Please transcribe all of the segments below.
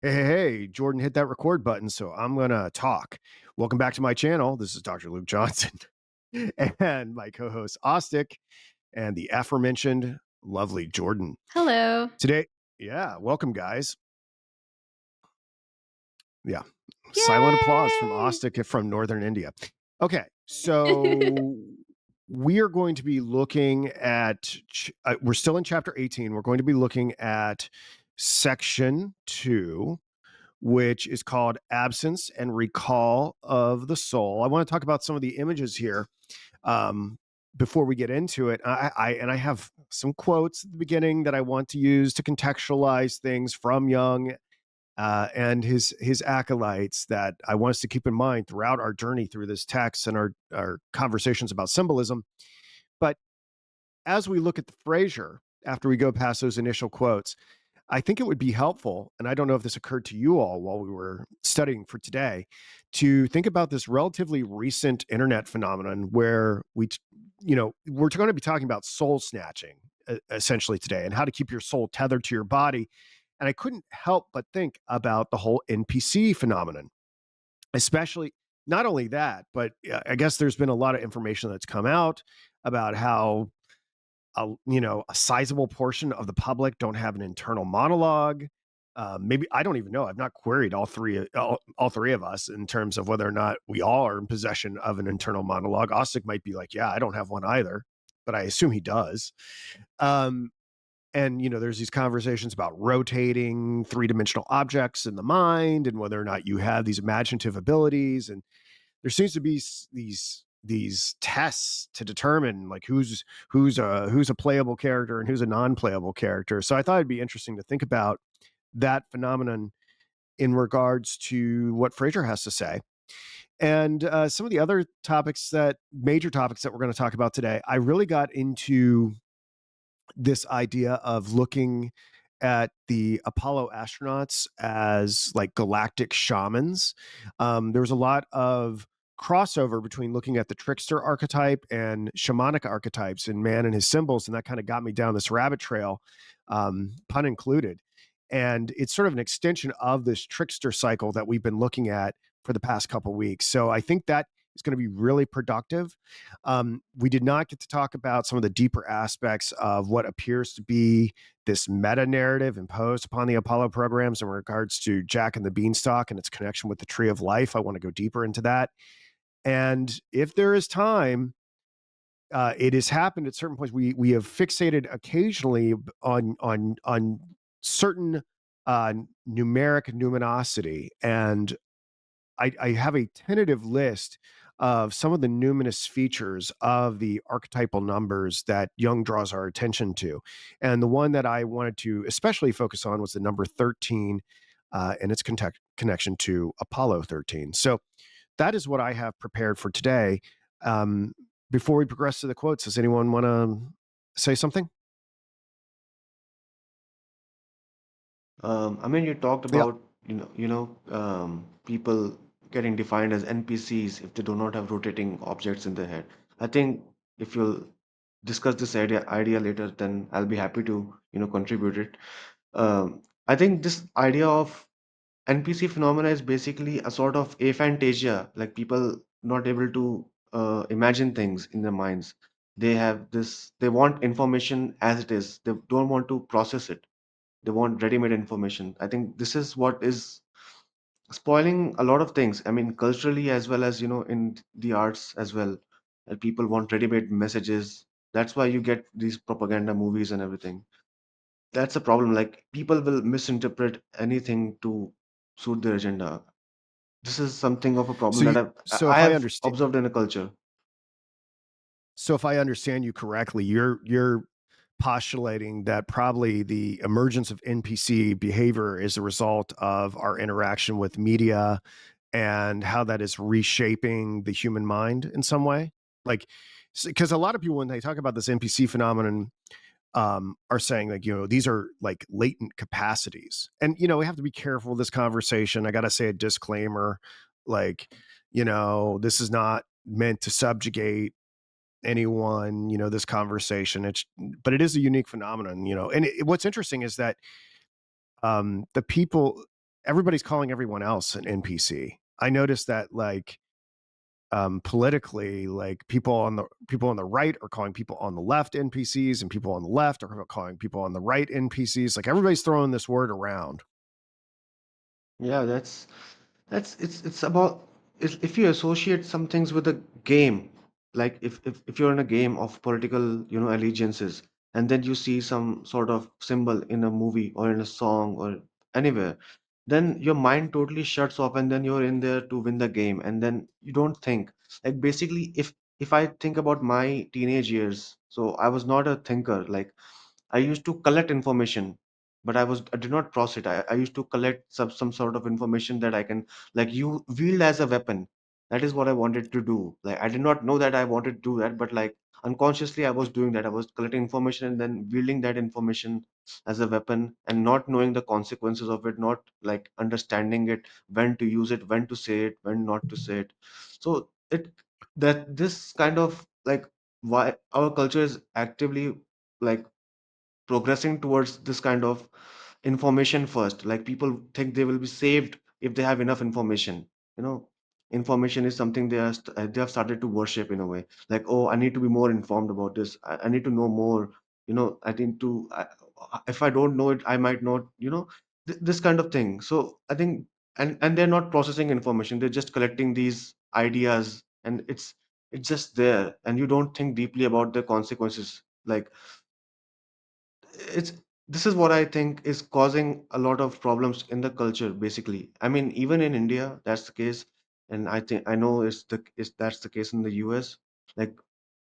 Hey, Jordan hit that record button, so I'm going to talk. Welcome back to my channel. This is Dr. Luke Johnson and my co-host Aastik and the aforementioned lovely Jordan. Hello. Today, welcome guys. Yeah, silent applause from Yay! Aastik from Northern India. Okay, so we are going to be looking at, we're still in chapter 18. We're going to be looking at section 2, which is called Absence and Recall of the Soul. I want to talk about some of the images here before we get into it. I have some quotes at the beginning that I want to use to contextualize things from Jung and his acolytes that I want us to keep in mind throughout our journey through this text and our conversations about symbolism. But as we look at the Frazer, after we go past those initial quotes, I think it would be helpful, and I don't know if this occurred to you all while we were studying for today, to think about this relatively recent internet phenomenon where we're going to be talking about soul snatching essentially today and how to keep your soul tethered to your body. And I couldn't help but think about the whole NPC phenomenon, especially not only that, but I guess there's been a lot of information that's come out about how a sizable portion of the public don't have an internal monologue. Maybe I don't even know. I've not queried all three of us in terms of whether or not we all are in possession of an internal monologue. Ostic might be like, yeah, I don't have one either, but I assume he does. And there's these conversations about rotating three-dimensional objects in the mind and whether or not you have these imaginative abilities. And there seems to be these tests to determine like who's a playable character and who's a non-playable character. So I thought it'd be interesting to think about that phenomenon in regards to what Frazer has to say. And some of the other major topics that we're going to talk about today, I really got into this idea of looking at the Apollo astronauts as like galactic shamans. There was a lot of crossover between looking at the trickster archetype and shamanic archetypes in man and his symbols, and that kind of got me down this rabbit trail, pun included. And it's sort of an extension of this trickster cycle that we've been looking at for the past couple of weeks. So I think that is going to be really productive. We did not get to talk about some of the deeper aspects of what appears to be this meta narrative imposed upon the Apollo programs in regards to Jack and the Beanstalk and its connection with the Tree of Life. I want to go deeper into that. And if there is time, it has happened at certain points. We have fixated occasionally on certain numeric numinosity, and I have a tentative list of some of the numinous features of the archetypal numbers that Jung draws our attention to. And the one that I wanted to especially focus on was the number 13 and its connection to Apollo 13. So that is what I have prepared for today. Before we progress to the quotes, does anyone want to say something? You talked Yeah. about people getting defined as NPCs if they do not have rotating objects in their head. I think if you'll discuss this idea later, then I'll be happy to contribute it. I think this idea of NPC phenomena is basically a sort of aphantasia, like people not able to imagine things in their minds. They want information as it is. They don't want to process it. They want ready-made information. I think this is what is spoiling a lot of things. I mean, culturally as well as in the arts as well. People want ready-made messages. That's why you get these propaganda movies and everything. That's a problem. Like people will misinterpret anything to suit their agenda. This is something of a problem So that you, I so I if I have understand, observed in a culture. so if I understand you correctly, you're postulating that probably the emergence of NPC behavior is a result of our interaction with media and how that is reshaping the human mind in some way. Like, because a lot of people, when they talk about this NPC phenomenon, are saying like, these are like latent capacities. And, we have to be careful with this conversation. I got to say a disclaimer, like, this is not meant to subjugate anyone, this conversation. But it is a unique phenomenon. And what's interesting is that the people everybody's calling everyone else an NPC. I noticed that like politically, like people on the right are calling people on the left NPCs, and people on the left are calling people on the right NPCs. Like everybody's throwing this word around. Yeah, that's it's about if you associate some things with a game, like if you're in a game of political, allegiances, and then you see some sort of symbol in a movie or in a song or anywhere, then your mind totally shuts off, and then you're in there to win the game, and then you don't think. Like basically, if I think about my teenage years, so I was not a thinker. Like I used to collect information, but I did not process it. I used to collect some sort of information that I can like you wield as a weapon. That is what I wanted to do. Like I did not know that I wanted to do that, but like unconsciously I was doing that. I was collecting information and then wielding that information as a weapon and not knowing the consequences of it, not like understanding it, when to use it, when to say it, when not to say it. So it that this kind of like why our culture is actively like progressing towards this kind of information first. Like people think they will be saved if they have enough information. you know Information is something they have started to worship in a way. Like, oh, I need to be more informed about this. I need to know more. I think if I don't know it, I might not, this kind of thing. So I think, and they're not processing information, they're just collecting these ideas, and it's just there, and you don't think deeply about the consequences. Like it's this is what I think is causing a lot of problems in the culture. Basically, I mean, even in India that's the case, and I know that's the case in the US. Like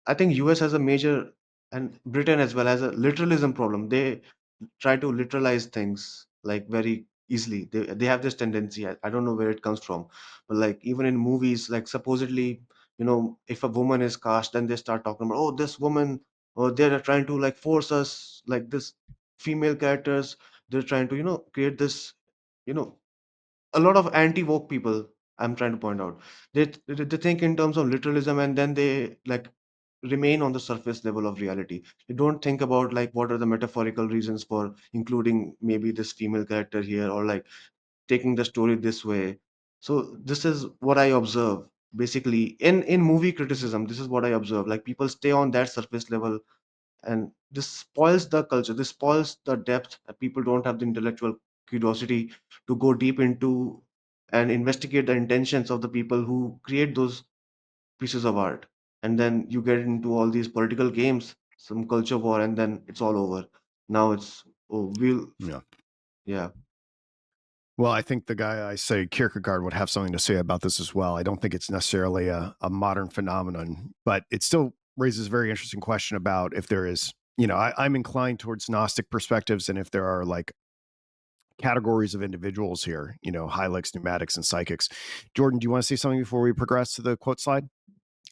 I think US has a major, and Britain as well, has a literalism problem. They try to literalize things like very easily. They have this tendency. I don't know where it comes from, but like even in movies, like supposedly, if a woman is cast, then they start talking about, oh, this woman, or they're trying to like force us like this female characters. They're trying to create this, you know a lot of anti-woke people, I'm trying to point out. They think in terms of literalism, and then they like remain on the surface level of reality. They don't think about like what are the metaphorical reasons for including maybe this female character here, or like taking the story this way. So this is what I observe basically in movie criticism. This is what I observe. Like people stay on that surface level, and this spoils the culture, this spoils the depth. People don't have the intellectual curiosity to go deep into and investigate the intentions of the people who create those pieces of art. And then you get into all these political games, some culture war, and then it's all over. Now it's, oh, Yeah. yeah. Well, I think the guy I say Kierkegaard would have something to say about this as well. I don't think it's necessarily a modern phenomenon, but it still raises a very interesting question about if there is, I'm inclined towards Gnostic perspectives, and if there are like categories of individuals here, hylics, pneumatics, and psychics. Jordan, do you want to say something before we progress to the quote slide?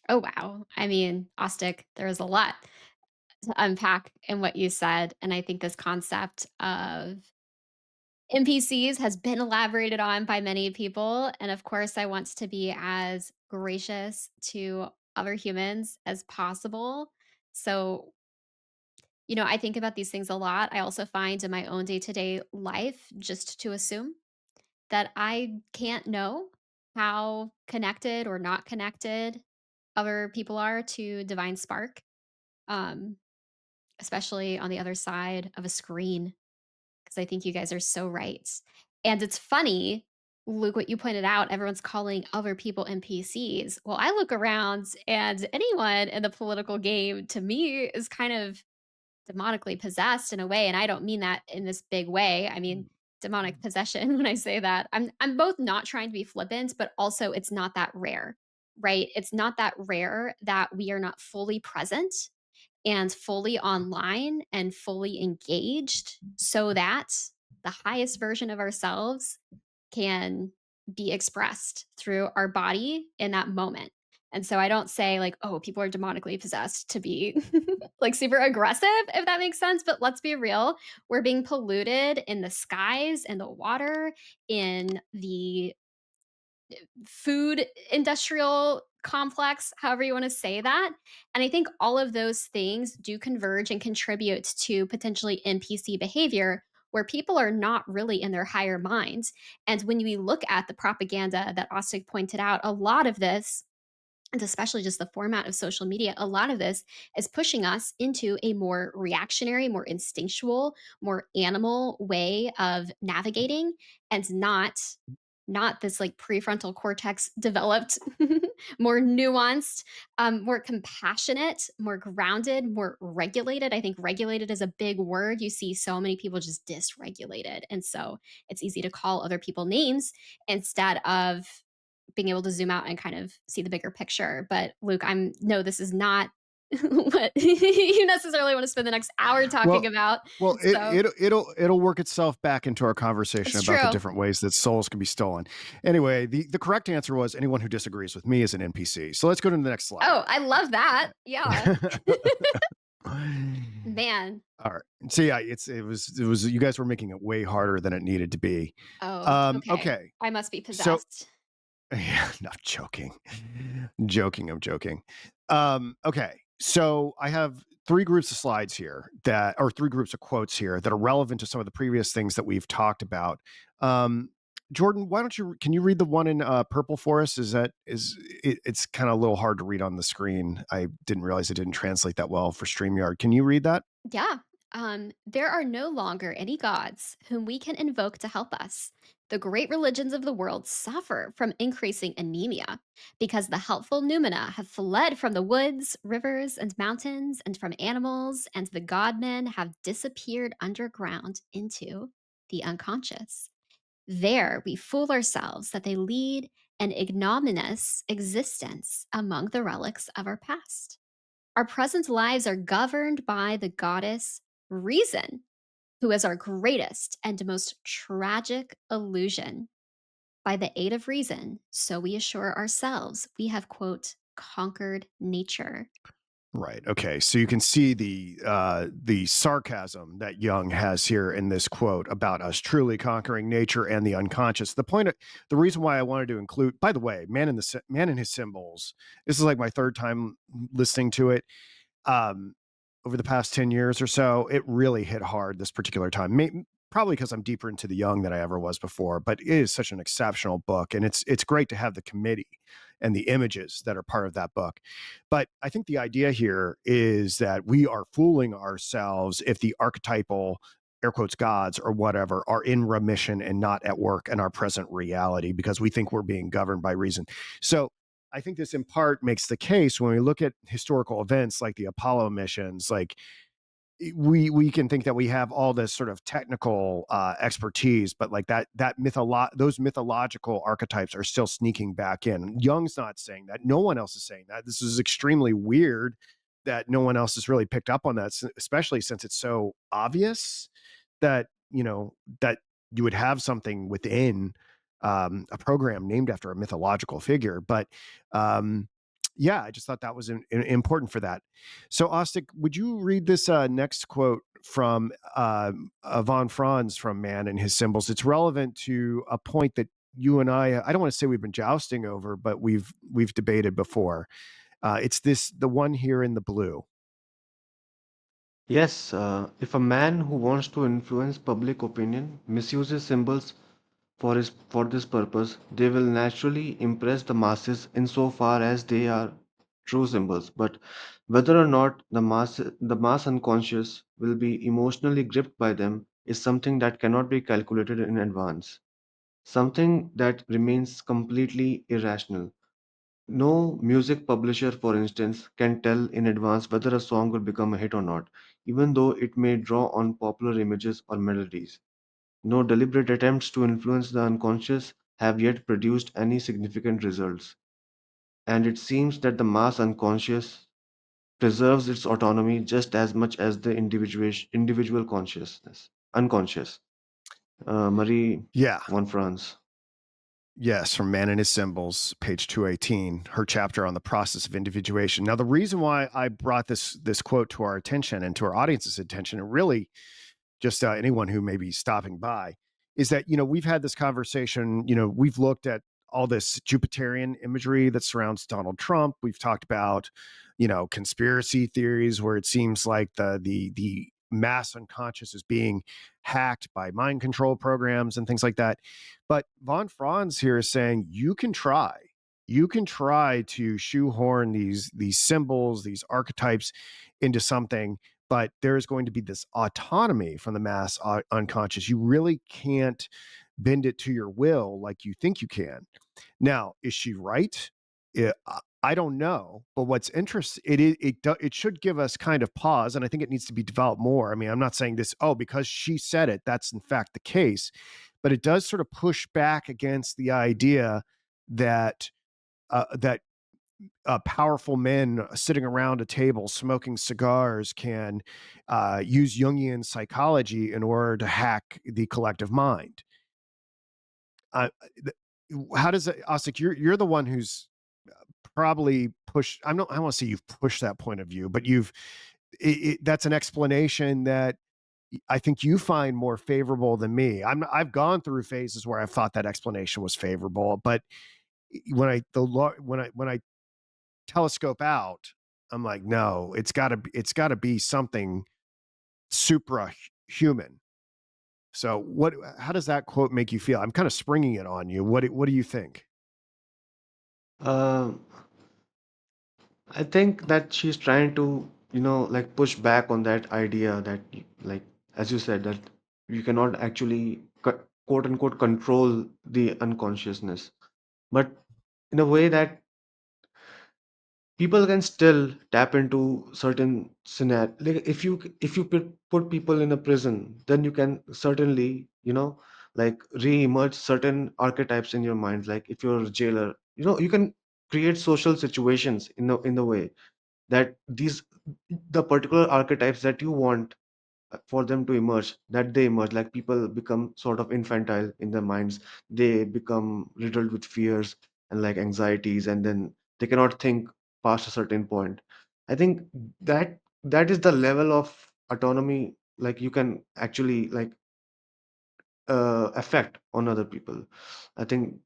Oh, wow. I mean, Austic, there was a lot to unpack in what you said. And I think this concept of NPCs has been elaborated on by many people. And of course, I want to be as gracious to other humans as possible. So, I think about these things a lot. I also find in my own day to day life just to assume that I can't know how connected or not connected other people are to divine spark. Um, Especially on the other side of a screen, because I think you guys are so right. And it's funny, Luke, what you pointed out, everyone's calling other people NPCs. Well, I look around and anyone in the political game to me is kind of demonically possessed in a way. And I don't mean that in this big way. I mean demonic possession when I say that. I'm both not trying to be flippant, but also it's not that rare, right? It's not that rare that we are not fully present and fully online and fully engaged so that the highest version of ourselves can be expressed through our body in that moment. And so I don't say like, oh, people are demonically possessed to be like super aggressive, if that makes sense. But let's be real. We're being polluted in the skies, in the water, in the food industrial complex, however you want to say that. And I think all of those things do converge and contribute to potentially NPC behavior where people are not really in their higher minds. And when we look at the propaganda that Austin pointed out, a lot of this, and especially just the format of social media, a lot of this is pushing us into a more reactionary, more instinctual, more animal way of navigating, and not this like prefrontal cortex developed, more nuanced, more compassionate, more grounded, more regulated. I think regulated is a big word. You see so many people just dysregulated. And so it's easy to call other people names instead of being able to zoom out and kind of see the bigger picture. But Luke, I'm no, this is not what you necessarily want to spend the next hour talking Well, about. well, So it'll work itself back into our conversation it's about the true. different ways that souls can be stolen. Anyway, the correct answer was anyone who disagrees with me is an NPC. So let's go to the next slide. Oh, I love that. Yeah. Man. All right. So yeah, it was you guys were making it way harder than it needed to be. Oh, okay. Okay. I must be So possessed. yeah, not joking. Joking, I'm joking. Okay. So I have three groups of slides here that or three groups of quotes here that are relevant to some of the previous things that we've talked about. Um Jordan, why don't you can you read the one in purple for us? It's kind of a little hard to read on the screen. I didn't realize it didn't translate that well for StreamYard. Can you read that? Yeah. There are no longer any gods whom we can invoke to help us. The great religions of the world suffer from increasing anemia because the helpful noumena have fled from the woods, rivers, and mountains, and from animals, and the godmen have disappeared underground into the unconscious. There we fool ourselves that they lead an ignominious existence among the relics of our past. Our present lives are governed by the goddess Reason, who is our greatest and most tragic illusion. By the aid of reason, so we assure ourselves we have, quote, conquered nature. Right. Okay. So you can see the sarcasm that Jung has here in this quote about us truly conquering nature and the unconscious. The reason why I wanted to include, by the way, man and his symbols. This is like my third time listening to it. Um, over the past 10 years or so, it really hit hard this particular time. Probably because I'm deeper into the Young than I ever was before, but it is such an exceptional book. And it's great to have the committee and the images that are part of that book. But I think the idea here is that we are fooling ourselves if the archetypal air quotes gods or whatever are in remission and not at work in our present reality because we think we're being governed by reason. So I think this in part makes the case when we look at historical events like the Apollo missions, like we can think that we have all this sort of technical expertise, but like those mythological archetypes are still sneaking back in. Jung's not saying that. No one else is saying that. This is extremely weird that no one else has really picked up on that, especially since it's so obvious that that you would have something within a program named after a mythological figure. But yeah, I just thought that was important for that. So, Austik, would you read this next quote from von Franz from Man and His Symbols? It's relevant to a point that you and I don't want to say we've been jousting over, but we've debated before. It's the one here in the blue. Yes, if a man who wants to influence public opinion misuses symbols for this purpose, they will naturally impress the masses insofar as they are true symbols. But whether or not the mass unconscious will be emotionally gripped by them is something that cannot be calculated in advance, something that remains completely irrational. No music publisher, for instance, can tell in advance whether a song will become a hit or not, even though it may draw on popular images or melodies. No deliberate attempts to influence the unconscious have yet produced any significant results, and it seems that the mass unconscious preserves its autonomy just as much as the individual consciousness, unconscious. Marie Yeah. von Franz. Yes, from Man and His Symbols, page 218, her chapter on the process of individuation. Now, the reason why I brought this quote to our attention and to our audience's attention, and really just anyone who may be stopping by, is that we've had this conversation. We've looked at all this Jupiterian imagery that surrounds Donald Trump. We've talked about conspiracy theories where it seems like the mass unconscious is being hacked by mind control programs and things like that. But von Franz here is saying you can try. You can try to shoehorn these symbols, these archetypes into something, but there's going to be this autonomy from the mass unconscious. You really can't bend it to your will like you think you can. Now, is she right? I don't know, but what's interesting, it should give us kind of pause, and I think it needs to be developed more. I mean, I'm not saying this, oh, because she said it, that's in fact the case, but it does sort of push back against the idea that that powerful men sitting around a table smoking cigars can use Jungian psychology in order to hack the collective mind. Uh, how does it, Osik? You're the one who's probably pushed. I don't want to say you've pushed that point of view, but that's an explanation that I think you find more favorable than me. I've gone through phases where I've thought that explanation was favorable, but when I telescope out, I'm like, no, it's got to be something supra human. So how does that quote make you feel? I'm kind of springing it on you. What do you think? Um, I think that she's trying to, like push back on that idea that, like, as you said, that you cannot actually quote unquote control the unconsciousness, but in a way that people can still tap into certain scenario. Like if you put people in a prison, then you can certainly, like re-emerge certain archetypes in your mind. Like if you're a jailer, you can create social situations in the way that the particular archetypes that you want for them to emerge, that they emerge. Like people become sort of infantile in their minds, they become riddled with fears and like anxieties, and then they cannot think past a certain point. I think that is the level of autonomy, like you can actually like effect on other people, I think.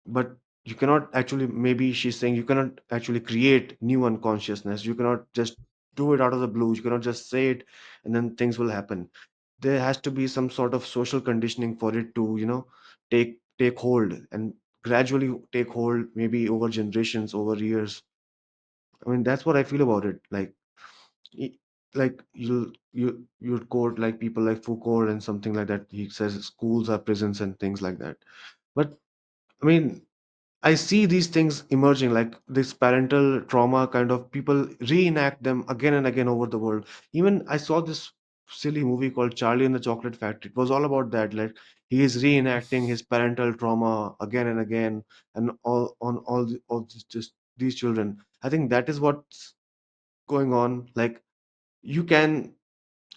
But you cannot actually, maybe she's saying you cannot actually create new unconsciousness, you cannot just do it out of the blue, you cannot just say it and then things will happen. There has to be some sort of social conditioning for it to, take hold and gradually take hold, maybe over generations, over years. I mean, that's what I feel about it. Like y- like you'd quote like people like Foucault and something like that. He says schools are prisons and things like that. But I mean, I see these things emerging, like this parental trauma kind of, people reenact them again and again over the world. Even I saw this silly movie called Charlie and the Chocolate Factory. It was all about that. Like he is reenacting his parental trauma again and again, and just these children. I think that is what's going on. Like you can,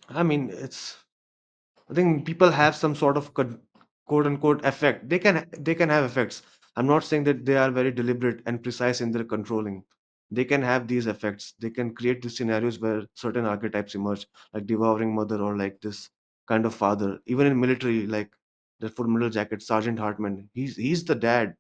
I mean, I think people have some sort of quote unquote effect. They can have effects. I'm not saying that they are very deliberate and precise in their controlling. They can have these effects. They can create these scenarios where certain archetypes emerge, like devouring mother or like this kind of father. Even in military, like the Full Metal Jacket, Sergeant Hartman, he's the dad.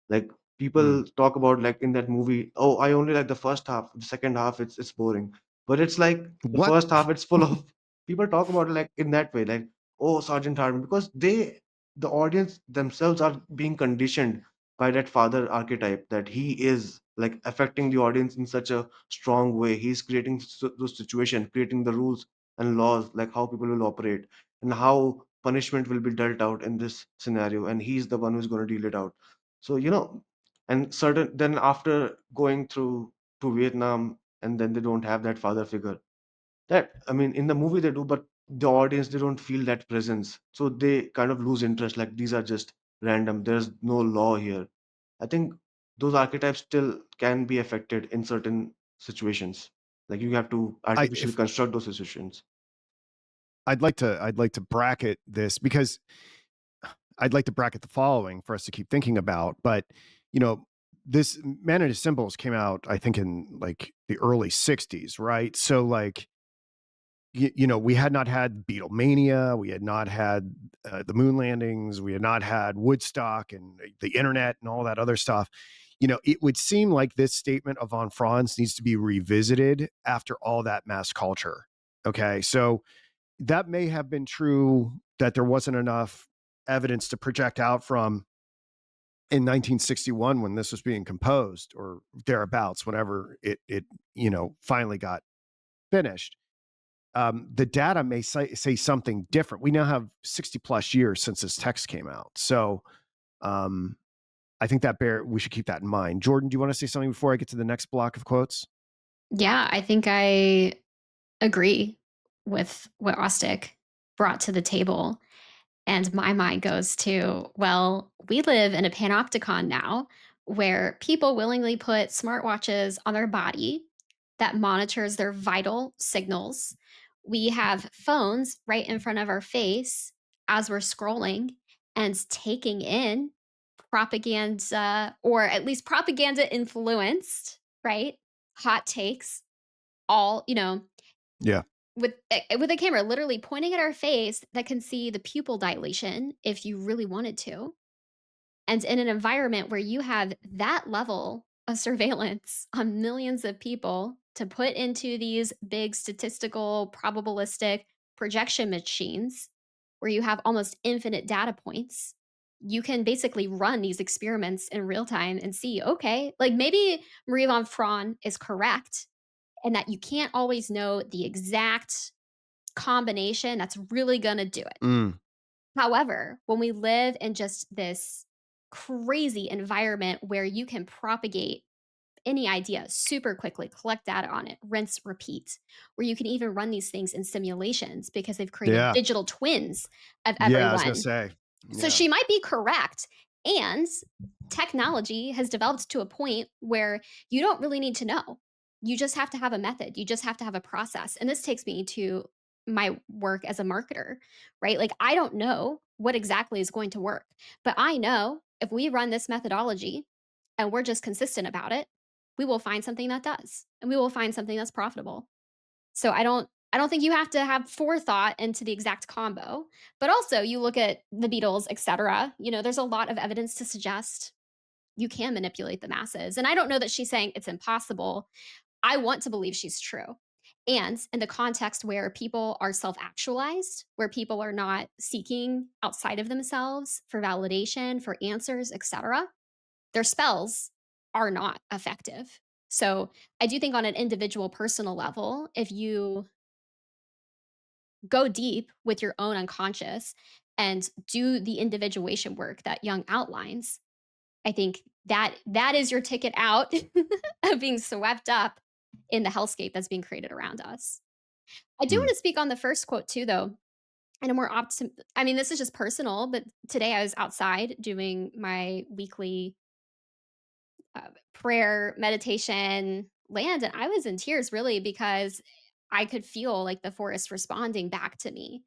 Like Hmm. people talk about like in that movie. Oh, I only like the first half. The second half, it's boring. But it's like the What? first half, it's full of people talk about it like in that way, like, oh, Sergeant Hartman, because the audience themselves are being conditioned by that father archetype, that he is like affecting the audience in such a strong way. He's creating those situations, creating the rules and laws, like how people will operate and how punishment will be dealt out in this scenario, and he's the one who's going to deal it out. So and certain, then after going through to Vietnam, and then they don't have that father figure. That, I mean, in the movie they do, but the audience, they don't feel that presence, so they kind of lose interest. Like these are just random. There's no law here. I think those archetypes still can be affected in certain situations. Like you have to artificially If construct those situations. I'd like to bracket this because I'd like to bracket the following for us to keep thinking about. But you know, this Man and His Symbols came out, I think, in like the early '60s, right? So like we had not had Beatlemania, we had not had the moon landings, we had not had Woodstock and the internet and all that other stuff. It would seem like this statement of von Franz needs to be revisited after all that mass culture. Okay, so that may have been true, that there wasn't enough evidence to project out from in 1961 when this was being composed, or thereabouts, whenever it finally got finished. The data may say something different. We now have 60 plus years since this text came out. So I think that we should keep that in mind. Jordan, do you want to say something before I get to the next block of quotes? Yeah, I think I agree with what Aastik brought to the table. And my mind goes to, well, we live in a panopticon now where people willingly put smartwatches on their body that monitors their vital signals. We have phones right in front of our face as we're scrolling and taking in propaganda, or at least propaganda influenced, right? Hot takes, all, Yeah. with a camera literally pointing at our face that can see the pupil dilation if you really wanted to. And in an environment where you have that level of surveillance on millions of people to put into these big statistical probabilistic projection machines, where you have almost infinite data points, you can basically run these experiments in real time and see, okay, like maybe Marie von Franz is correct, and that you can't always know the exact combination that's really gonna do it. Mm. However, when we live in just this crazy environment where you can propagate any idea super quickly, collect data on it, rinse, repeat, where you can even run these things in simulations because they've created Yeah. digital twins of Yeah, I was gonna everyone. say. So Yeah. she might be correct. And technology has developed to a point where you don't really need to know. You just have to have a method. You just have to have a process. And this takes me to my work as a marketer, right? Like, I don't know what exactly is going to work, but I know if we run this methodology and we're just consistent about it, we will find something that does, and we will find something that's profitable. So I don't think you have to have forethought into the exact combo, but also you look at the Beatles, etc. There's a lot of evidence to suggest you can manipulate the masses. And I don't know that she's saying it's impossible. I want to believe she's true. And in the context where people are self-actualized, where people are not seeking outside of themselves for validation, for answers, etc., their spells are not effective. So I do think on an individual personal level, if you go deep with your own unconscious and do the individuation work that Jung outlines, I think that is your ticket out of being swept up in the hellscape that's being created around us. I do want Mm. to speak on the first quote too, though. And a more I mean, this is just personal, but today I was outside doing my weekly prayer, meditation, land, and I was in tears really because I could feel like the forest responding back to me.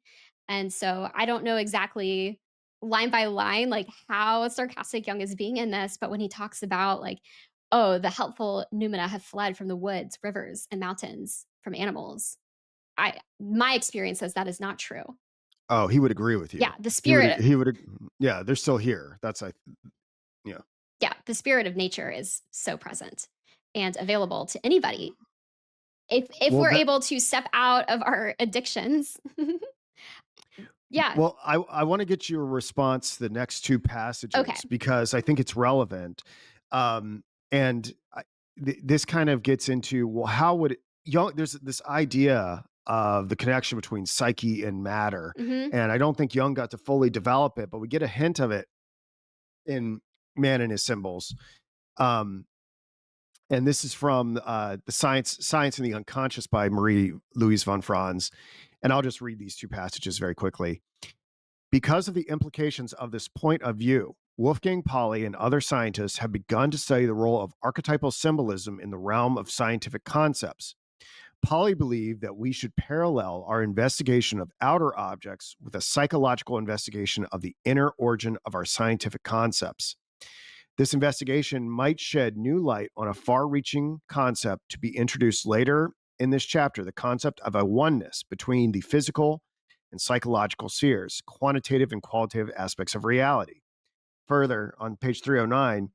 And so I don't know exactly line by line like how sarcastic Young is being in this, but when he talks about like, oh, the helpful Numina have fled from the woods, rivers, and mountains from animals. My experience says that is not true. Oh, he would agree with you. Yeah, the He would. spirit He would. Yeah, they're still here. Yeah. yeah, the spirit of nature is so present and available to anybody if Well, we're that. able to step out of our addictions. Yeah. Well, I want to get your response to the next two Okay. passages because I think it's relevant, and this kind of gets into, well, how would Jung? There's this idea of the connection between psyche and matter, Mhm. and I don't think Jung got to fully develop it, but we get a hint of it in Man and His Symbols. Um, and this is from the Science and the Unconscious by Marie Louise von Franz. And I'll just read these two passages very quickly. Because of the implications of this point of view, Wolfgang Pauli and other scientists have begun to study the role of archetypal symbolism in the realm of scientific concepts. Pauli believed that we should parallel our investigation of outer objects with a psychological investigation of the inner origin of our scientific concepts. This investigation might shed new light on a far-reaching concept to be introduced later in this chapter, the concept of a oneness between the physical and psychological spheres, quantitative and qualitative aspects of reality. Further, on page 309,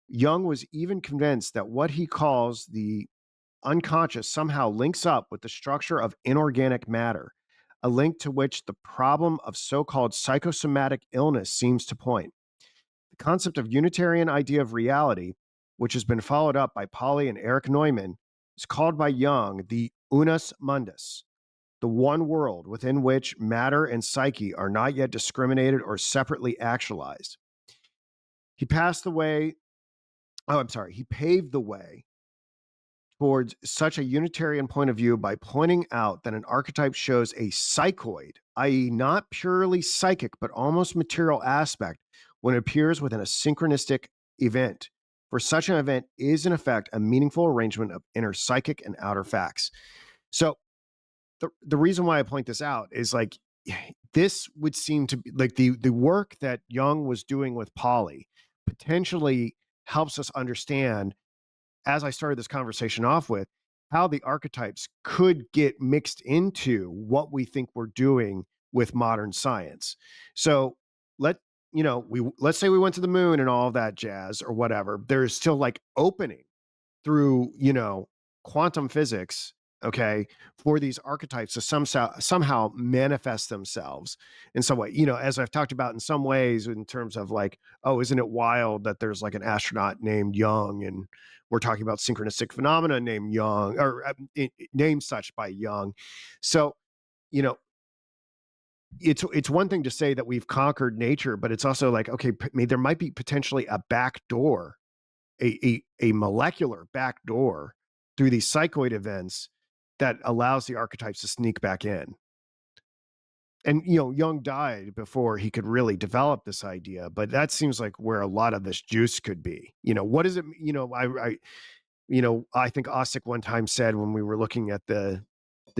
Jung was even convinced that what he calls the unconscious somehow links up with the structure of inorganic matter, a link to which the problem of so-called psychosomatic illness seems to point. The concept of Unitarian idea of reality, which has been followed up by Pauli and Eric Neumann, is called by Jung the unus mundus, the one world within which matter and psyche are not yet discriminated or separately actualized. He paved the way towards such a Unitarian point of view by pointing out that an archetype shows a psychoid, i.e., not purely psychic, but almost material aspect when it appears within a synchronistic event. For such an event is, in effect, a meaningful arrangement of inner psychic and outer facts. So, the reason why I point this out is like this would seem to be like the work that Jung was doing with Pauli potentially helps us understand, as I started this conversation off with, how the archetypes could get mixed into what we think we're doing with modern science. So let's say we went to the moon and all of that jazz or whatever. There's still like opening through, quantum physics, okay, for these archetypes to somehow manifest themselves in some way. As I've talked about in some ways, in terms of like, oh, isn't it wild that there's like an astronaut named Jung, and we're talking about synchronistic phenomena named Jung, or named such by Jung. So, you know, it's one thing to say that we've conquered nature, but it's also like, okay, there might be potentially a back door, a molecular back door through these psychoid events that allows the archetypes to sneak back in. And Jung died before he could really develop this idea, but that seems like where a lot of this juice could be. What is it? I think Aastik one time said, when we were looking at the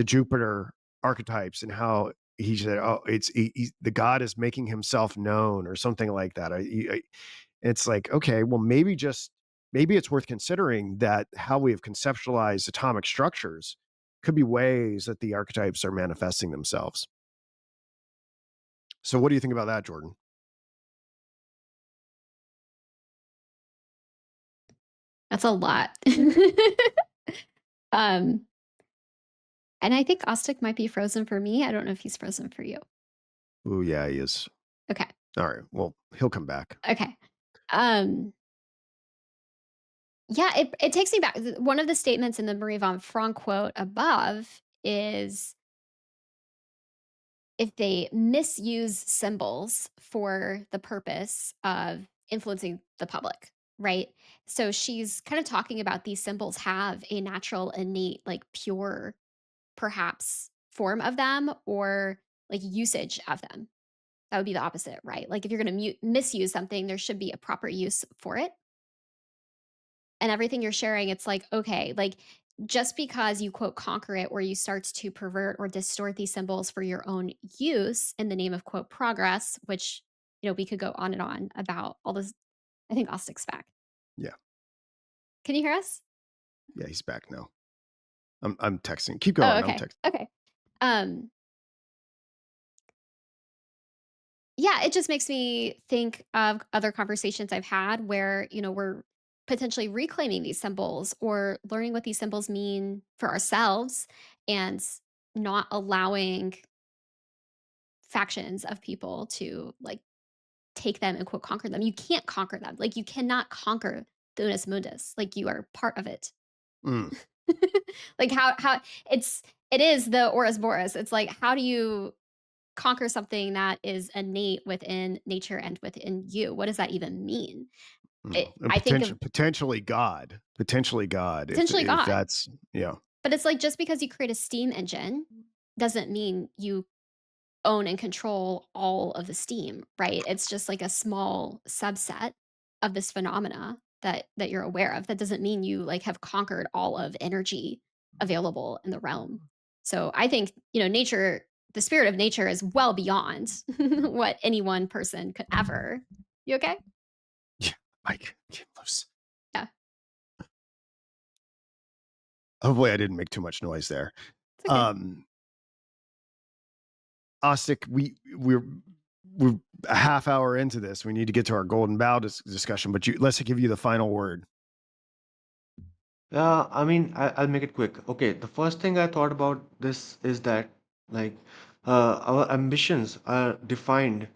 Jupiter archetypes, and how he said, "Oh, the god is making himself known," or something like that. It's like, okay, well, maybe it's worth considering that how we have conceptualized atomic structures could be ways that the archetypes are manifesting themselves. So what do you think about that, Jordan? That's a lot. um, and I think Aastik might be frozen for me. I don't know if he's frozen for you. Oh, yeah, he is. Okay. All right. Well, he'll come back. Okay. Yeah, it takes me back. One of the statements in the Marie von Frank quote above is, if they misuse symbols for the purpose of influencing the public, right? So she's kind of talking about these symbols have a natural, innate, like pure, perhaps, form of them, or like usage of them. That would be the opposite, right? Like if you're going to misuse something, there should be a proper use for it. And everything you're sharing, it's like, okay, like just because you quote conquer it, or you start to pervert or distort these symbols for your own use in the name of quote progress, which, we could go on and on about all this. I think Austik's back. Yeah. Can you hear us? Yeah, he's back now. I'm texting. Keep Oh, going. I'm okay. texting. Okay. Yeah, it just makes me think of other conversations I've had where, we're potentially reclaiming these symbols or learning what these symbols mean for ourselves, and not allowing factions of people to like take them and quote conquer them. You can't conquer them. Like you cannot conquer the unus mundus. Like you are part of it. Mm. Like how it is the Horus Boreas. It's like, how do you conquer something that is innate within nature and within you? What does that even mean? And I think of potentially God, potentially if God. that's, yeah. But it's like, just because you create a steam engine doesn't mean you own and control all of the steam, right? It's just like a small subset of this phenomena that you're aware of. That doesn't mean you like have conquered all of energy available in the realm. So I think, nature, the spirit of nature is well beyond what any one person could ever. You okay? Yeah, Mike, get loose. Yeah. Hopefully I didn't make too much noise there. It's okay. Aastik, we're a half hour into this. We need to get to our golden bough discussion, but let's give you the final word. I mean, I'll make it quick. Okay, the first thing I thought about this is that, like, Our ambitions are defined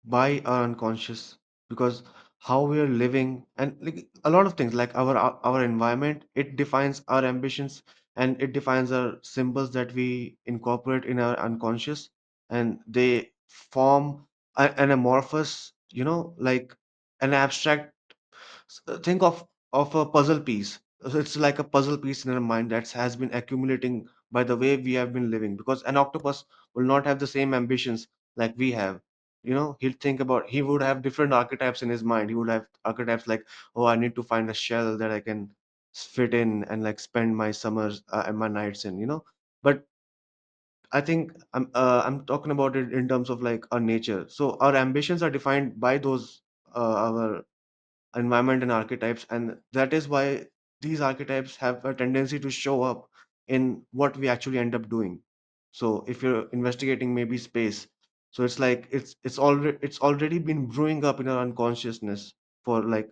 by our unconscious, because how we are living, and like a lot of things, like our environment, it defines our ambitions, and it defines our symbols that we incorporate in our unconscious, and they form an amorphous, like an abstract. Think of a puzzle piece. So it's like a puzzle piece in our mind that has been accumulating by the way we have been living, because an octopus will not have the same ambitions like we have. He would have different archetypes in his mind. He would have archetypes like, oh, I need to find a shell that I can fit in and like spend my summers and my nights in, but I think I'm talking about it in terms of like our nature. So our ambitions are defined by those our environment and archetypes, and that is why these archetypes have a tendency to show up in what we actually end up doing. So if you're investigating maybe space, so it's like it's already been brewing up in our unconsciousness for like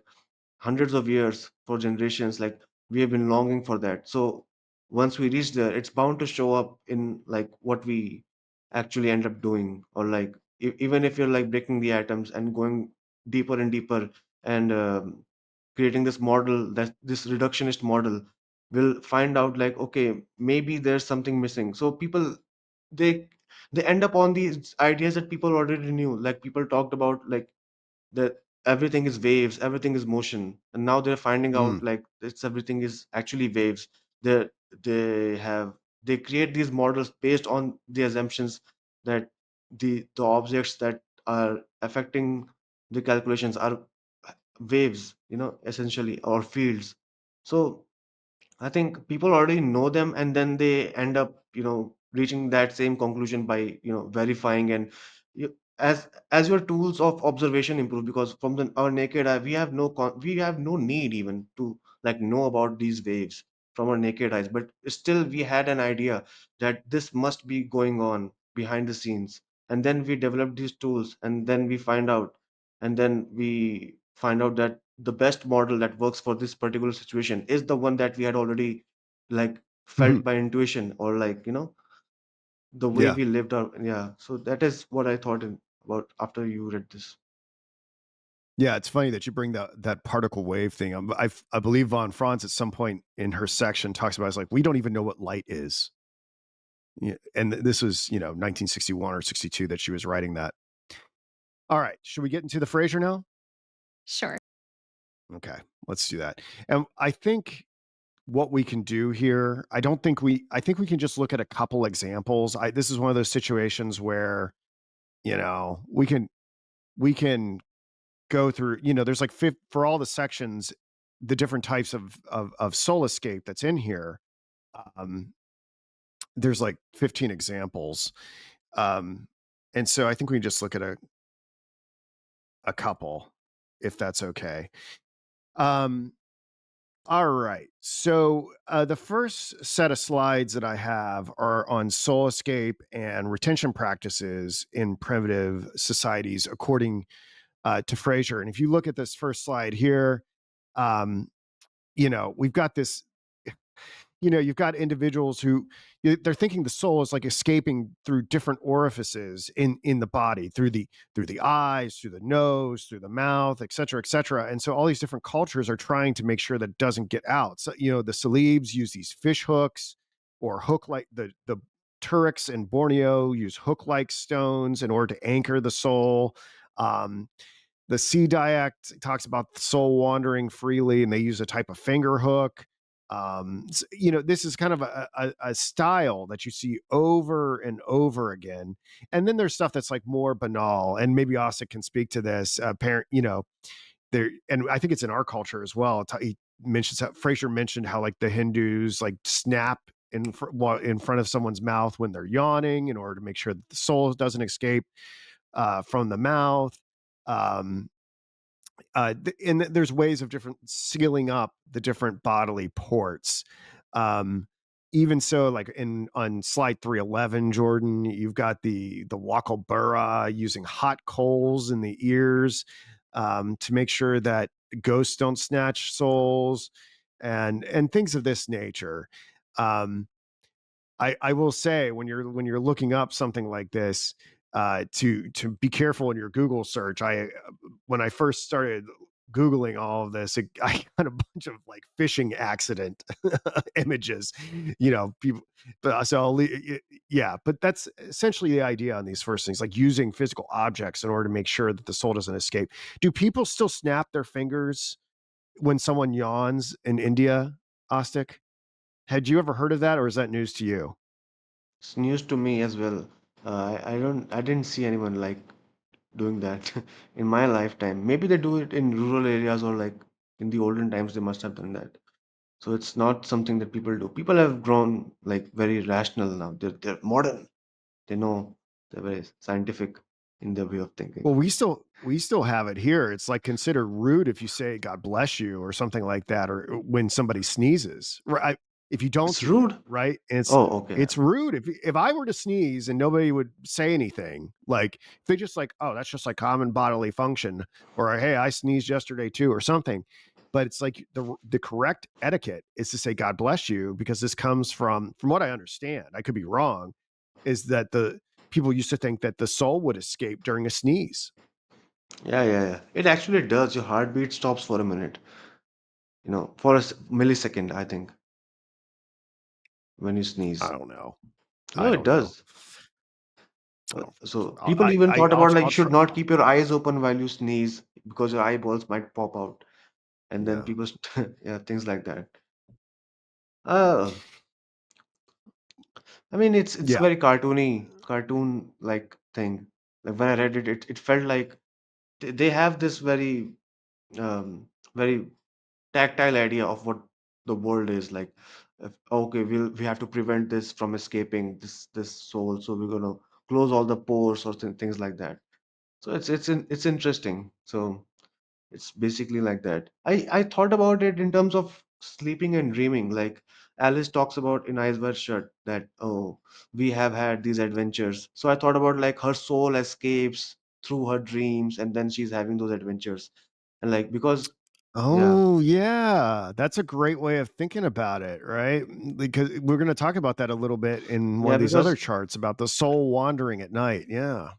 hundreds of years, for generations, like we have been longing for that. So once we reach there, it's bound to show up in like what we actually end up doing, or like even if you're like breaking the atoms and going deeper and deeper, and creating this model, that this reductionist model, will find out like, okay, maybe there's something missing. So people, they they end up on these ideas that people already knew, like people talked about, like that everything is waves, everything is motion, and now they're finding Mm. out like it's everything is actually waves. they they create these models based on the assumptions that the objects that are affecting the calculations are waves, essentially, or fields. So I think people already know them, and then they end up, reaching that same conclusion by, verifying. And as your tools of observation improve, because from our naked eye, we have no need even to like know about these waves from our naked eyes, but still we had an idea that this must be going on behind the scenes. And then we develop these tools, and then we find out that the best model that works for this particular situation is the one that we had already like Mhm. felt by intuition, or like, the way Yeah. we lived our. Yeah, so that is what I thought about after you read this. Yeah, it's funny that you bring that particle wave thing. I believe von Franz at some point in her section talks about, it's like, we don't even know what light is. Yeah, and this was, 1961 or 62 that she was writing that. All right, should we get into the Fraser now? Sure. Okay, let's do that. And I think what we can do here, I think we can just look at a couple examples. This is one of those situations where, we can go through, there's like for all the sections, the different types of soul escape that's in here. Um, there's like 15 examples. Um, and so I think we can just look at a couple, if that's okay. Um, all right. So the first set of slides that I have are on soul escape and retention practices in primitive societies, according to Fraser. And if you look at this first slide here, um, we've got this, you've got individuals who they're thinking the soul is like escaping through different orifices in the body, through the eyes, through the nose, through the mouth, et cetera, et cetera. And so all these different cultures are trying to make sure that it doesn't get out. So, the Celebes use these fish hooks, or hook, like the Turks in Borneo use hook-like stones in order to anchor the soul. Um, the Sea dialect talks about the soul wandering freely, and they use a type of finger hook. This is kind of a style that you see over and over again. And then there's stuff that's like more banal, and maybe Aastik can speak to this. Parent, there, and I think it's in our culture as well. He mentions how Fraser mentioned how like the Hindus like snap in front of someone's mouth when they're yawning in order to make sure that the soul doesn't escape from the mouth. Um, and there's ways of different sealing up the different bodily ports. Um, Even so, like on slide 311, Jordan, you've got the Wakalbura using hot coals in the ears to make sure that ghosts don't snatch souls, and things of this nature. Um, I will say when you're looking up something like this, to be careful in your Google search. When I first started Googling all of this, I got a bunch of like fishing accident images, people. But so yeah, but that's essentially the idea on these first things, like using physical objects in order to make sure that the soul doesn't escape. Do people still snap their fingers when someone yawns in India, Ostic? Had you ever heard of that, or is that news to you? It's news to me as well. I didn't see anyone like doing that in my lifetime. Maybe they do it in rural areas or like in the olden times they must have done that. So it's not something that people do. People have grown like very rational now. They're modern. They know they're very scientific in their way of thinking. Well, we still have it here. It's like considered rude if you say "God bless you" or something like that, or when somebody sneezes. Right? If you don't It's do that, rude. right? And Oh, okay. it's rude if I were to sneeze and nobody would say anything. Like if they just like, oh, that's just like common bodily function, or hey, I sneezed yesterday too, or something. But it's like the correct etiquette is to say "God bless you" because this comes from what I understand. I could be wrong. Is that the people used to think that the soul would escape during a sneeze. Yeah, yeah, yeah. It actually does. Your heartbeat stops for a minute, for a millisecond, I think, when you I sneeze. don't know. I No, it don't know. does. So I'll, people even thought I'll, about like you I'll should try. not keep your eyes open while you sneeze because your eyeballs might pop out, and then Yeah. people, yeah, things like that. Uh, I mean, it's Yeah. very cartoon like thing. Like when I read it, it felt like they have this very tactile idea of what the world is like. Okay, we have to prevent this from escaping this soul, so we're gonna close all the pores or things like that. So it's interesting. So it's basically like that. I thought about it in terms of sleeping and dreaming. Like Alice talks about in Eyes Wide Shut that, oh, we have had these adventures. So I thought about like her soul escapes through her dreams and then she's having those adventures. And like because yeah, Oh, yeah. That's a great way of thinking about it, right? Because we're going to talk about that a little bit in one yeah, of these other because charts about the soul wandering at night. Yeah.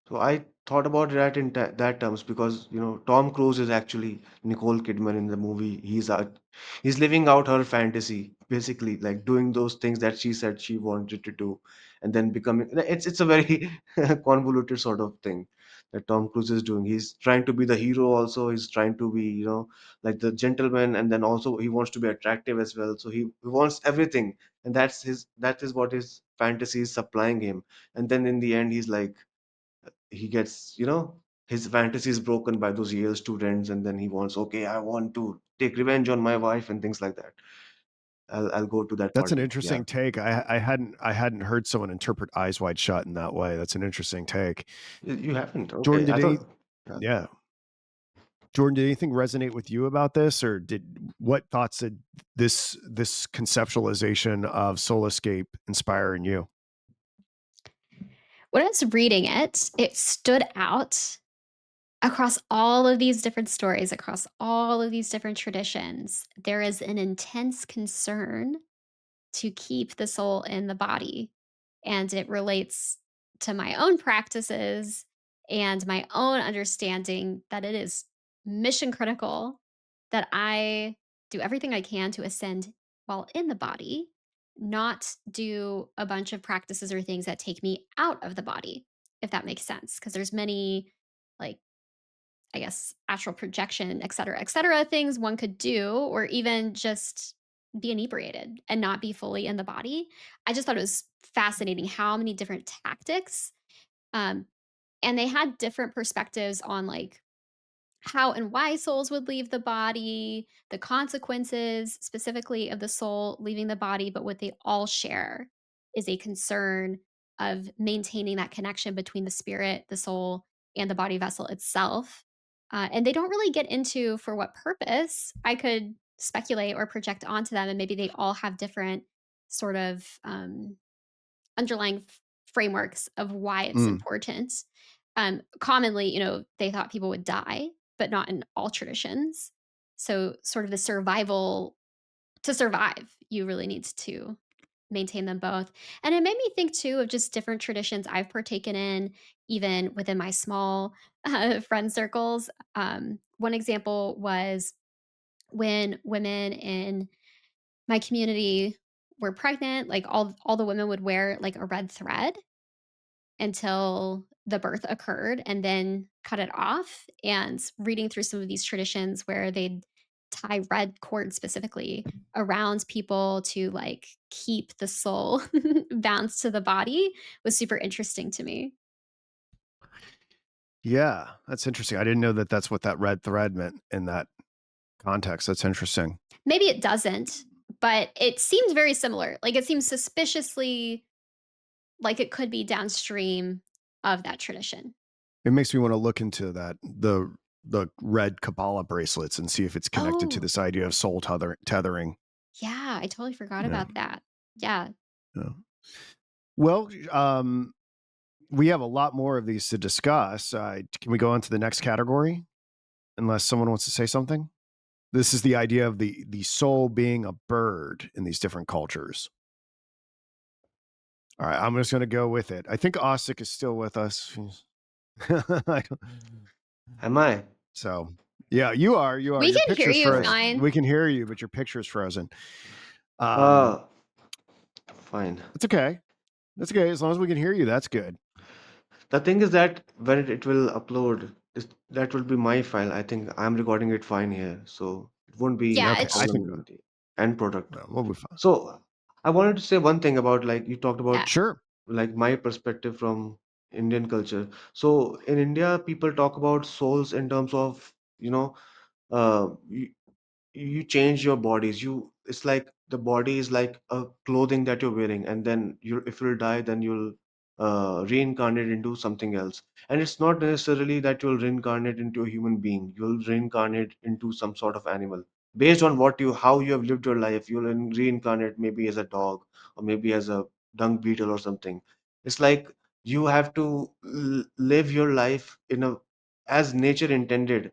so I thought about that in that terms because Tom Cruise is actually Nicole Kidman in the movie. He's living out her fantasy basically, like doing those things that she said she wanted to do, and then becoming. It's a very convoluted sort of thing that Tom Cruise is doing. He's trying to be the hero also. He's trying to be like the gentleman, and then also he wants to be attractive as well. So he wants everything, and that is what his fantasy is supplying him. And then in the end, he's like he gets his fantasy is broken by those Yale students, and then he wants, okay, I want to take revenge on my wife and things like that. I'll go to that That's an party. Yeah. interesting take. I hadn't heard someone interpret Eyes Wide Shut in that way. That's an interesting take. You haven't? Jordan, Okay, did I any thought. Yeah. yeah. Jordan, did anything resonate with you about this, or what thoughts did this conceptualization of soul escape inspire in you? When I was reading it, it stood out across all of these different stories, across all of these different traditions. There is an intense concern to keep the soul in the body. And it relates to my own practices and my own understanding that it is mission critical that I do everything I can to ascend while in the body, not do a bunch of practices or things that take me out of the body, if that makes sense. Because there's many, like, I guess, astral projection, et cetera, things one could do, or even just be inebriated and not be fully in the body. I just thought it was fascinating how many different tactics, um, and they had different perspectives on like how and why souls would leave the body, the consequences specifically of the soul leaving the body, but what they all share is a concern of maintaining that connection between the spirit, the soul, and the body vessel itself. And they don't really get into for what purpose. I could speculate or project onto them, and maybe they all have different sort of underlying frameworks of why it's Mm. important. Commonly, they thought people would die, but not in all traditions. So, sort of the survival to survive, you really need to maintain them both. And it made me think too of just different traditions I've partaken in, even within my small friend circles. One example was when women in my community were pregnant, like all the women would wear like a red thread until the birth occurred and then cut it off. And reading through some of these traditions where they'd tie red cord specifically around people to like keep the soul bound to the body was super interesting to me. Yeah, that's interesting. I didn't know that that's what that red thread meant in that context. That's interesting. Maybe it doesn't, but it seems very similar. Like it seems suspiciously like it could be downstream of that tradition. It makes me want to look into that the red Kabbalah bracelets and see if it's connected to Oh, this idea of soul tethering. yeah, I totally forgot Yeah, about that. Yeah. yeah. Well, we have a lot more of these to discuss. Can we go on to the next category? Unless someone wants to say something. This is the idea of the soul being a bird in these different cultures. All right, I'm just going to go with it. I think Aastik is still with us. I don't- Am I? so, yeah, you are. You are. We Your can hear picture's you frozen. fine. We can hear you, but your picture's frozen. Um, Uh, Fine. it's okay. That's okay. As long as we can hear you, that's good. The thing is that when it will upload, that will be my file. I think I'm recording it fine here, so it won't be Yeah, Okay, a it's I think problem with the end product. we'll be fine. So I wanted to say one thing about, like, you talked yeah. about, Sure. like, my perspective from Indian culture. So in India, people talk about souls in terms of, you, you change your bodies. It's like the body is like a clothing that you're wearing, and then you, if you'll die, then you'll reincarnate into something else. And it's not necessarily that you'll reincarnate into a human being. You'll reincarnate into some sort of animal based on how you have lived your life. You'll reincarnate maybe as a dog, or maybe as a dung beetle or something. It's like you have to live your life in a as nature intended,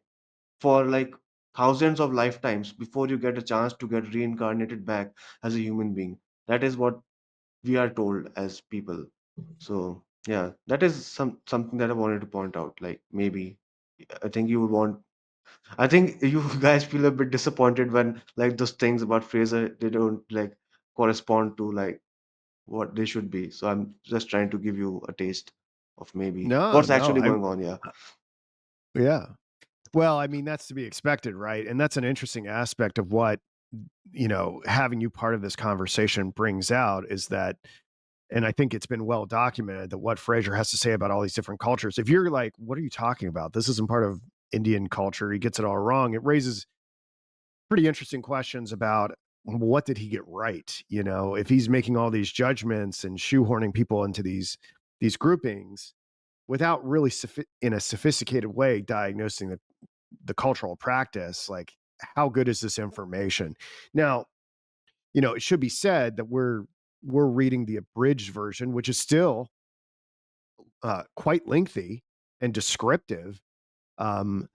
for like thousands of lifetimes before you get a chance to get reincarnated back as a human being. That is what we are told as people. So yeah, that is something that I wanted to point out. Like, maybe I think you would want. I think you guys feel a bit disappointed when, like, those things about Fraser, they don't like correspond to like what they should be. So I'm just trying to give you a taste of maybe No, what's no. actually going on. Yeah. Yeah. Well, I mean, that's to be expected, right? And that's an interesting aspect of what, having you part of this conversation brings out is that, and I think it's been well documented that what Fraser has to say about all these different cultures, if you're like, what are you talking about? This isn't part of Indian culture. He gets it all wrong. It raises pretty interesting questions about what did he get right? If he's making all these judgments and shoehorning people into these groupings without really in a sophisticated way diagnosing the cultural practice, like how good is this information? Now, it should be said that we're reading the abridged version, which is still quite lengthy and descriptive. Um,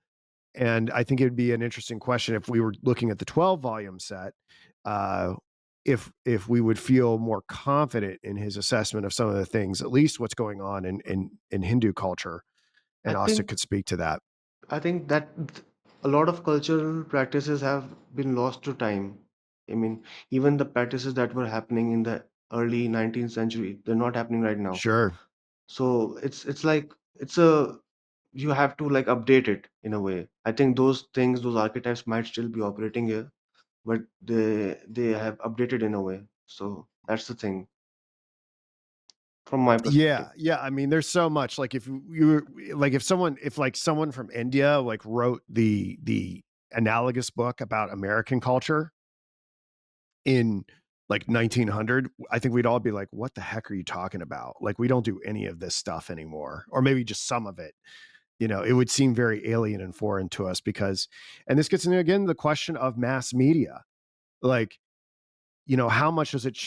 and I think it would be an interesting question if we were looking at the 12 volume set, uh, if we would feel more confident in his assessment of some of the things, at least what's going on in Hindu culture. I And Austin think could speak to that. I think that a lot of cultural practices have been lost to time. I mean, even the practices that were happening in the early 19th century, they're not happening right now. Sure. So it's like it's a you have to like update it in a way. I think those things, those archetypes might still be operating here, but they have updated in a way. So that's the thing from my perspective. Yeah, yeah. I mean, there's so much. Like if you like if like someone from India like wrote the analogous book about American culture in like 1900, I think we'd all be like, what the heck are you talking about? Like we don't do any of this stuff anymore, or maybe just some of it. It would seem very alien and foreign to us because, and this gets into again the question of mass media. Like, how much does it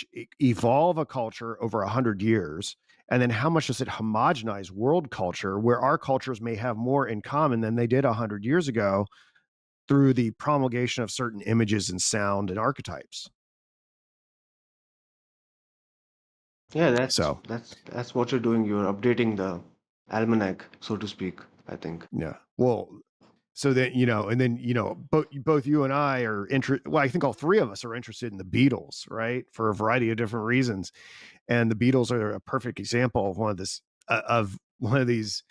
evolve a culture over 100 years? And then how much does it homogenize world culture where our cultures may have more in common than they did 100 years ago through the promulgation of certain images and sound and archetypes? Yeah, that's So that's that's what you're doing. You're updating the almanac, so to speak, I think. yeah, well, so then and then both you and I are interested. Well, I think all three of us are interested in the Beatles, right, for a variety of different reasons. And the Beatles are a perfect example of one of these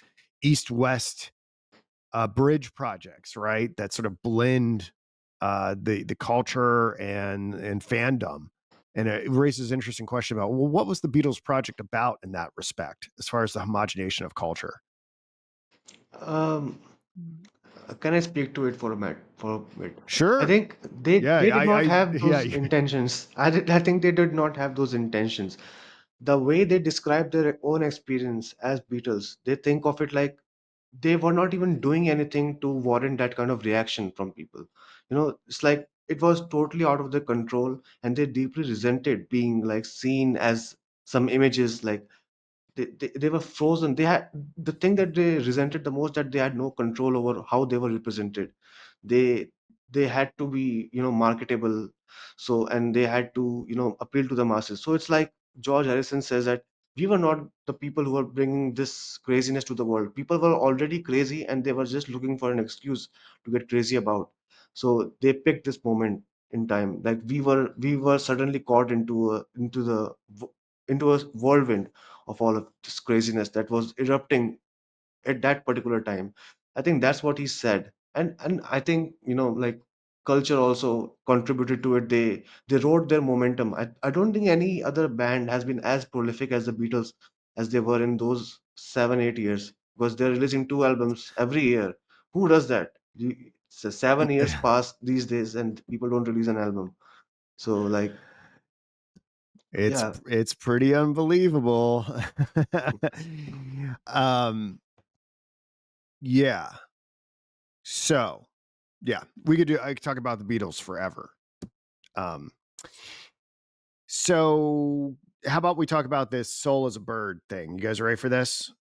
east west bridge projects, right? That sort of blend the culture and fandom. And it raises an interesting question about, well, what was the Beatles project about in that respect, as far as the homogenation of culture? Um, can I speak to it for a minute? For a bit, I Sure. think they Yeah. they did not have Yeah. those intentions. I think they did not have those intentions. The way they describe their own experience as Beatles, they think of it like they were not even doing anything to warrant that kind of reaction from people. It's like it was totally out of their control, and they deeply resented being like seen as some images. Like they were frozen. They had the thing that they resented the most, that they had no control over how they were represented. They they had to be marketable, so, and they had to appeal to the masses. So it's like George Harrison says that we were not the people who were bringing this craziness to the world. People were already crazy, and they were just looking for an excuse to get crazy about. So they picked this moment in time, like we were suddenly caught into a whirlwind of all of this craziness that was erupting at that particular time. I think that's what he said. And I think like culture also contributed to it. They rode their momentum. I don't think any other band has been as prolific as the Beatles, as they were in those 7 8 years, because they're releasing two albums every year. Who does that? So 7 years pass these days and people don't release an album. So like, it's yeah. it's pretty unbelievable. um yeah. So yeah, I could talk about the Beatles forever. um so how about we talk about this soul as a bird thing? You guys ready for this?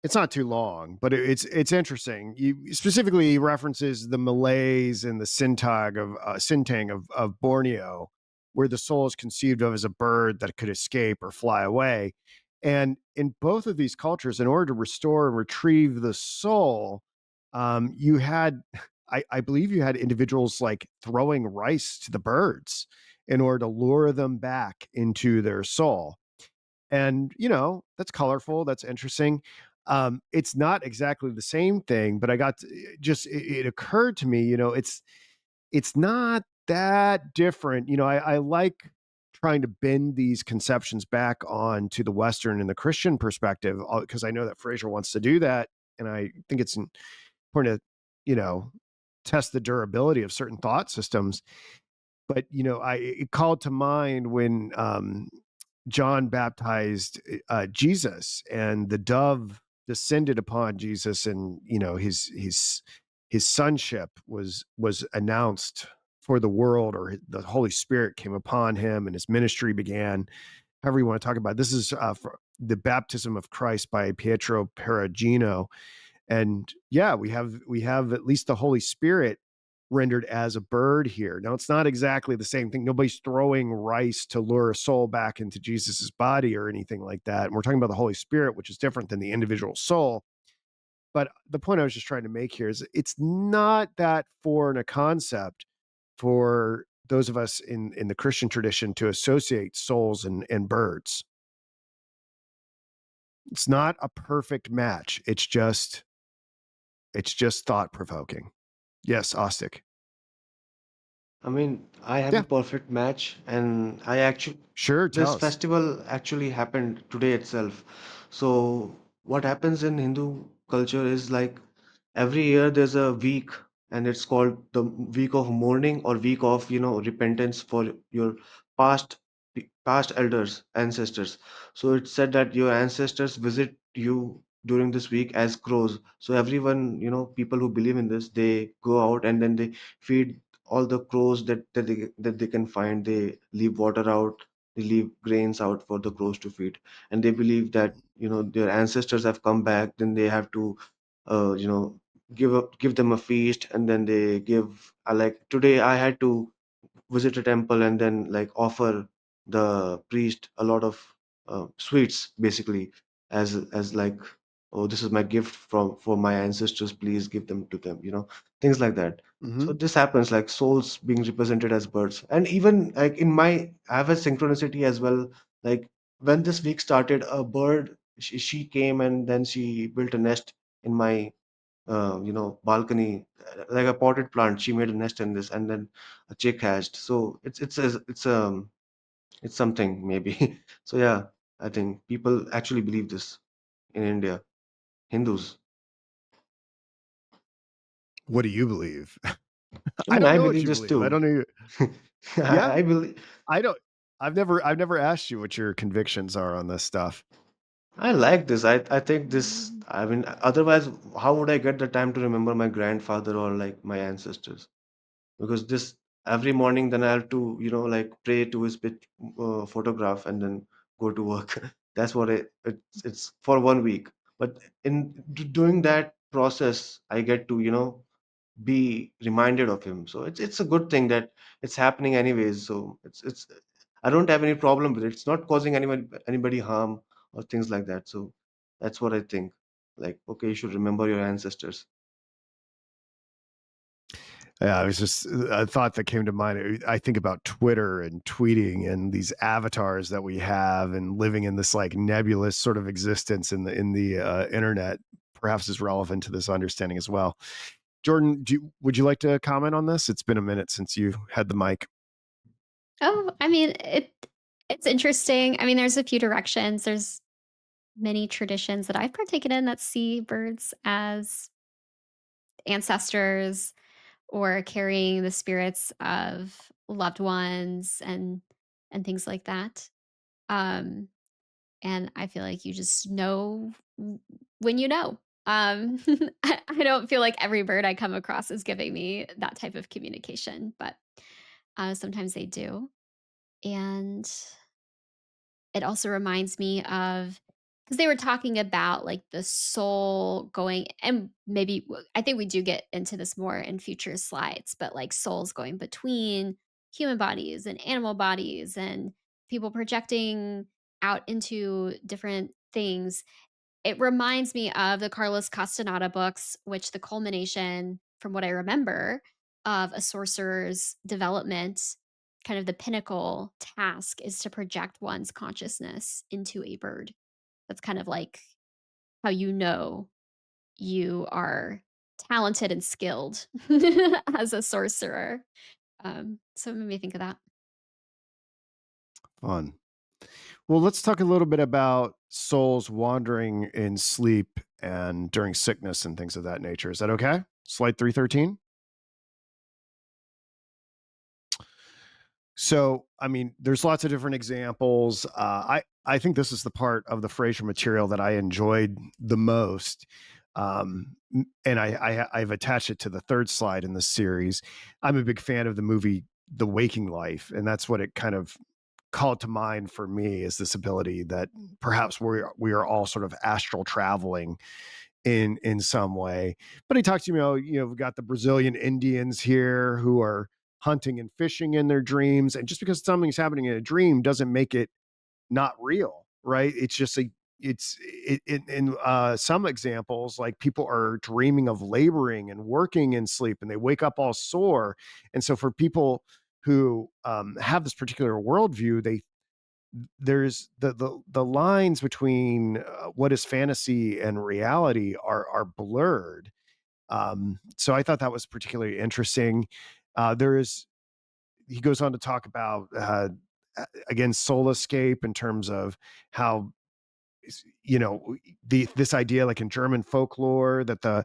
It's not too long, but it's interesting. You specifically references the Malays and the Sintang of Borneo, where the soul is conceived of as a bird that could escape or fly away. And in both of these cultures, in order to restore and retrieve the soul, you had, I believe, you had individuals like throwing rice to the birds in order to lure them back into their soul. And that's colorful, that's interesting. It's not exactly the same thing, but I got just it occurred to me, it's not that different. I like trying to bend these conceptions back on to the Western and the Christian perspective, because I know that Fraser wants to do that, and I think it's important to test the durability of certain thought systems. But it called to mind when John baptized Jesus, and the dove descended upon Jesus, and his sonship was announced for the world, or the Holy Spirit came upon him, and his ministry began. However you want to talk about it. This is for the baptism of Christ by Pietro Perugino. And yeah, we have at least the Holy Spirit rendered as a bird here. Now it's not exactly the same thing. Nobody's throwing rice to lure a soul back into Jesus's body or anything like that. And we're talking about the Holy Spirit, which is different than the individual soul. But the point I was just trying to make here is it's not that foreign a concept for those of us in the Christian tradition to associate souls and birds. It's not a perfect match. It's just thought provoking. Yes, Aastik. I mean, I have a Yeah, perfect match, and I actually, sure. this Tell us. festival actually happened today itself. So, what happens in Hindu culture is like every year there's a week, and it's called the week of mourning, or week of, repentance for your past past elders, ancestors. So it's said that your ancestors visit you during this week as crows. So everyone, people who believe in this, they go out and then they feed all the crows that they can find. They leave water out, they leave grains out for the crows to feed, and they believe that their ancestors have come back. Then they have to give them a feast, and then they give, like today I had to visit a temple and then like offer the priest a lot of sweets basically, as like, oh, this is my gift from for my ancestors, please give them to them, things like that. Hmm. So this happens, like souls being represented as birds. And even like in my, I have a synchronicity as well. Like when this week started, a bird, she came and then she built a nest in my balcony, like a potted plant. She made a nest in this, and then a chick hatched. So it's something maybe. So yeah, I think people actually believe this in India, Hindus. What do you believe? I Even don't I know what believe you this believe. I too. don't know. I, Yeah, I believe. I don't. I've never asked you what your convictions are on this stuff. I like this. I think this. I mean, otherwise, how would I get the time to remember my grandfather or like my ancestors? Because this every morning, then I have to, like pray to his photograph and then go to work. That's what it's for 1 week. But in doing that process, I get to, be reminded of him. So it's a good thing that it's happening anyways. So it's I don't have any problem with it. It's not causing anybody harm or things like that. So that's what I think. Like, okay, you should remember your ancestors. Yeah, it was just a thought that came to mind. I think about Twitter and tweeting and these avatars that we have and living in this like nebulous sort of existence in the internet. Perhaps is relevant to this understanding as well. Jordan, would you like to comment on this? It's been a minute since you had the mic. Oh, I mean, it's interesting. I mean, there's a few directions. There's many traditions that I've partaken in that see birds as ancestors or carrying the spirits of loved ones and things like that. Um, and I feel like you just know when you know. I don't feel like every bird I come across is giving me that type of communication, but sometimes they do. And it also reminds me of because they were talking about like the soul going, and maybe I think we do get into this more in future slides, but like souls going between human bodies and animal bodies and people projecting out into different things. It reminds me of the Carlos Castaneda books, which the culmination, from what I remember, of a sorcerer's development, kind of the pinnacle task is to project one's consciousness into a bird. That's kind of like how you know you are talented and skilled as a sorcerer. So it made me think of that. Fun. Well, let's talk a little bit about souls wandering in sleep and during sickness and things of that nature. Is that okay? Slide 313. So, I mean, there's lots of different examples. I think this is the part of the Fraser material that I enjoyed the most, and I've attached it to the third slide in this series. I'm a big fan of the movie The Waking Life, and that's what it kind of called to mind for me, is this ability that perhaps we are all sort of astral traveling in some way. But he talks to me, we've got the Brazilian Indians here who are hunting and fishing in their dreams, and just because something's happening in a dream doesn't make it not real, right? It's just a in some examples, like people are dreaming of laboring and working in sleep, and they wake up all sore. And so, for people who have this particular worldview, there's the lines between what is fantasy and reality are blurred. So I thought that was particularly interesting. There is He goes on to talk about again soul escape in terms of how, this idea, like in German folklore, that the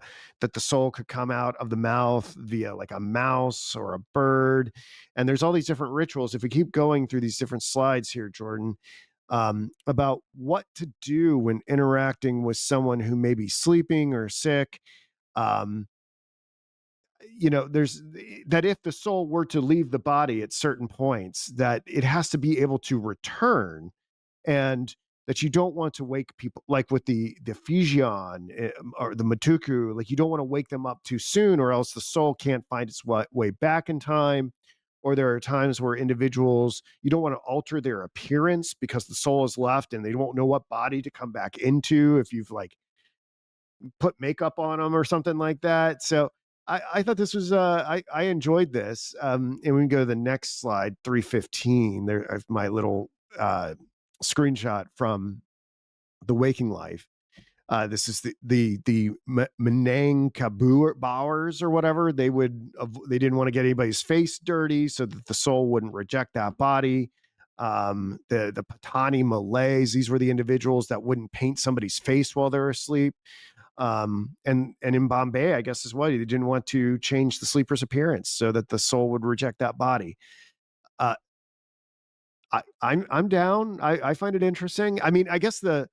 soul could come out of the mouth via like a mouse or a bird. And there's all these different rituals. If we keep going through these different slides here, Jordan, about what to do when interacting with someone who may be sleeping or sick. Um, there's that if the soul were to leave the body at certain points, that it has to be able to return, and that you don't want to wake people, like with the Fijian or the Matuku, like you don't want to wake them up too soon, or else the soul can't find its way back in time. or there are times where individuals, you don't want to alter their appearance because the soul is left and they don't know what body to come back into if you've like put makeup on them or something like that. So I thought this was I enjoyed this. And we can go to the next slide, 315. There, my little uh, screenshot from the Waking Life. This is the Menang Kabur Bowers or whatever. They didn't want to get anybody's face dirty so that the soul wouldn't reject that body. The Patani Malays, these were the individuals that wouldn't paint somebody's face while they're asleep. And in Bombay, I guess as well, they didn't want to change the sleeper's appearance so that the soul would reject that body. Uh, I'm down. I find it interesting. I mean, I guess I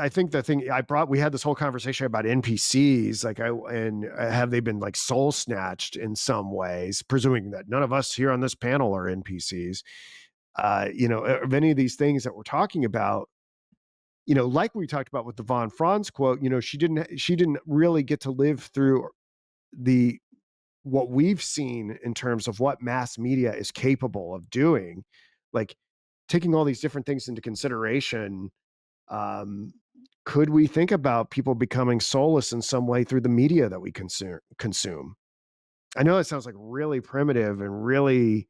think the thing we had this whole conversation about NPCs, have they been like soul snatched in some ways, presuming that none of us here on this panel are NPCs. Of any of these things that we're talking about, like we talked about with the von Franz quote, she didn't really get to live through the what we've seen in terms of what mass media is capable of doing, like taking all these different things into consideration. um, could we think about people becoming soulless in some way through the media that we consume? I know it sounds like really primitive and really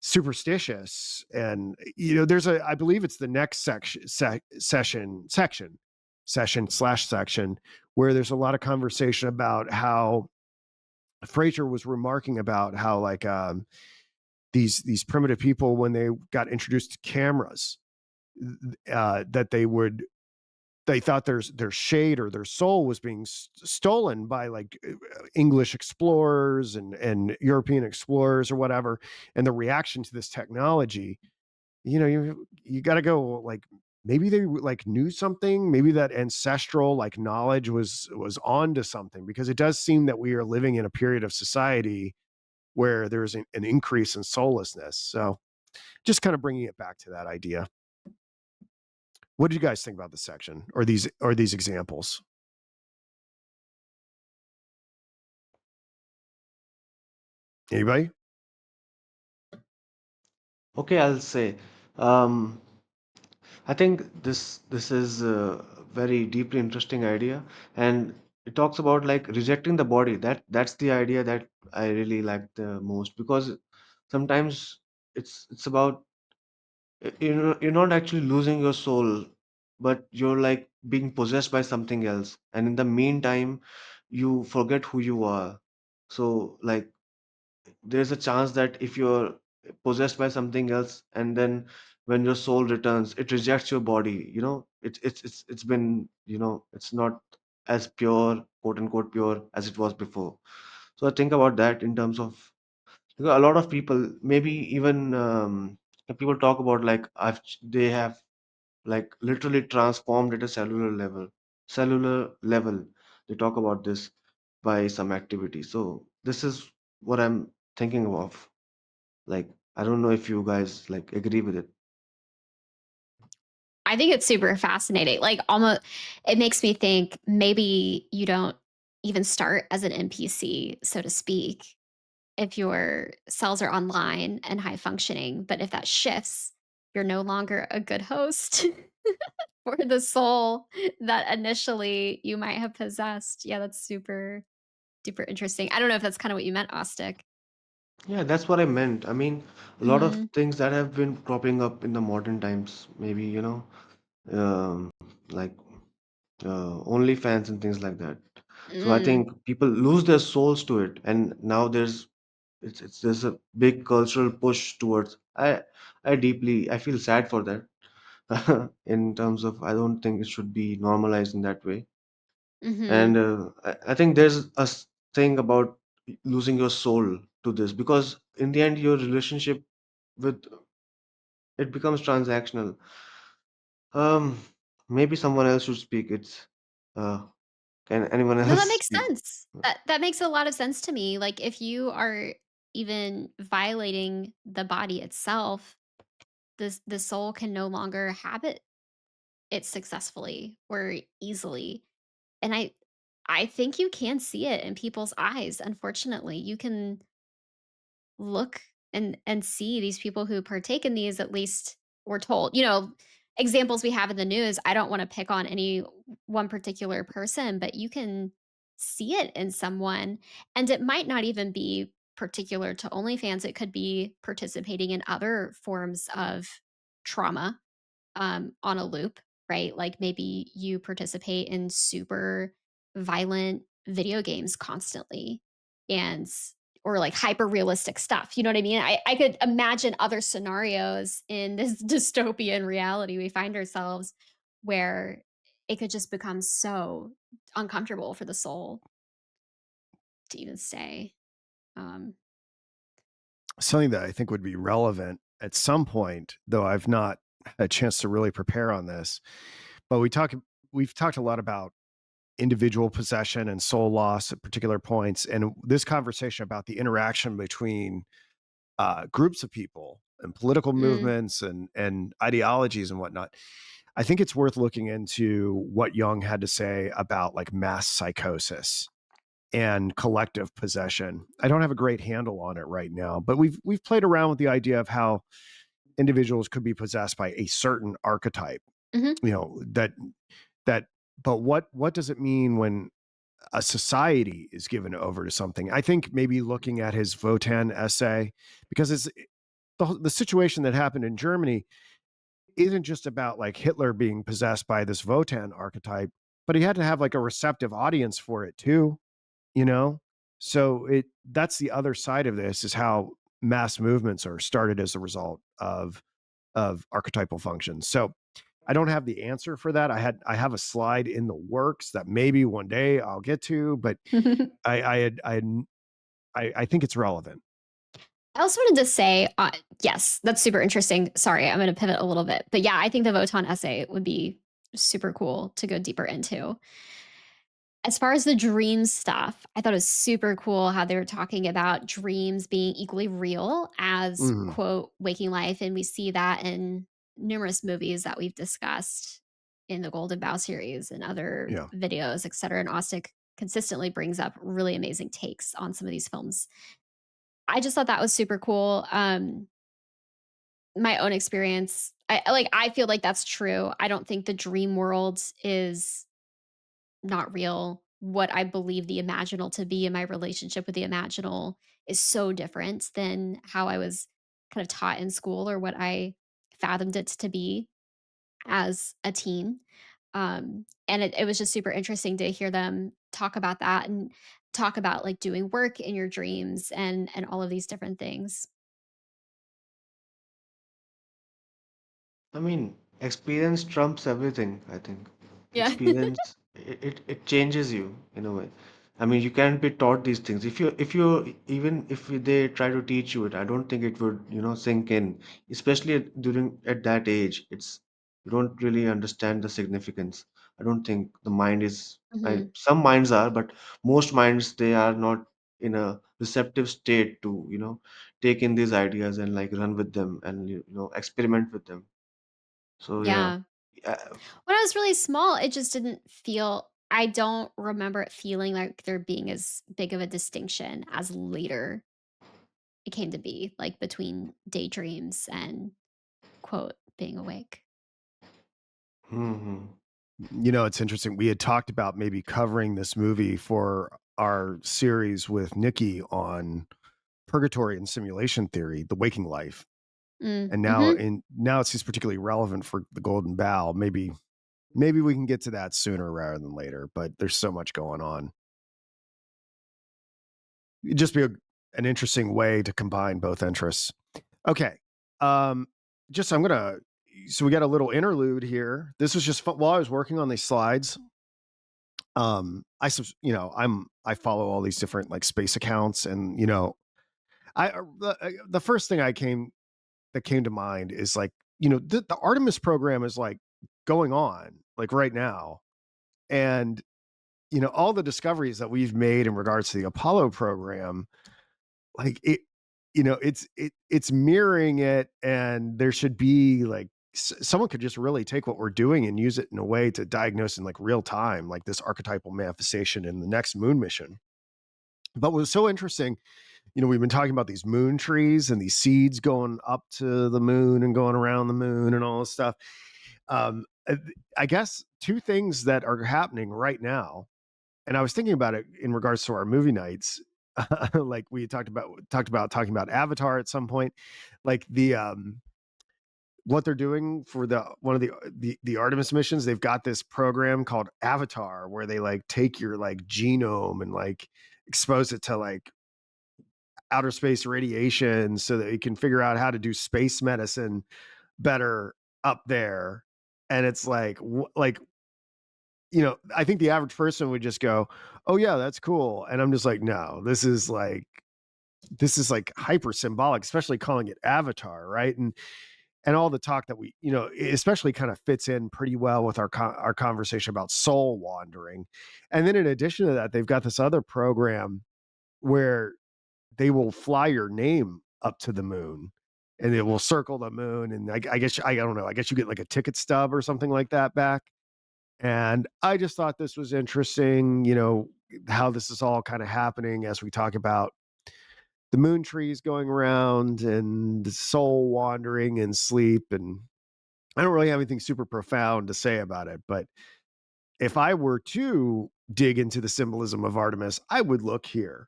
superstitious, and there's I believe it's the next section where there's a lot of conversation about how Frazer was remarking about how like these primitive people, when they got introduced to cameras, that they thought their shade or their soul was being stolen by like English explorers and European explorers or whatever. And the reaction to this technology, you got to go like, maybe they like knew something, maybe that ancestral like knowledge was on to something, because it does seem that we are living in a period of society where there's an increase in soullessness. So just kind of bringing it back to that idea. What do you guys think about this section or these examples? Anybody? Okay, I'll say. Um, I think this is a very deeply interesting idea, and it talks about like rejecting the body. That's the idea that I really like the most, because sometimes it's about you're not actually losing your soul, but you're like being possessed by something else, and in the meantime, you forget who you are. So like there's a chance that if you're possessed by something else, and then when your soul returns, it rejects your body. It's been, it's not as pure, quote unquote pure, as it was before. So I think about that in terms of, a lot of people, maybe even people talk about like they have like literally transformed at a cellular level. They talk about this by some activity. So this is what I'm thinking of. Like, I don't know if you guys like agree with it. I think it's super fascinating. Like almost it makes me think maybe you don't even start as an NPC, so to speak, if your cells are online and high functioning, but if that shifts, you're no longer a good host for the soul that initially you might have possessed. Yeah, that's super duper interesting. I don't know if that's kind of what you meant, Austic. Yeah, that's what I meant. I mean, a lot of Mhm. things that have been cropping up in the modern times, maybe, um, like OnlyFans and things like that. So I Mm. think people lose their souls to it, and now there's a big cultural push towards. I feel sad for that. In terms of, I don't think it should be normalized in that way. And Mhm. I think there's thing about losing your soul to this, because in the end your relationship with it becomes transactional. um Maybe someone else should speak. Uh can anyone No, that else makes speak? sense. That makes a lot of sense to me. Like if you are even violating the body itself, the soul can no longer habit it successfully or easily. And I think you can see it in people's eyes, unfortunately. You can look and see these people who partake in these, at least we're told, you know, examples we have in the news. I don't want to pick on any one particular person, but you can see it in someone. And it might not even be particular to OnlyFans. It could be participating in other forms of trauma on a loop, right? Like maybe you participate in super violent video games constantly and or like hyper realistic stuff. You know what I mean? I could imagine other scenarios in this dystopian reality we find ourselves where it could just become so uncomfortable for the soul to even stay. Um, Something that I think would be relevant at some point, though I've not had a chance to really prepare on this, but we've talked a lot about individual possession and soul loss at particular points, and this conversation about the interaction between groups of people and political mm, movements and ideologies and whatnot. I think it's worth looking into what Jung had to say about like mass psychosis and collective possession. I don't have a great handle on it right now, but we've played around with the idea of how individuals could be possessed by a certain archetype. mhm. You know, that but what does it mean when a society is given over to something? I think maybe looking at his Votan essay, because it's the situation that happened in Germany isn't just about like Hitler being possessed by this Votan archetype, but he had to have like a receptive audience for it too, you know? So that's the other side of this, is how mass movements are started as a result of archetypal functions. So I don't have the answer for that. I have a slide in the works that maybe one day I'll get to, but I think it's relevant. I also wanted to say, yes, that's super interesting. Sorry, I'm going to pivot a little bit, but yeah, I think the Votan essay would be super cool to go deeper into. As far as the dream stuff, I thought it was super cool how they were talking about dreams being equally real as Mhm. quote waking life, and we see that in numerous movies that we've discussed in the Golden Bough series and other Yeah. videos, et cetera. And Austin consistently brings up really amazing takes on some of these films. I just thought that was super cool. My own experience, I feel like that's true. I don't think the dream world is not real. What I believe the imaginal to be in my relationship with the imaginal is so different than how I was kind of taught in school or what I fathomed it to be as a teen. And it was just super interesting to hear them talk about that and talk about like doing work in your dreams and all of these different things. I mean, experience trumps everything, I think. Yeah. Experience, it changes you in a way. I mean, you can't be taught these things. Even if they try to teach you it, I don't think it would, sink in. Especially at that age, you don't really understand the significance. I don't think the mind is, Mhm. some minds are, but most minds, they are not in a receptive state to, take in these ideas and like run with them and, experiment with them. So yeah, Yeah. yeah. When I was really small, it just didn't feel I don't remember it feeling like there being as big of a distinction as later it came to be, like between daydreams and quote being awake. Mhm. You know, it's interesting. We had talked about maybe covering this movie for our series with Nikki on purgatory and simulation theory, the waking life. Mm, And mhm. now it seems particularly relevant for the Golden Bough. Maybe we can get to that sooner rather than later, but there's so much going on. It'd just be an interesting way to combine both interests. Okay. Um, just I'm gonna so we got a little interlude here. This was just while I was working on these slides. I follow all these different like space accounts, and the first thing that came to mind is like, the Artemis program is like going on like right now, and all the discoveries that we've made in regards to the Apollo program, like it's mirroring it, and there should be like someone could just really take what we're doing and use it in a way to diagnose in like real time, like this archetypal manifestation in the next moon mission. But what was so interesting, we've been talking about these moon trees and these seeds going up to the moon and going around the moon and all this stuff. I guess two things that are happening right now, and I was thinking about it in regards to our movie nights. Like we talked about talking about Avatar at some point, like the what they're doing for one of the Artemis missions. They've got this program called Avatar where they like take your like genome and like expose it to like outer space radiation so that you can figure out how to do space medicine better up there. And it's like I think the average person would just go, oh yeah, that's cool. And I'm just like, no, this is like hyper symbolic, especially calling it Avatar, right? And all the talk that we, especially kind of fits in pretty well with our conversation about soul wandering. And then in addition to that, they've got this other program where they will fly your name up to the moon and it will circle the moon. And I guess, I don't know, I guess you get like a ticket stub or something like that back. And I just thought this was interesting, how this is all kind of happening as we talk about the moon trees going around and the soul wandering and sleep. And I don't really have anything super profound to say about it, but if I were to dig into the symbolism of Artemis, I would look here.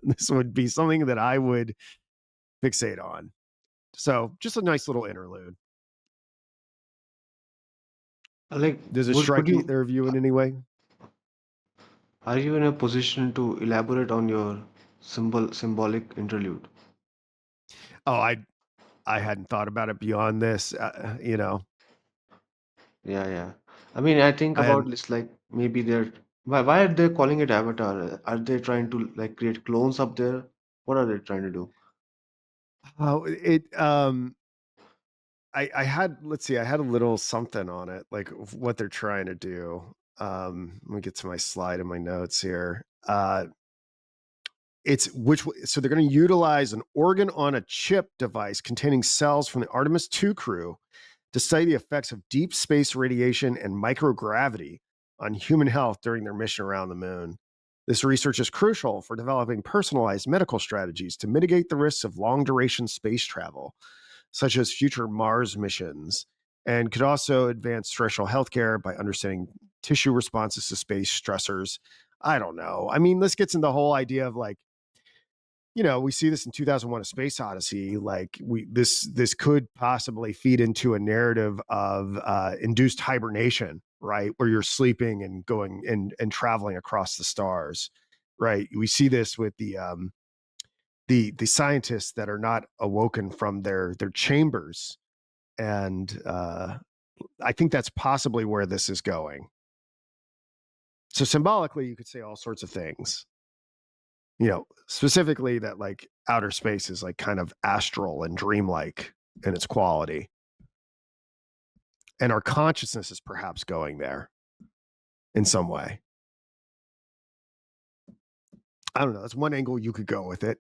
This would be something that I would fixate on. So just a nice little interlude. Like, Does it would strike you, their view in any way? are you in a position to elaborate on your symbolic interlude? Oh, I hadn't thought about it beyond this. Yeah, yeah. I mean, I think I about hadn't. this like maybe they're why are they calling it Avatar? Are they trying to like create clones up there? What are they trying to do? Oh, I had, let's see, I had a little something on it, like what they're trying to do. Let me get to my slide in my notes here. So they're going to utilize an organ on a chip device containing cells from the Artemis 2 crew to study the effects of deep space radiation and microgravity on human health during their mission around the moon. This research is crucial for developing personalized medical strategies to mitigate the risks of long duration space travel, such as future Mars missions, and could also advance terrestrial healthcare by understanding tissue responses to space stressors. I don't know. I mean, this gets into the whole idea of like, we see this in 2001: A Space Odyssey. Like this could possibly feed into a narrative of induced hibernation, right, where you're sleeping and going and traveling across the stars, right? We see this with the scientists that are not awoken from their chambers, and I think that's possibly where this is going. So symbolically, you could say all sorts of things. Specifically that like outer space is like kind of astral and dreamlike in its quality. And our consciousness is perhaps going there in some way. I don't know. That's one angle you could go with it.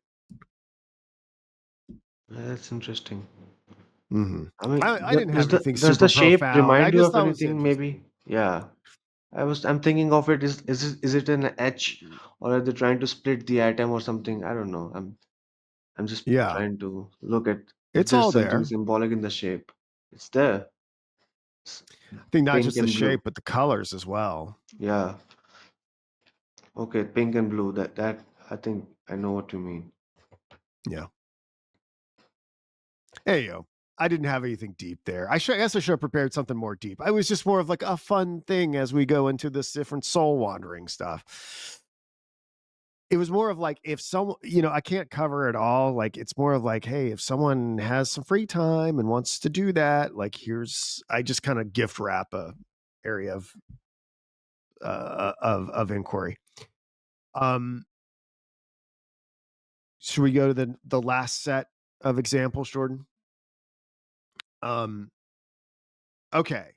That's interesting. Mm-hmm. I mean, I didn't have anything does the super shape profound. I remind you just of thought it was anything? interesting. Maybe. Yeah. I'm thinking of it. Is it an H, or are they trying to split the atom or something? I don't know. I'm just Yeah, trying to look at if it's there's all something there. symbolic in the shape. It's there. It's I think not pink just the and blue. shape, but the colors as well. Yeah. Okay, pink and blue. That I think I know what you mean. Yeah. Hey, yo. I didn't have anything deep there. I guess I should have prepared something more deep. I was just more of like a fun thing as we go into this different soul wandering stuff. It was more of like if someone, I can't cover it all. Like it's more of like, hey, if someone has some free time and wants to do that, like I just kind of gift wrap a area of inquiry. Um, should we go to the last set of examples, Jordan? Um, okay.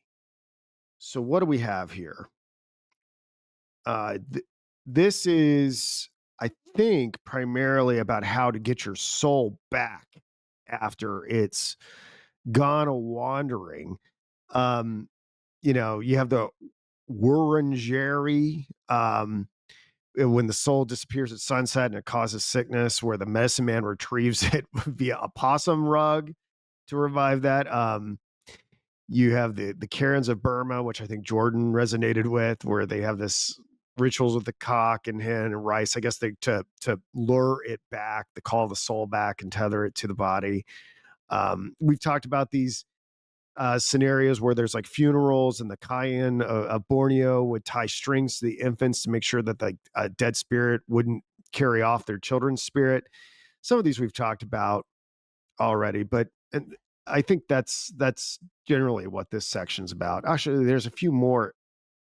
So what do we have here? This is, I think, primarily about how to get your soul back after it's gone a wandering. You have the Wurundjeri. when the soul disappears at sunset and it causes sickness, where the medicine man retrieves it via a possum rug to revive that. You have the Karens of Burma, which I think Jordan resonated with, where they have this rituals with the cock and hen and rice. I guess they to lure it back, to call the soul back and tether it to the body. We've talked about these scenarios where there's like funerals, and the Cayenne of Borneo would tie strings to the infants to make sure that the dead spirit wouldn't carry off their children's spirit. Some of these we've talked about already, but and I think that's generally what this section's about. Actually, there's a few more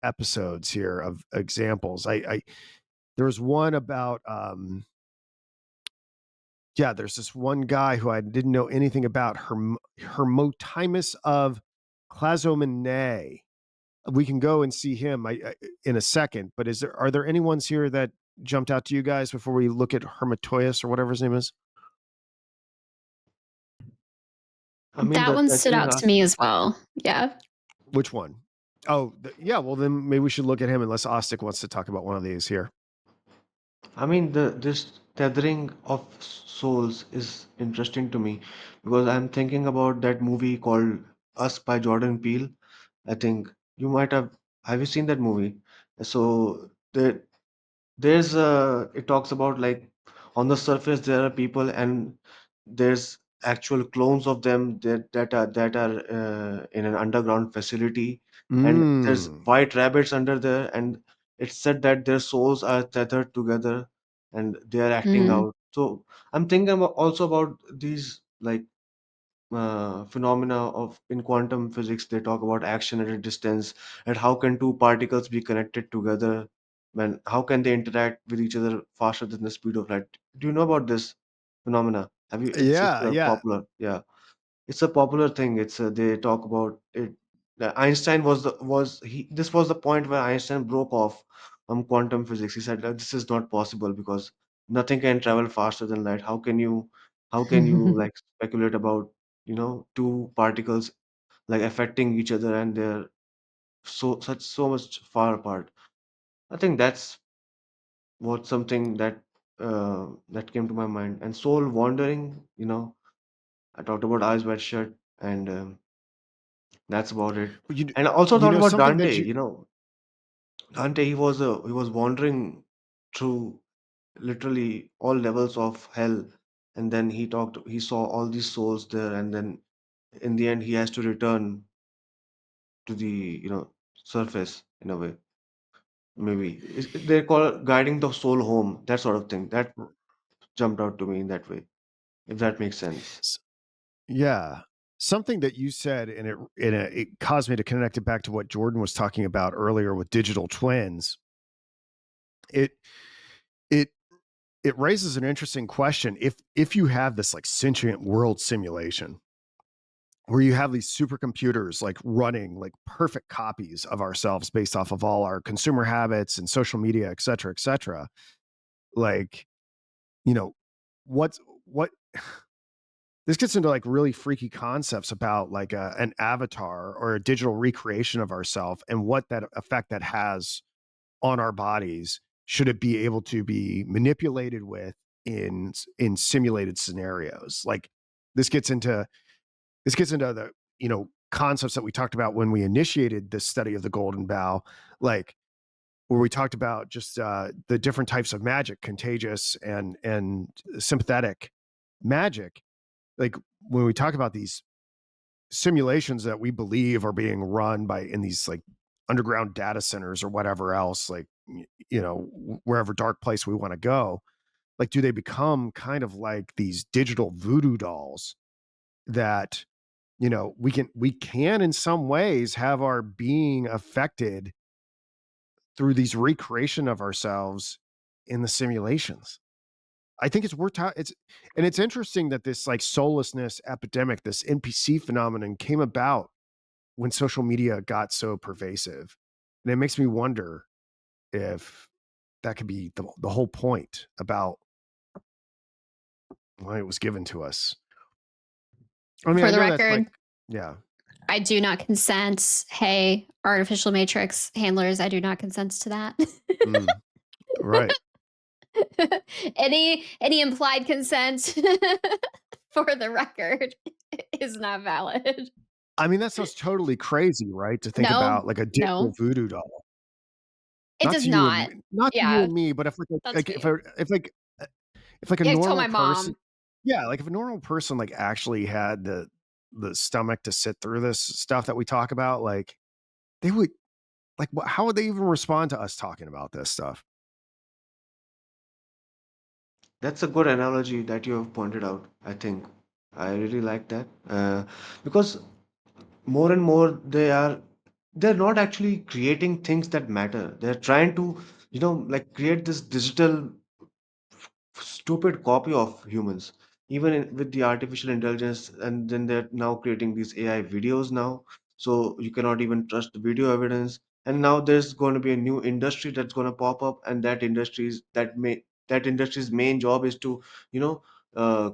episodes here of examples. I there was one about yeah, there's this one guy who I didn't know anything about, Hermotimus of Clazomenae. We can go and see him in a second, but are there any ones here that jumped out to you guys before we look at Hermotoyus or whatever his name is? I mean, That one the stood thing out to me as well. Yeah. Which one? Oh, yeah. Well, then maybe we should look at him unless Aastik wants to talk about one of these here. I mean, this tethering of souls is interesting to me because I'm thinking about that movie called Us by Jordan Peele. I think you might have you seen that movie? So there's it talks about like on the surface there are people and there's actual clones of them that are in an underground facility, and there's Mm. white rabbits under there, and it's said that their souls are tethered together and they are acting Mm. out. So I'm thinking also about these like phenomena of in quantum physics. They talk about action at a distance, and how can two particles be connected together, when how can they interact with each other faster than the speed of light? Do you know about this phenomena? Have you? It's Yeah, a yeah. popular, yeah, it's a popular thing. They talk about it. Einstein was he this was the point where Einstein broke off quantum physics. He said that this is not possible because nothing can travel faster than light. How can you like speculate about two particles like affecting each other and they're so much far apart? I think that's what something that came to my mind. And soul wandering, I talked about Eyes Wide Shut, and that's about it. you, And I also you thought know about something that Dante. you Dante, he was wandering through literally all levels of hell, and then he saw all these souls there, and then in the end he has to return to the surface in a way. Maybe they call it guiding the soul home, that sort of thing. That jumped out to me in that way, if that makes sense. yeah, something that you said, and it caused me to connect it back to what Jordan was talking about earlier with digital twins. It it it raises an interesting question. If you have this like sentient world simulation where you have these supercomputers like running like perfect copies of ourselves based off of all our consumer habits and social media, et cetera, like, you know, what's what this gets into like really freaky concepts about like an avatar or a digital recreation of ourselves and what that effect that has on our bodies, should it be able to be manipulated with in simulated scenarios. Like this gets into the concepts that we talked about when we initiated this study of the golden bough, like where we talked about just the different types of magic, contagious and sympathetic magic. Like when we talk about these simulations that we believe are being run by in these like underground data centers or whatever else, like wherever dark place we want to go, like do they become kind of like these digital voodoo dolls that we can in some ways have our being affected through these recreation of ourselves in the simulations. I think it's worth it's interesting that this like soullessness epidemic, this NPC phenomenon came about when social media got so pervasive. And it makes me wonder if that could be the whole point about why it was given to us. I mean, I For the know that's record, like, yeah. I do not consent. Hey, artificial matrix handlers, I do not consent to that. Mm. Right. Any implied consent for the record is not valid. I mean, that sounds totally crazy, right? To think No, about like a digital no, voodoo doll. it does not. Not to you Yeah, and me, but if that's if me. a if like a Yeah, I told normal my person, mom. yeah, like if a normal person like actually had the stomach to sit through this stuff that we talk about, like they would like how would they even respond to us talking about this stuff? That's a good analogy that you have pointed out, I think. I really like that. Because more and more they're not actually creating things that matter. They're trying to, like create this digital stupid copy of humans, even with the artificial intelligence. And then they're now creating these AI videos now, so you cannot even trust the video evidence. And now there's going to be a new industry that's going to pop up, and that industry's main job is to, you know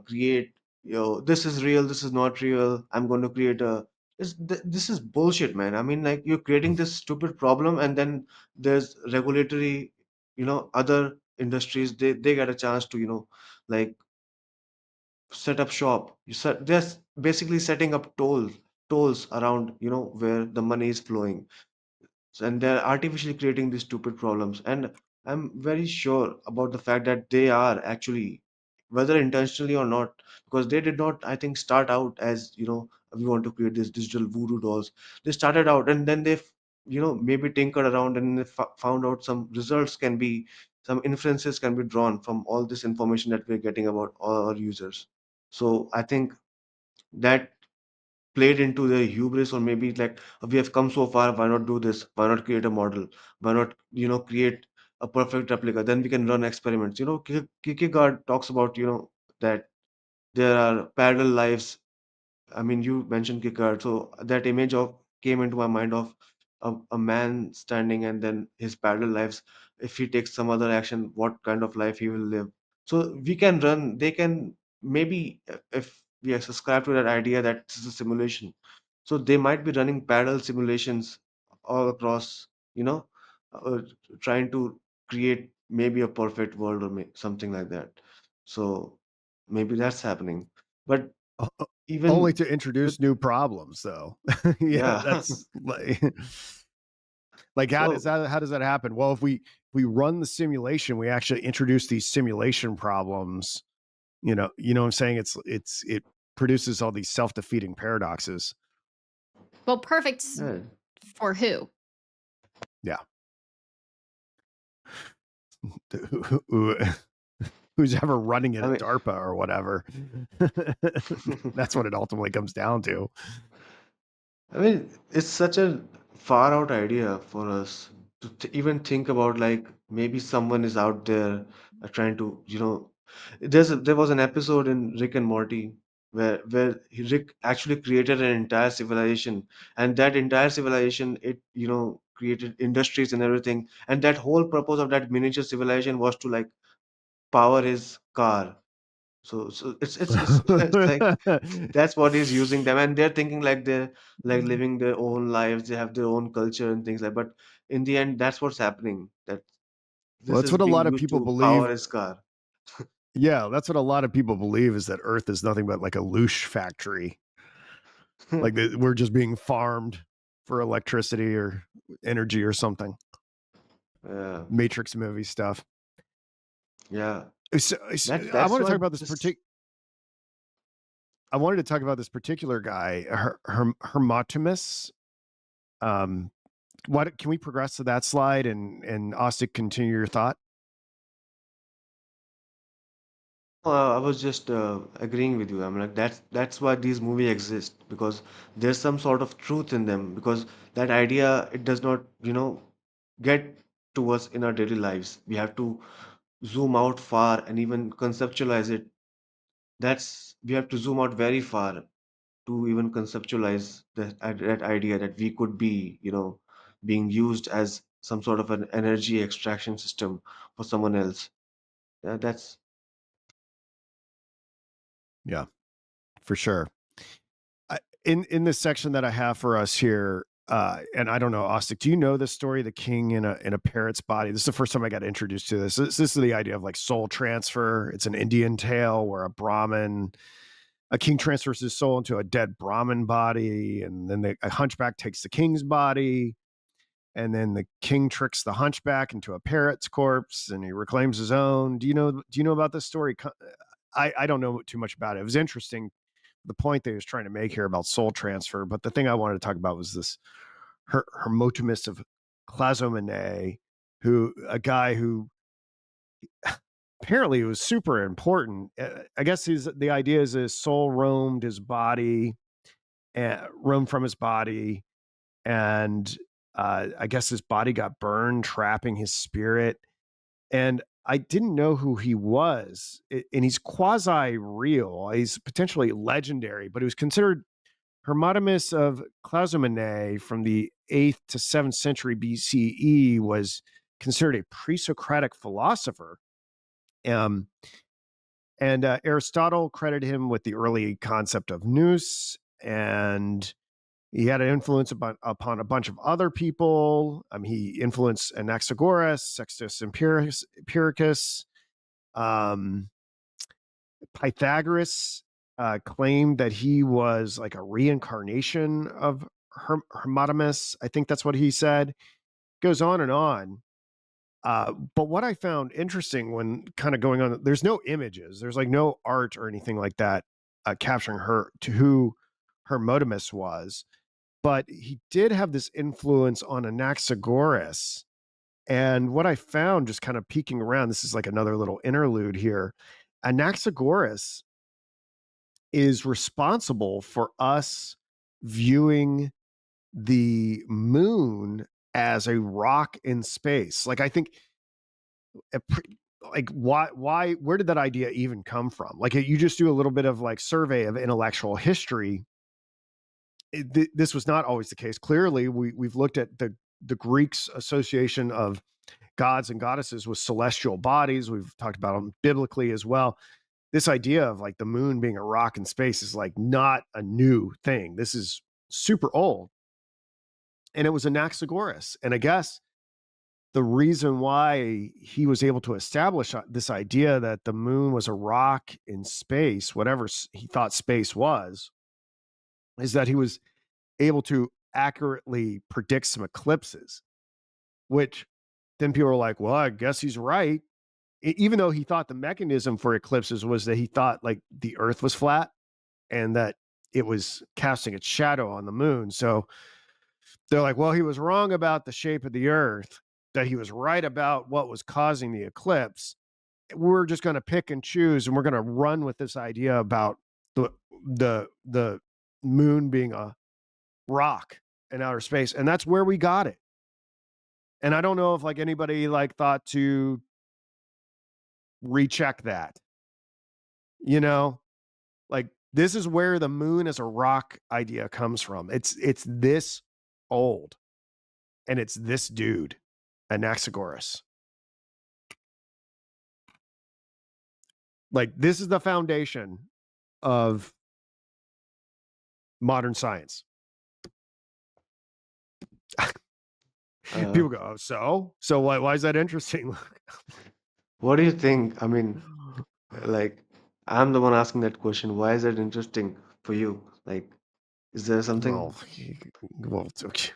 create, this is real, this is not real, I'm going to create a this is bullshit, man. I mean, like, you're creating this stupid problem, and then there's regulatory, other industries, they get a chance to, like, set up shop. They're basically setting up tolls around, where the money is flowing. And they're artificially creating these stupid problems. And I'm very sure about the fact that they are actually, whether intentionally or not, because they did not, I think, start out as, we want to create these digital voodoo dolls. They started out, and then they maybe tinkered around, and they found out some inferences can be drawn from all this information that we're getting about all our users. So I think that played into their hubris, or maybe like, we have come so far, why not do this, why not create a model, why not, create a perfect replica, then we can run experiments. Kierkegaard talks about, that there are parallel lives. I mean, you mentioned Kierkegaard, so that image of came into my mind of a man standing, and then his parallel lives. If he takes some other action, what kind of life he will live? So we can run. They can, maybe, if we subscribe to that idea that this is a simulation. So they might be running parallel simulations all across, uh, trying to create maybe a perfect world, or something like that. So maybe that's happening. But Only even to with introduce new problems, though. Yeah, yeah. that's like So how does that happen? Well, if we run the simulation, we actually introduce these simulation problems. You know what I'm saying? It produces all these self-defeating paradoxes. Well, perfect yeah, for who? Yeah. Who's ever running it I at mean, DARPA or whatever. That's what it ultimately comes down to. it's such a far out idea for us to even think about. Like, maybe someone is out there, trying to, there was an episode in Rick and Morty where Rick actually created an entire civilization, and that entire civilization, it, created industries and everything, and that whole purpose of that miniature civilization was to, like, power his car. So it's it's like that's what is using them, and they're thinking like they're, like, living their own lives, they have their own culture and things like. But in the end, that's what's happening. That Well, this that's is what a being lot of used people to power believe. his car. Yeah, that's what a lot of people believe is that Earth is nothing but like a loosh factory. Like we're just being farmed for electricity or energy or something. Yeah, Matrix movie stuff. yeah. I That's want to talk what about this this. I wanted to talk about this particular guy, Hermotimus. Um, what can we progress to that slide and Austin continue your thought? I was just agreeing with you. I'm like, that's why these movies exist, because there's some sort of truth in them. Because that idea, it does not, get to us in our daily lives. We have to zoom out far and even conceptualize it. That's We have to zoom out very far to even conceptualize that idea that we could be, being used as some sort of an energy extraction system for someone else. Yeah, that's Yeah, for sure. In this section that I have for us here, and I don't know, Austin, do you know this story, the king in a parrot's body? This is the first time I got introduced to this. This is the idea of like soul transfer. It's an Indian tale where a king transfers his soul into a dead Brahmin body, and then a hunchback takes the king's body, and then the king tricks the hunchback into a parrot's corpse, and he reclaims his own. Do you know about this story? I don't know too much about it. It was interesting, the point that he was trying to make here about soul transfer. But the thing I wanted to talk about was this Hermotimus of Clazomenae, who a guy who apparently was super important. I guess the idea is his soul roamed his body, roamed from his body, and I guess his body got burned, trapping his spirit. And I didn't know who he was, and he's quasi real. He's potentially legendary, but he was considered Hermotimus of Clazomenae from the 8th to 7th century BCE was considered a pre-Socratic philosopher. Um, and Aristotle credited him with the early concept of nous, and he had an influence upon a bunch of other people. He influenced Anaxagoras, Sextus Empiricus, um, Pythagoras claimed that he was like a reincarnation of Hermotimus. I think that's what he said. Goes on and on. But what I found interesting when kind of going on, there's no images, there's like no art or anything like that capturing her to who Hermotimus was, but he did have this influence on Anaxagoras. And what I found just kind of peeking around, this is like another little interlude here. Anaxagoras is responsible for us viewing the moon as a rock in space. Like I think like why where did that idea even come from? Like you just do a little bit of like survey of intellectual history. This was not always the case. Clearly, we've looked at the Greeks' association of gods and goddesses with celestial bodies. We've talked about them biblically as well. This idea of like the moon being a rock in space is like not a new thing. This is super old. And it was Anaxagoras. And I guess the reason why he was able to establish this idea that the moon was a rock in space, whatever he thought space was, is that he was able to accurately predict some eclipses, which then people are like, well, I guess he's right. Even though he thought the mechanism for eclipses was that he thought like the earth was flat and that it was casting its shadow on the moon. So they're like, well, he was wrong about the shape of the earth, that he was right about what was causing the eclipse. We're just going to pick and choose, and we're going to run with this idea about the the moon being a rock in outer space, and that's where we got it. And I don't know if like anybody like thought to recheck that, you know, like this is where the moon as a rock idea comes from. It's this old, and it's this dude, Anaxagoras. Like this is the foundation of modern science. Uh, People go, oh, so why is that interesting? what do you think? I mean, like, I'm the one asking that question. Why is that interesting for you? Like, is there something? well, well, okay.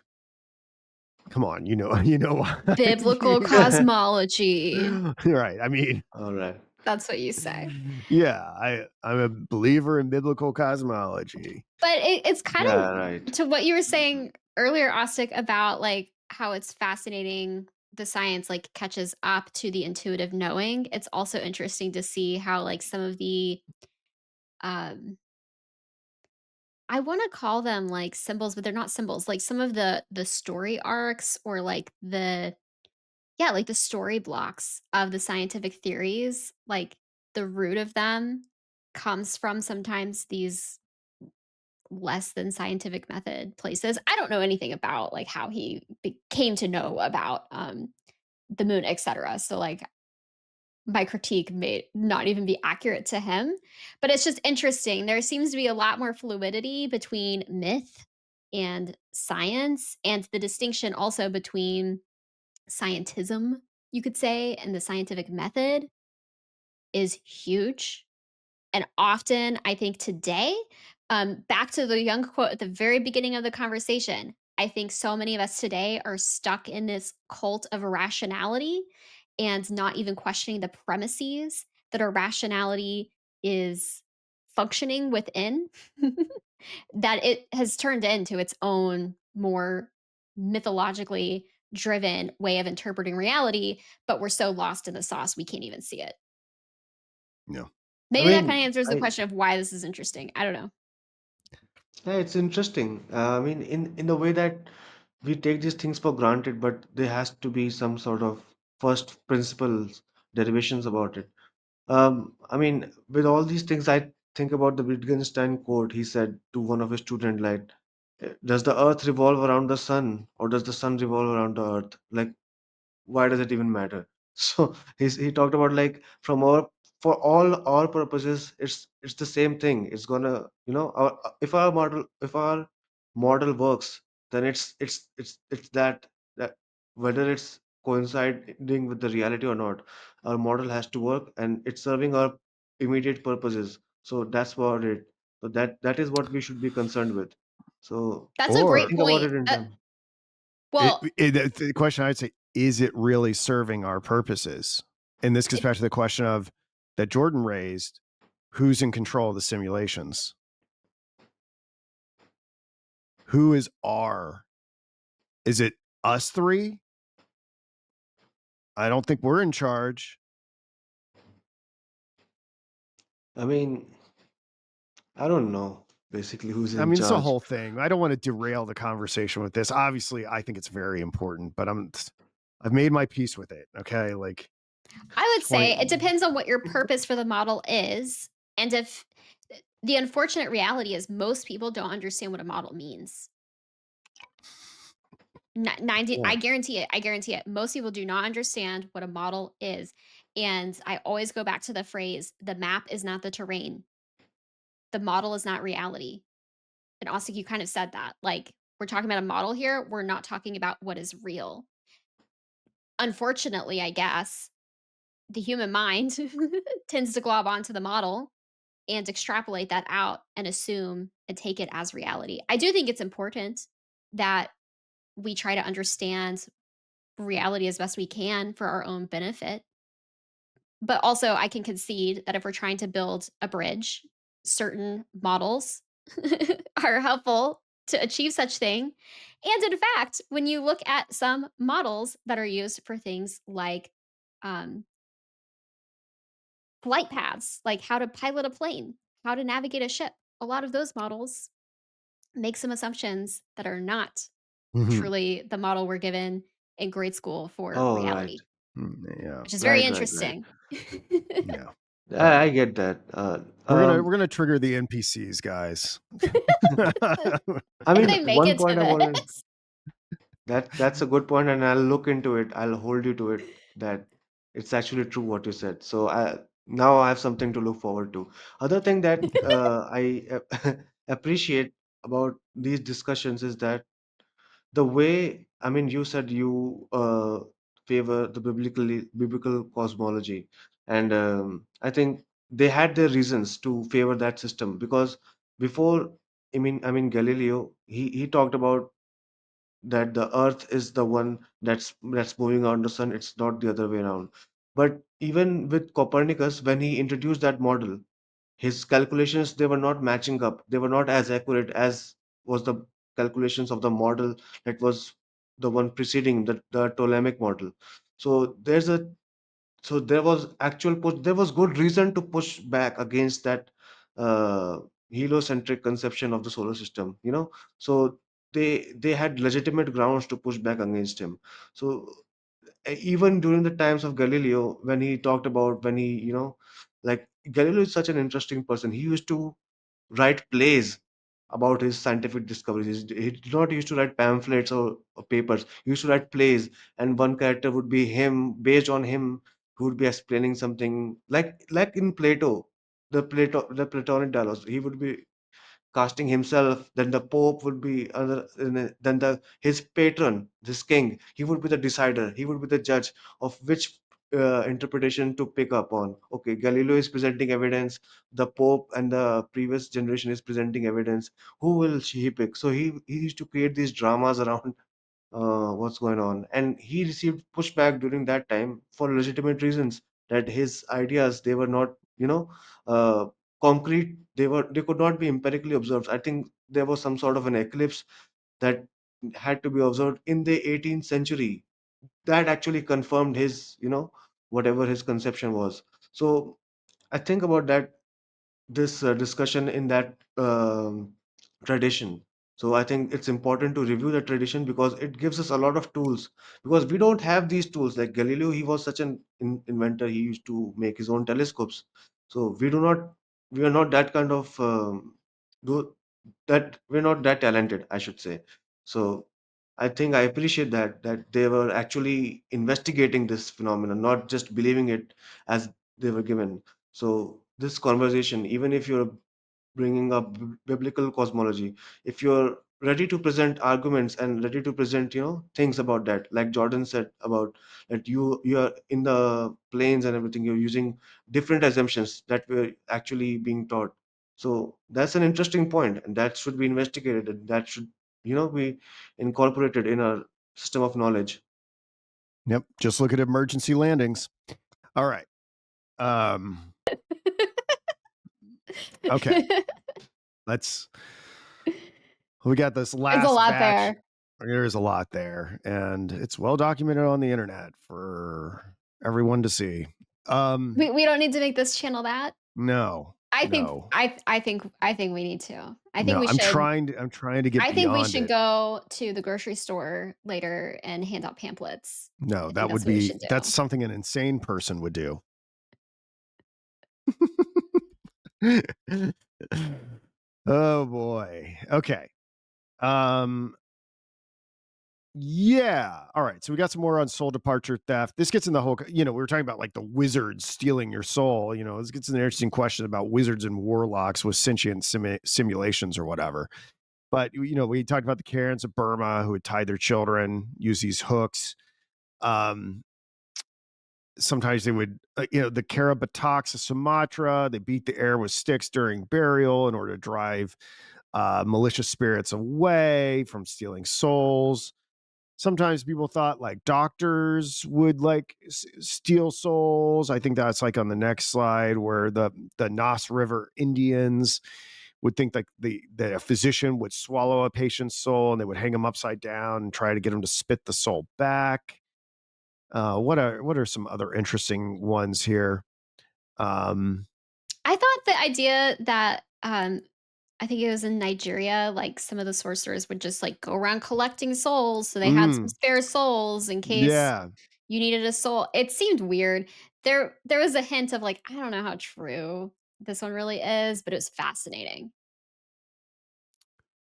Come on, you know what? Biblical cosmology. Right. I mean, All right. That's what you say. yeah, I'm a believer in biblical cosmology. But it's kind Yeah, of right. to what you were saying earlier, Austik, about like how it's fascinating the science like catches up to the intuitive knowing. It's also interesting to see how like some of the um I want to call them like symbols, but they're not symbols. Like some of the story arcs or like the yeah, like the story blocks of the scientific theories, like the root of them comes from sometimes these less than scientific method places. I don't know anything about like how he came to know about the moon, etc. So like my critique may not even be accurate to him, but it's just interesting. There seems to be a lot more fluidity between myth and science, and the distinction also between scientism, you could say, and the scientific method is huge. And often, I think today, back to the Young quote at the very beginning of the conversation, I think so many of us today are stuck in this cult of irrationality and not even questioning the premises that our rationality is functioning within, that it has turned into its own more mythologically driven way of interpreting reality, but we're so lost in the sauce we can't even see it. Yeah. I Maybe that mean, kinda answers the I question of why this is interesting. I don't know. yeah, it's interesting. I mean, in the way that we take these things for granted, but there has to be some sort of first principles derivations about it. I mean, with all these things, I think about the Wittgenstein quote. He said to one of his students, like, "Does the Earth revolve around the sun, or does the sun revolve around the Earth? Like, why does it even matter?" So he talked about, like, from our, for all our purposes, it's the same thing. It's gonna, if our model works, then it's that whether it's coinciding with the reality or not, our model has to work and it's serving our immediate purposes. So that's about it. So that is what we should be concerned with. So That's a Or great think about point. it in terms. Well, the question I'd say, is it really serving our purposes? And this gets it back to the question of that Jordan raised, who's in control of the simulations? Who is R? Is it us three? I don't think we're in charge. I mean, I don't know basically who's I in mean, it's a charge. whole thing. I don't want to derail the conversation with this. Obviously, I think it's very important, but I've made my peace with it. Okay. Like I would say 20. it depends on what your purpose for the model is, and if the unfortunate reality is most people don't understand what a model means. 90, Yeah. I guarantee it. Most people do not understand what a model is, and I always go back to the phrase, "The map is not the terrain. The model is not reality." And also, you kind of said that, like, we're talking about a model here, we're not talking about what is real. Unfortunately, I guess, the human mind tends to glob onto the model and extrapolate that out and assume and take it as reality. I do think it's important that we try to understand reality as best we can for our own benefit. But also, I can concede that if we're trying to build a bridge, certain models are helpful to achieve such thing. And in fact, when you look at some models that are used for things like um, flight paths, like how to pilot a plane, how to navigate a ship, a lot of those models make some assumptions that are not Mhm. truly the model we're given in grade school for Oh, right. reality, Yeah. which is very Right. interesting. Yeah. All right. I get that. We're gonna trigger the NPCs, guys. I If mean, they make one it to point I wanted, this. that's a good point, and I'll look into it. I'll hold you to it that it's actually true what you said. So now I have something to look forward to. Other thing that appreciate about these discussions is that the way, I mean, you said you favor the biblical cosmology, and I think they had their reasons to favor that system because before, I mean Galileo, he talked about that the earth is the one that's moving around the sun. It's not the other way around. But even with Copernicus, when he introduced that model, his calculations, they were not matching up. They were not as accurate as was the calculations of the model that was the one preceding the Ptolemaic model. So there was actual push, there was good reason to push back against that uh, heliocentric conception of the solar system, so they had legitimate grounds to push back against him. So even during the times of Galileo, when he talked about, when he, like, Galileo is such an interesting person. He used to write plays about his scientific discoveries. He did not used to write pamphlets or papers. He used to write plays, and one character would be him, based on him, who would be explaining something like in Plato, the Platonic dialogues. He would be casting himself. Then the Pope would be other, then his patron, this king, he would be the decider. He would be the judge of which interpretation to pick up on. Okay, Galileo is presenting evidence. The Pope and the previous generation is presenting evidence. Who will he pick? So he used to create these dramas around what's going on, and he received pushback during that time for legitimate reasons, that his ideas, they were not, uh, concrete. They could not be empirically observed. I think there was some sort of an eclipse that had to be observed in the 18th century, that actually confirmed his, whatever his conception was. So I think about that, this discussion in that tradition. So I think it's important to review the tradition because it gives us a lot of tools. Because we don't have these tools. Like Galileo, he was such an inventor. He used to make his own telescopes. So we are not that kind of do that. We're not that talented, I should say. So I think I appreciate that they were actually investigating this phenomenon, not just believing it as they were given. So this conversation, even if you're bringing up biblical cosmology, if you're ready to present arguments and ready to present, things about that, like Jordan said about that, you are in the planes and everything, you're using different assumptions that were actually being taught. So that's an interesting point, and that should be investigated, and that should, be incorporated in our system of knowledge. Yep. Just look at emergency landings. All right. Okay. We got this last It's a lot batch. there. There's a lot there, and it's well documented on the internet for everyone to see. We don't need to make this channel that. No. I think No. I think we need to. I think No, we I'm should. trying to get I think we beyond should it. go to the grocery store later and hand out pamphlets. No, I think that's what we should do. that's something an insane person would do. Oh boy. Okay. Yeah. All right. So we got some more on soul departure theft. This gets in the whole, we were talking about like the wizards stealing your soul. This gets in an interesting question about wizards and warlocks with sentient simulations or whatever. But, we talked about the Karens of Burma who had tied their children, use these hooks. Sometimes they would, the Karabataks of Sumatra, they beat the air with sticks during burial in order to drive malicious spirits away from stealing souls. Sometimes people thought like doctors would like steal souls. I think that's like on the next slide where the Nas River Indians would think like that a physician would swallow a patient's soul and they would hang him upside down and try to get him to spit the soul back. What are some other interesting ones here? I thought the idea that I think it was in Nigeria, like some of the sorcerers would just like go around collecting souls, so they had some spare souls in case Yeah. you needed a soul. It seemed weird. There was a hint of like, I don't know how true this one really is, but it was fascinating.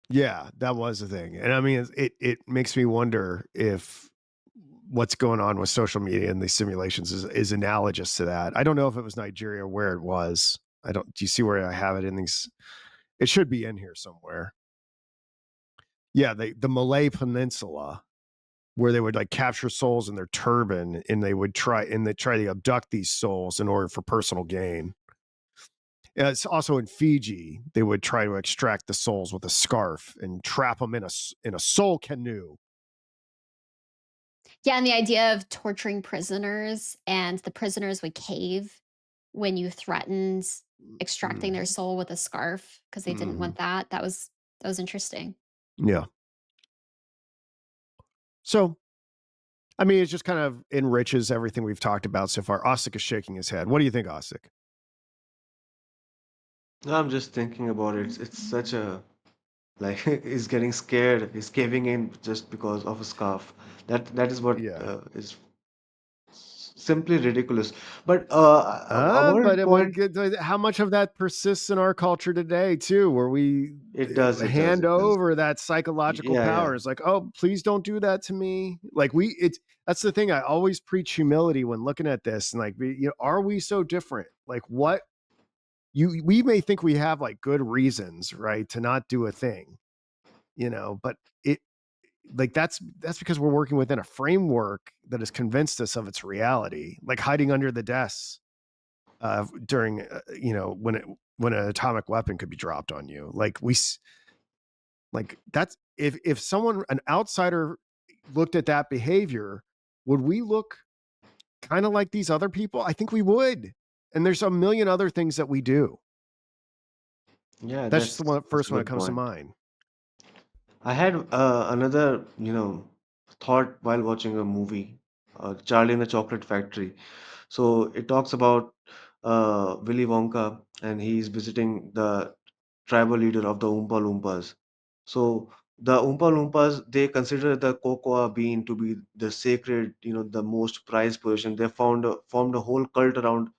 Yeah, that was the thing. And I mean, it makes me wonder if what's going on with social media and these simulations is analogous to that. I don't know if it was Nigeria or where it was. Do you see where I have it in these? It should be in here somewhere. Yeah, the Malay Peninsula, where they would like capture souls in their turban and they try to abduct these souls in order for personal gain. It's also in Fiji. They would try to extract the souls with a scarf and trap them in a soul canoe. Yeah, and the idea of torturing prisoners and the prisoners would cave when you threatened extracting their soul with a scarf because they didn't want that. That was interesting. Yeah. So, I mean, it just kind of enriches everything we've talked about so far. Aastik is shaking his head. What do you think, Aastik? I'm just thinking about it. It's such a, like, he's getting scared. He's caving in just because of a scarf. That is what Yeah. is simply ridiculous. But I wanted But to point. how much of that persists in our culture today too, where we It does. It does. hand It does. over that psychological Yeah. power? Yeah. It's like, oh, please don't do that to me. Like that's the thing. I always preach humility when looking at this, and like, are we so different? Like, what we may think we have like good reasons, right, to not do a thing, but it like that's because we're working within a framework that has convinced us of its reality, like hiding under the desks during when an atomic weapon could be dropped on you. Like that's if someone, an outsider, looked at that behavior, would we look kind of like these other people? I think we would. And there's a million other things that we do. Yeah, That's just the that's a first one that good comes to point. mind. I had another, thought while watching a movie, Charlie and the Chocolate Factory. So it talks about Willy Wonka, and he's visiting the tribal leader of the Oompa Loompas. So the Oompa Loompas, they consider the cocoa bean to be the sacred, the most prized possession. They formed a whole cult around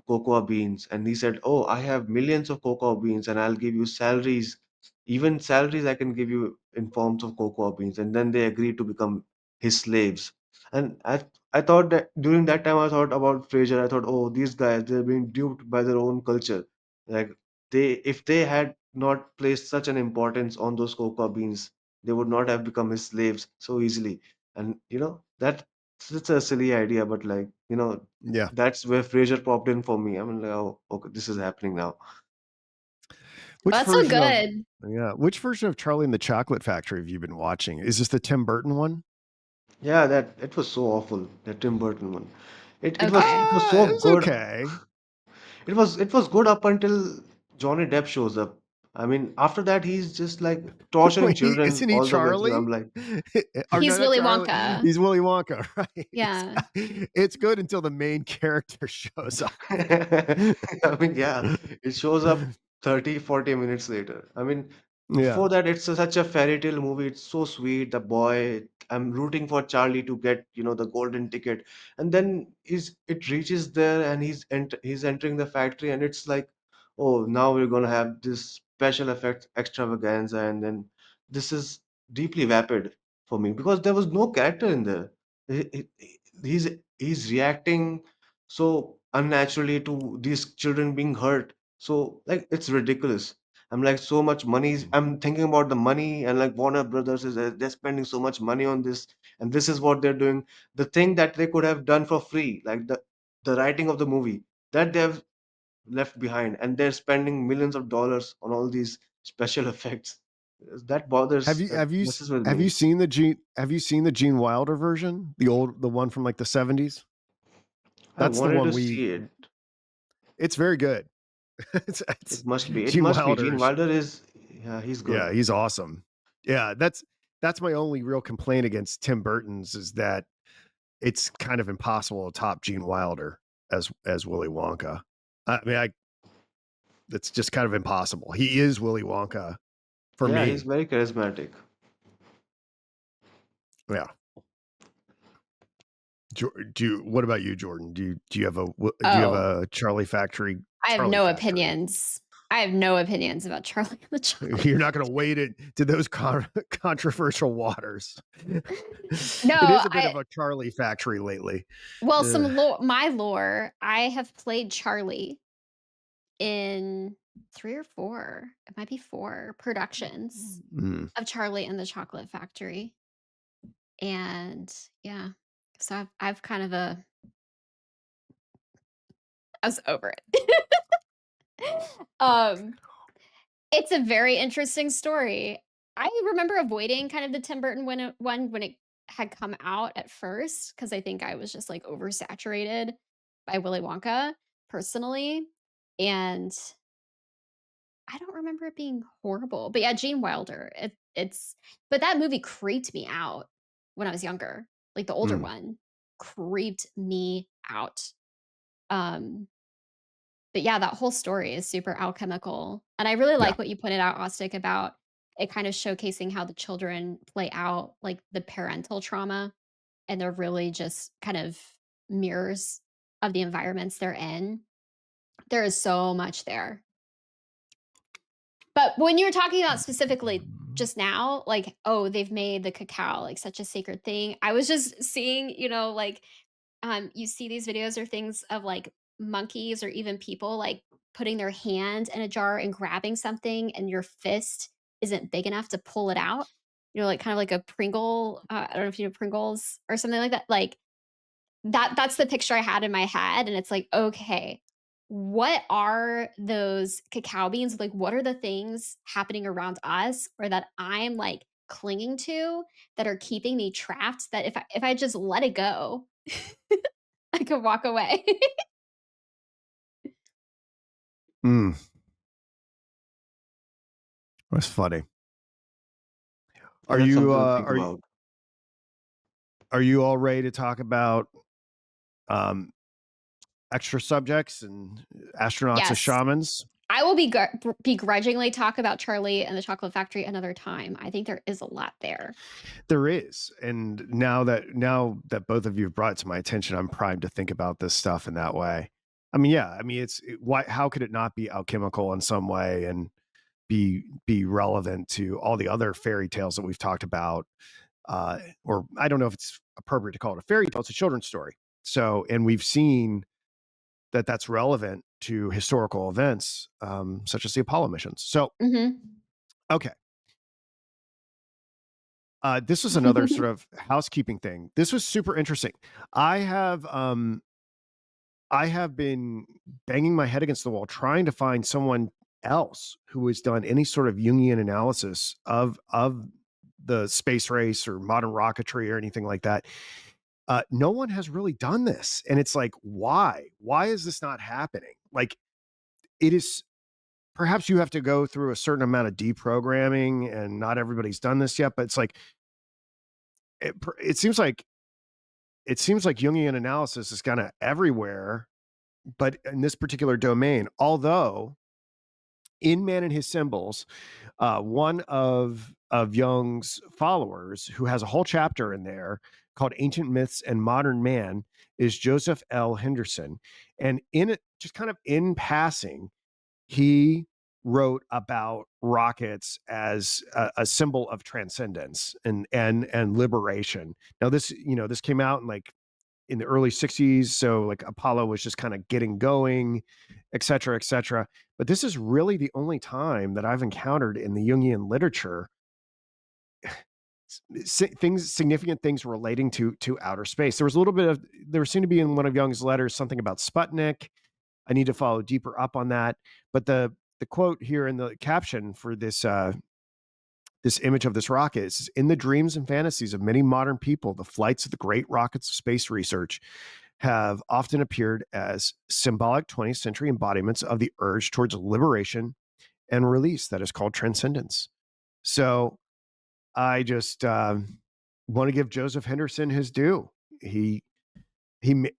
cocoa beans, and he said, "Oh, I have millions of cocoa beans, and I'll give you salaries, even salaries I can give you in forms of cocoa beans." And then they agreed to become his slaves. And I thought that during that time I thought about Fraser. I thought, oh, these guys, they're being duped by their own culture. Like, if they had not placed such an importance on those cocoa beans, they would not have become his slaves so easily. And that's a silly idea, but like, Yeah. that's where Fraser popped in for me. I'm like, oh, okay, this is happening now. Which That's so version of good. which version of Charlie and the Chocolate Factory have you been watching? Is this the Tim Burton one? Yeah, that it was so awful, the Tim Burton one. It Okay. was so It was good. okay. It was good up until Johnny Depp shows up. I mean, after that, he's just like torturing Wait, children isn't he all the way through. I'm Charlie? like, Or no, He's not Willy Charlie. Wonka. He's Willy Wonka, right? Yeah. It's good until the main character shows up. I mean, yeah, it shows up 30, 40 minutes later. I mean, Yeah. before that, it's such a fairy tale movie. It's so sweet. The boy, I'm rooting for Charlie to get, the golden ticket. And then it reaches there, and he's entering the factory, and it's like, oh, now we're gonna have this special effects extravaganza. And then this is deeply vapid for me because there was no character in there. He's reacting so unnaturally to these children being hurt. So like it's ridiculous. I'm like, so much money. I'm thinking about the money, and like Warner Brothers is they're spending so much money on this, and this is what they're doing. The thing that they could have done for free, like the writing of the movie, that they've left behind, and they're spending millions of dollars on all these special effects. That messes with Have you me. seen the Gene Wilder version? The one from like the 70s? I That's the wanted one to see it. it's very good. It's It must be. It Gene must be. Gene Wilder's. Wilder is, yeah, he's Yeah, good. he's awesome. Yeah, that's my only real complaint against Tim Burton's, is that it's kind of impossible to top Gene Wilder as Willy Wonka. I mean, it's just kind of impossible. He is Willy Wonka for Yeah, he's me. very charismatic. Yeah. What about you, Jordan? Do you have Oh, a I have Charlie no Factory? opinions. I have no opinions about Charlie and the Chocolate You're not going to Factory. wade it to those controversial waters. No, It is a bit I of a Charlie Factory lately. well, Uh, my lore, I have played Charlie in 3 or 4, it might be 4 productions mm. of Charlie and the Chocolate Factory, and yeah, so I've kind of I was over it. Um, it's a very interesting story. I remember avoiding kind of the Tim Burton one when it had come out at first because I think I was just, like, oversaturated by Willy Wonka personally, and I don't remember it being horrible, but yeah, Gene Wilder, it's but that movie creeped me out when I was younger, like, the older Mm. one creeped me out. Um, but yeah, that whole story is super alchemical, and I really Yeah. like what you pointed out, Austin, about it kind of showcasing how the children play out, like, the parental trauma, and they're really just kind of mirrors of the environments they're in. There is so much there. But when you were talking about specifically just now, like, oh, they've made the cacao like such a sacred thing. I was just seeing, like, you see these videos or things of like monkeys or even people like putting their hand in a jar and grabbing something and your fist isn't big enough to pull it out. Like kind of like a Pringle, I don't know if you know Pringles or something like that. Like that's the picture I had in my head, and it's like, okay, what are those cacao beans? Like, what are the things happening around us or that I'm, like, clinging to that are keeping me trapped that if I just let it go, I could walk away. Mm, that's funny. Yeah, Are that's you something to uh, think are about. are you all ready to talk about um, extra subjects and astronauts as Yes. shamans? I will begrudgingly talk about Charlie and the Chocolate Factory another time. I think there is a lot there. There is, and now that both of you have brought it to my attention, I'm primed to think about this stuff in that way. I mean, yeah, I mean, why? How could it not be alchemical in some way and be relevant to all the other fairy tales that we've talked about? Or I don't know if it's appropriate to call it a fairy tale; it's a children's story. So, and we've seen that that's relevant to historical events, such as the Apollo missions. So, Mhm. okay. This was another sort of housekeeping thing. This was super interesting. I have um, I have been banging my head against the wall trying to find someone else who has done any sort of Jungian analysis of the space race or modern rocketry or anything like that. No one has really done this, and it's like, why? Why is this not happening? Like, it is. Perhaps you have to go through a certain amount of deprogramming, and not everybody's done this yet. But it's like it seems like Jungian analysis is kind of everywhere, but in this particular domain, although in Man and His Symbols, one of Jung's followers, who has a whole chapter in there called Ancient Myths and Modern Man, is Joseph L. Henderson. And in it, just kind of in passing, he wrote about rockets as a symbol of transcendence and liberation. Now, this came out in the early 60s, so like Apollo was just kind of getting going, et cetera, et cetera. But this is really the only time that I've encountered in the Jungian literature significant things relating to outer space. There seemed to be in one of Jung's letters something about Sputnik. I need to follow deeper up on that. But the quote here in the caption for this image of this rocket is, in the dreams and fantasies of many modern people, the flights of the great rockets of space research have often appeared as symbolic 20th century embodiments of the urge towards liberation and release that is called transcendence. So I just want to give Joseph Henderson his due. He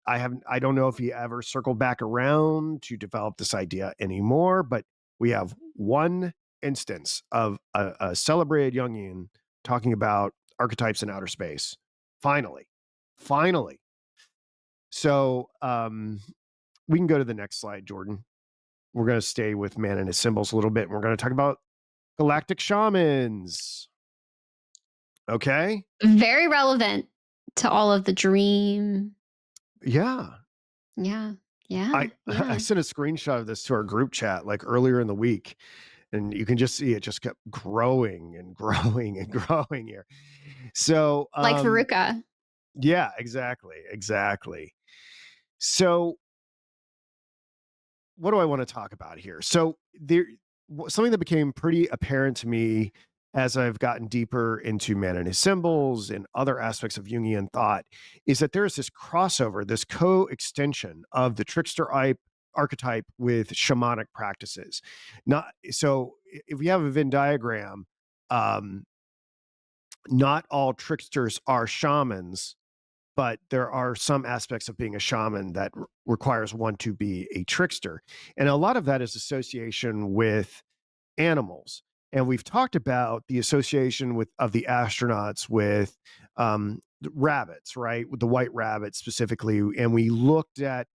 I don't know if he ever circled back around to develop this idea anymore, but we have one instance of a celebrated Jungian talking about archetypes in outer space. Finally. So we can go to the next slide, Jordan. We're going to stay with Man and His Symbols a little bit, and we're going to talk about galactic shamans. Okay. Very relevant to all of the dream. Yeah. Yeah. Yeah. I Yeah. sent a screenshot of this to our group chat like earlier in the week, and you can just see it just kept growing and growing and growing here. So Like Veruca. yeah, exactly. So what do I want to talk about here? So something that became pretty apparent to me as I've gotten deeper into Man and His Symbols and other aspects of Jungian thought is that there is this crossover, this co-extension of the trickster archetype with shamanic practices. Not so if we have a Venn diagram, um, not all tricksters are shamans, but there are some aspects of being a shaman that requires one to be a trickster. And a lot of that is association with animals. And we've talked about the association of the astronauts with rabbits, right? With the white rabbit specifically. And we looked at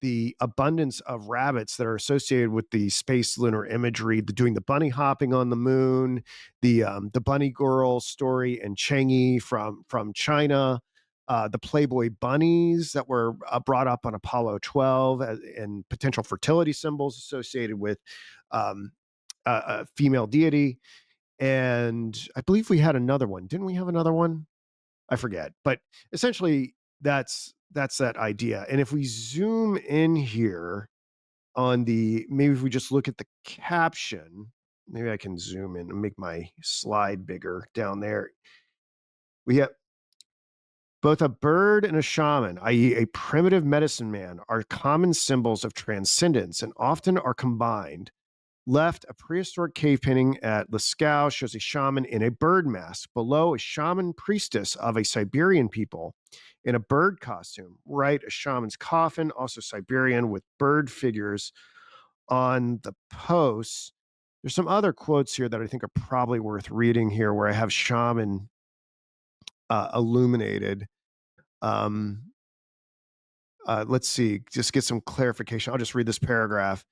the abundance of rabbits that are associated with the space lunar imagery, doing the bunny hopping on the moon, the bunny girl story and Chang'e from China, the Playboy bunnies that were brought up on Apollo 12 and potential fertility symbols associated with um, a female deity. And I believe we had another one. Didn't we have another one? I forget. But essentially, that's that idea. And if we zoom in here on maybe if we just look at the caption, maybe I can zoom in and make my slide bigger down there. We have both a bird and a shaman, i.e., a primitive medicine man, are common symbols of transcendence and often are combined. Left, a prehistoric cave painting at Lascaux shows a shaman in a bird mask. Below, a shaman priestess of a Siberian people in a bird costume. Right, a shaman's coffin, also Siberian, with bird figures on the posts. There's some other quotes here that I think are probably worth reading here where I have shaman illuminated. Let's see, just get some clarification. I'll just read this paragraph.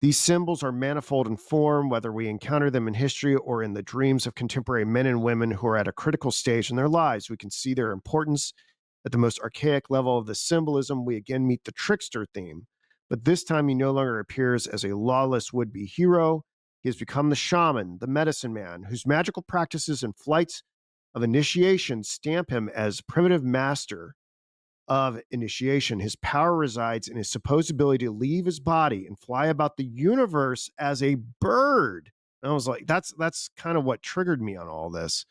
These symbols are manifold in form, whether we encounter them in history or in the dreams of contemporary men and women who are at a critical stage in their lives. We can see their importance at the most archaic level of the symbolism. We again meet the trickster theme, but this time he no longer appears as a lawless would-be hero. He has become the shaman, the medicine man, whose magical practices and flights of initiation stamp him as primitive master of initiation. His power resides in his supposed ability to leave his body and fly about the universe as a bird. And I was like, that's kind of what triggered me on all this.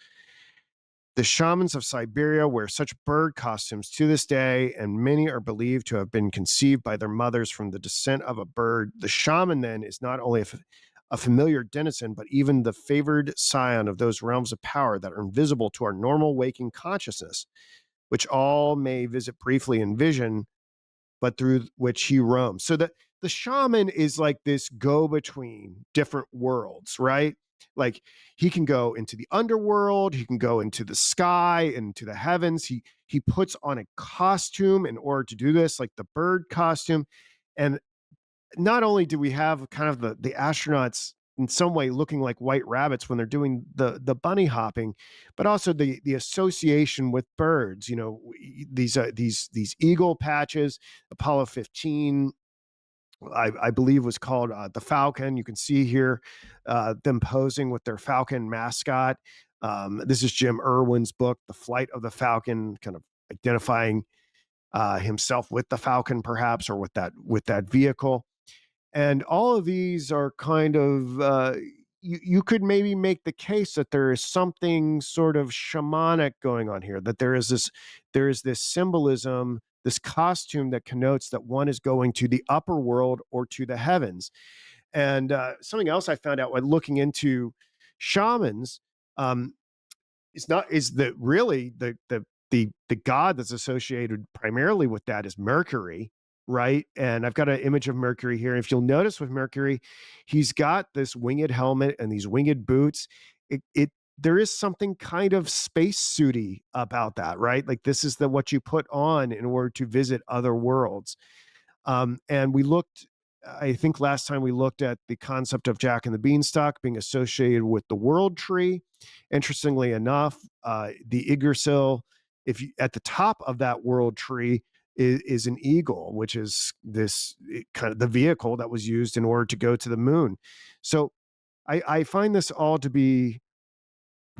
The shamans of Siberia wear such bird costumes to this day, and many are believed to have been conceived by their mothers from the descent of a bird. The shaman, then, is not only a familiar denizen, but even the favored scion of those realms of power that are invisible to our normal waking consciousness, which all may visit briefly in vision, but through which he roams. So the shaman is like this go between different worlds, right? Like he can go into the underworld, he can go into the sky, into the heavens. He puts on a costume in order to do this, like the bird costume. And not only do we have kind of the astronauts in some way looking like white rabbits when they're doing the bunny hopping, but also the association with birds. You know, these eagle patches. Apollo 15, I believe, was called the Falcon. You can see here them posing with their Falcon mascot. This is Jim Irwin's book, The Flight of the Falcon, kind of identifying himself with the Falcon, perhaps, or with that vehicle. And all of these are kind of you could maybe make the case that there is something sort of shamanic going on here, that there is this symbolism, this costume that connotes that one is going to the upper world or to the heavens. And something else I found out when looking into shamans, um, is that really the god that's associated primarily with that is Mercury, right? And I've got an image of Mercury here. If you'll notice with Mercury, he's got this winged helmet and these winged boots. It there is something kind of spacesuity about that, right? Like this is what you put on in order to visit other worlds. And I think last time we looked at the concept of Jack and the Beanstalk being associated with the world tree. Interestingly enough, the Yggdrasil, at the top of that world tree is an eagle, which is this kind of the vehicle that was used in order to go to the moon. So I find this all to be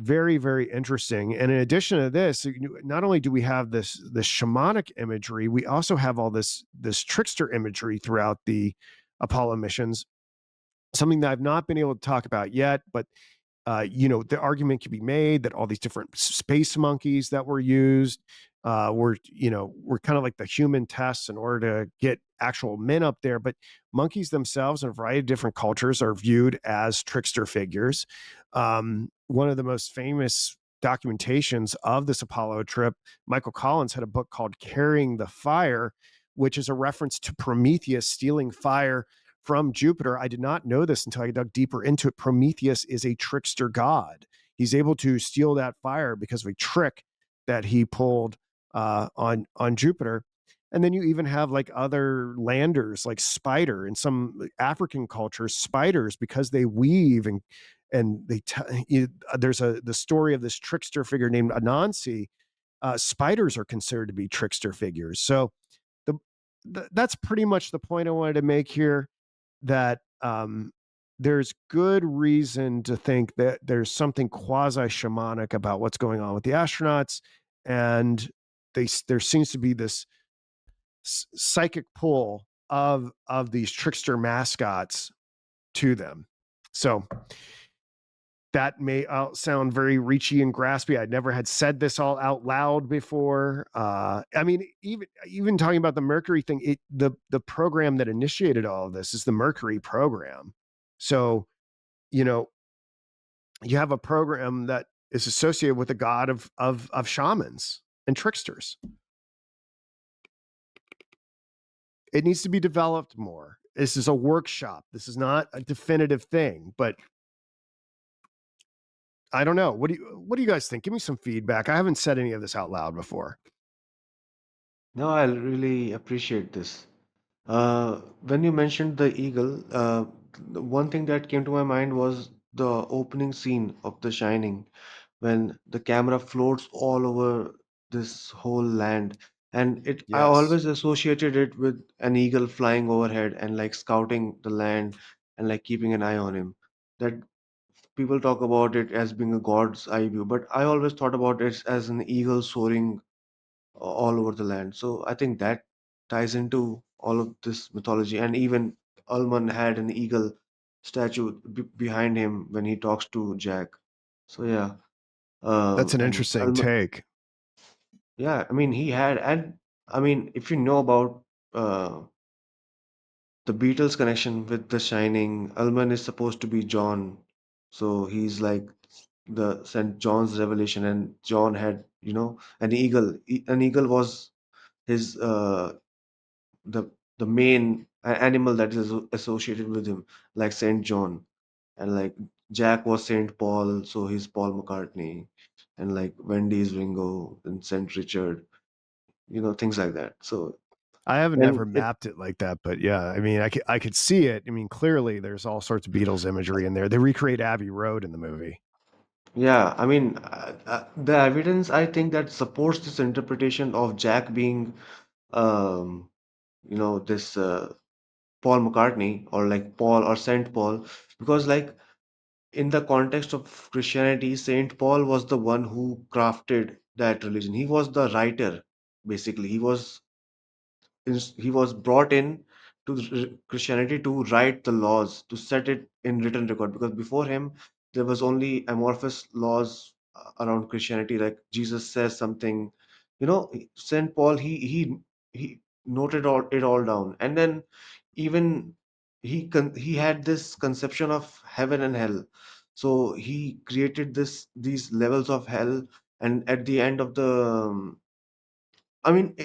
very, very interesting. And in addition to this, not only do we have this shamanic imagery, we also have all this trickster imagery throughout the Apollo missions. Something that I've not been able to talk about yet, but the argument can be made that all these different space monkeys that were used were kind of like the human tests in order to get actual men up there. But monkeys themselves in a variety of different cultures are viewed as trickster figures. One of the most famous documentations of this Apollo trip, Michael Collins had a book called Carrying the Fire, which is a reference to Prometheus stealing fire from Jupiter. I did not know this until I dug deeper into it. Prometheus is a trickster god. He's able to steal that fire because of a trick that he pulled on Jupiter. And then you even have like other landers, like spider in some African cultures, spiders, because they weave and there's the story of this trickster figure named Anansi spiders are considered to be trickster figures. So the, that's pretty much the point I wanted to make here. That there's good reason to think that there's something quasi shamanic about what's going on with the astronauts, and there seems to be this psychic pull of these trickster mascots to them. So that may sound very reachy and graspy. I'd never had said this all out loud before. I mean, even talking about the Mercury thing, the program that initiated all of this is the Mercury program. So, you know, you have a program that is associated with the god of shamans and tricksters. It needs to be developed more. This is a workshop. This is not a definitive thing, but I don't know. What do you guys think? Give me some feedback. I haven't said any of this out loud before. No, I really appreciate this. When you mentioned the eagle, the one thing that came to my mind was the opening scene of The Shining, when the camera floats all over this whole land. And I Yes. always associated it with an eagle flying overhead and like scouting the land and like keeping an eye on him. That people talk about it as being a god's eye view, but I always thought about it as an eagle soaring all over the land. So I think that ties into all of this mythology. And even Ullman had an eagle statue behind him when he talks to Jack. So yeah, That's an and interesting take. yeah, I mean he had, and I mean if you know about uh, the Beatles connection with The Shining, Ullman is supposed to be John, so he's like the Saint John's revelation, and John had an eagle. An eagle was his the main animal that is associated with him, like Saint John, and like Jack was Saint Paul, so he's Paul McCartney, and like Wendy is Ringo, and Saint Richard, things like that. So I haven't then never mapped it like that, but yeah, I mean, I could see it. I mean, clearly there's all sorts of Beatles imagery in there. They recreate Abbey Road in the movie. yeah, I mean, the evidence I think that supports this interpretation of Jack being, um, this Paul McCartney, or like Paul or Saint Paul, because like in the context of Christianity, Saint Paul was the one who crafted that religion. He was the writer, basically. He was brought in to Christianity to write the laws, to set it in written record. Because before him, there was only amorphous laws around Christianity, like Jesus says something. Saint Paul, he noted it all down, and then even he had this conception of heaven and hell. So he created these levels of hell, and at the end of the I mean,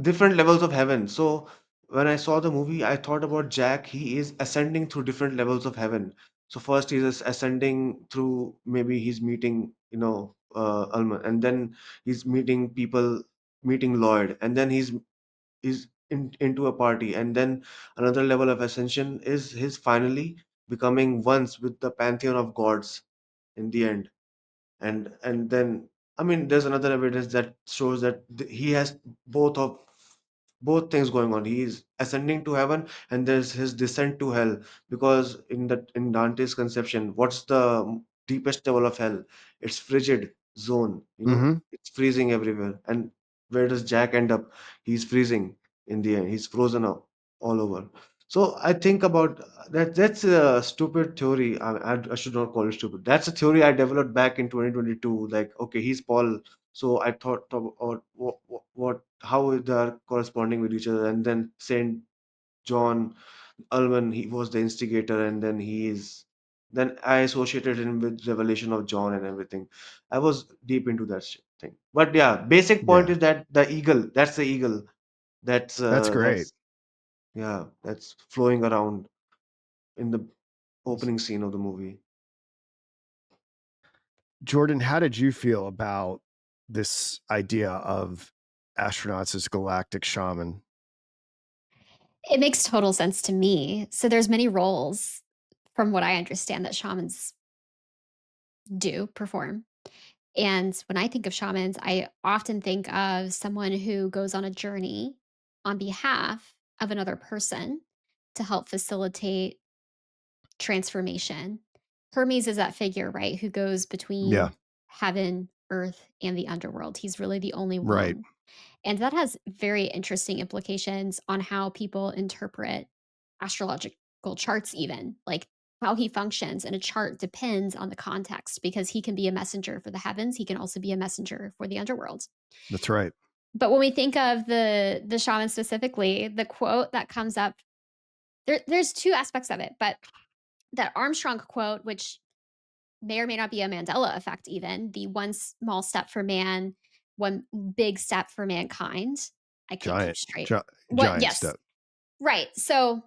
different levels of heaven. So when I saw the movie, I thought about Jack. He is ascending through different levels of heaven. So first he's ascending through, maybe he's meeting, Alma, and then he's meeting people, meeting Lloyd, and then he's into a party, and then another level of ascension is his finally becoming once with the pantheon of gods in the end. And then, I mean, there's another evidence that shows that he has both of both things going on. He is ascending to heaven, and there's his descent to hell, because in Dante's conception, what's the deepest level of hell? It's frigid zone, Mm-hmm. it's freezing everywhere. And where does Jack end up? He's freezing in the end. He's frozen up all over. So I think about that. That's a stupid theory. I should not call it stupid. That's a theory I developed back in 2022. Like, okay, he's Paul, so I thought about what how they are corresponding with each other, and then Saint John Alban, he was the instigator, and then I associated him with Revelation of John and everything. I was deep into that thing. But yeah, basic point Yeah, is that that's the eagle. That's that's great. that's flowing around in the opening scene of the movie. Jordan, how did you feel about this idea of astronauts as galactic shaman? It makes total sense to me. So there's many roles from what I understand that shamans do perform. And when I think of shamans, I often think of someone who goes on a journey on behalf of another person to help facilitate transformation. Hermes is that figure, right, who goes Yeah. between heaven, earth, and the underworld. He's really the only Right. one. And that has very interesting implications on how people interpret astrological charts, even like how he functions in a chart depends on the context because he can be a messenger for the heavens. He can also be a messenger for the underworld. That's right. But when we think of the shaman specifically, the quote that comes up, there's two aspects of it, but that Armstrong quote, which may or may not be a Mandela effect, even the one small step for man, one big step for mankind. I can't keep Giant, straight. gi What? giant Yes. step. Right. So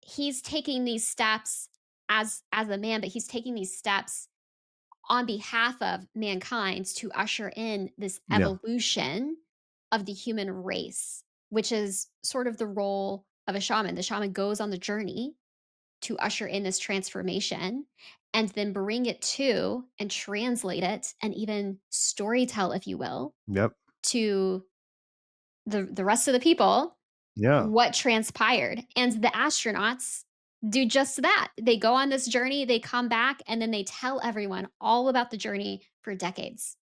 he's taking these steps as a man, but he's taking these steps on behalf of mankind to usher in this Yeah. evolution of the human race, which is sort of the role of a shaman. The shaman goes on the journey to usher in this transformation and then bring it to and translate it and even storytell, if you will, Yep. to the rest of the people Yeah. what transpired. And the astronauts do just that. They go on this journey, they come back, and then they tell everyone all about the journey for decades.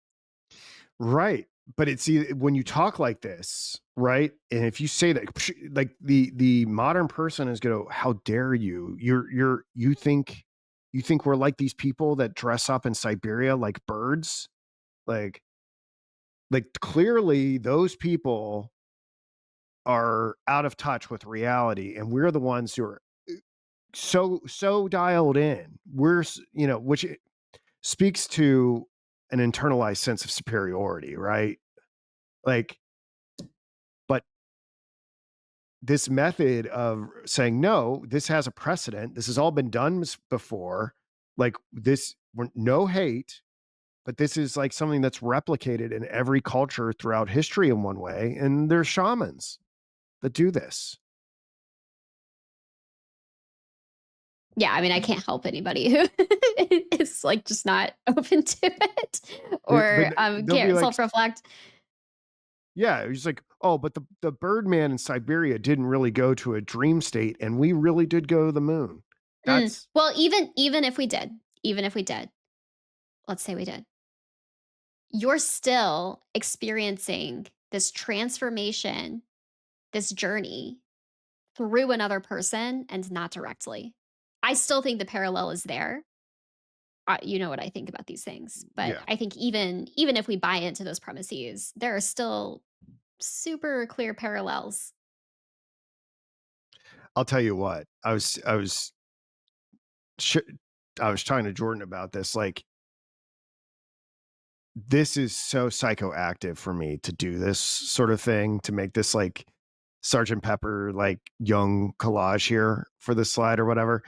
Right. But it's when you talk like this, right? And if you say that, like the modern person is gonna, how dare you? You think we're like these people that dress up in Siberia like birds? Like clearly those people are out of touch with reality, and we're the ones who are so dialed in. Which speaks to an internalized sense of superiority, right? Like, but this method of saying, no, this has a precedent. This has all been done before. Like this, no hate, but this is like something that's replicated in every culture throughout history in one way. And there's shamans that do this. Yeah, I mean, I can't help anybody who is like just not open to it But or they'll be can't like, self-reflect. yeah, he's like, oh, but the Birdman in Siberia didn't really go to a dream state, and we really did go to the moon. That's Well, even if we did, even if we did, let's say we did, you're still experiencing this transformation, this journey through another person and not directly. I still think the parallel is there. You know what I think about these things, but yeah. I think even if we buy into those premises, there are still super clear parallels. I'll tell you what. Sh- I was talking to Jordan about this. Like, this is so psychoactive for me to do this sort of thing, to make this like Sergeant Pepper, like Jung collage here for the slide or whatever.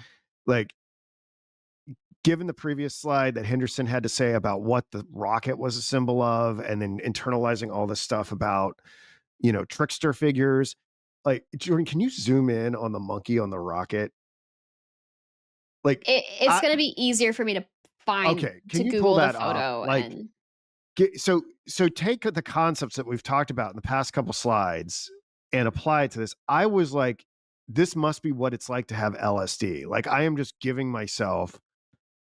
Like, given the previous slide that Henderson had to say about what the rocket was a symbol of, and then internalizing all this stuff about, trickster figures. Like, Jordan, can you zoom in on the monkey on the rocket? Like, It's I, gonna be easier for me to find okay, to can you pull Google the that up? photo Like, and so take the concepts that we've talked about in the past couple slides and apply it to this. I was like, this must be what it's like to have LSD. Like, I am just giving myself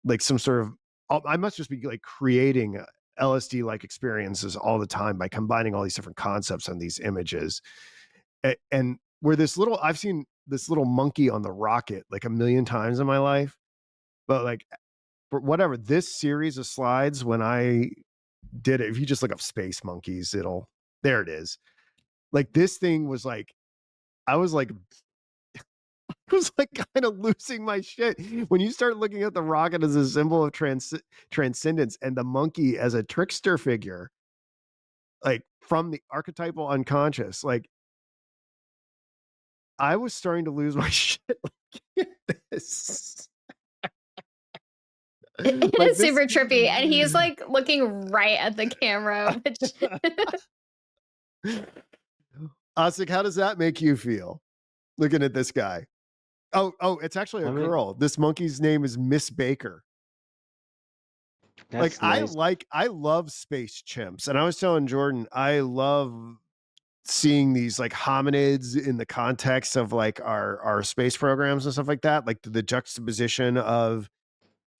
like some sort of, I must just be like creating LSD like experiences all the time by combining all these different concepts and these images. And where I've seen this little monkey on the rocket like a million times in my life, but like, for whatever, this series of slides, when I did it, if you just look up space monkeys, there it is. Like, this thing was like, I was like, I was like kind of losing my shit when you start looking at the rocket as a symbol of transcendence and the monkey as a trickster figure, like from the archetypal unconscious. Like, I was starting to lose my shit. Like, this. it Like is this. super trippy, and he's, like, looking right at the camera, which Aastik, how does that make you feel looking at this guy? Oh, it's actually I a mean, girl. This monkey's name is Miss Baker. That's nice. I love space chimps, and I was telling Jordan I love seeing these like hominids in the context of like our space programs and stuff like that, like the juxtaposition of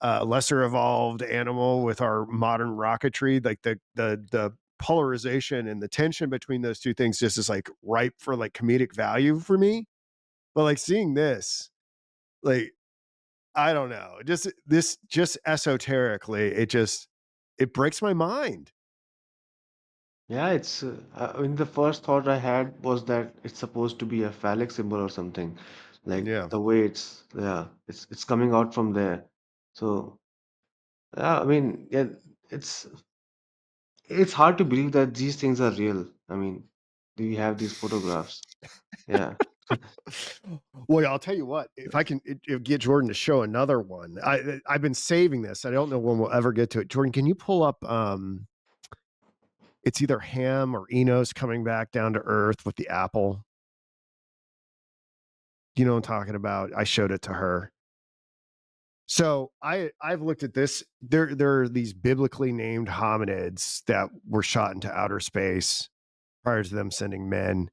a lesser evolved animal with our modern rocketry, like the polarization and the tension between those two things just is like ripe for like comedic value for me. But like seeing this, like I don't know, just this just esoterically, it breaks my mind. Yeah, it's I mean, the first thought I had was that it's supposed to be a phallic symbol or something, like Yeah. the way it's coming out from there. So yeah, I mean, yeah, it's it's hard to believe that these things are real. I mean, do you have these photographs? Yeah. Well, I'll tell you what. If I can get Jordan to show another one, I've been saving this. I don't know when we'll ever get to it. Jordan, can you pull up? It's either Ham or Enos coming back down to Earth with the apple. You know what I'm talking about? I showed it to her. So I've looked at this. There are these biblically named hominids that were shot into outer space prior to them sending men,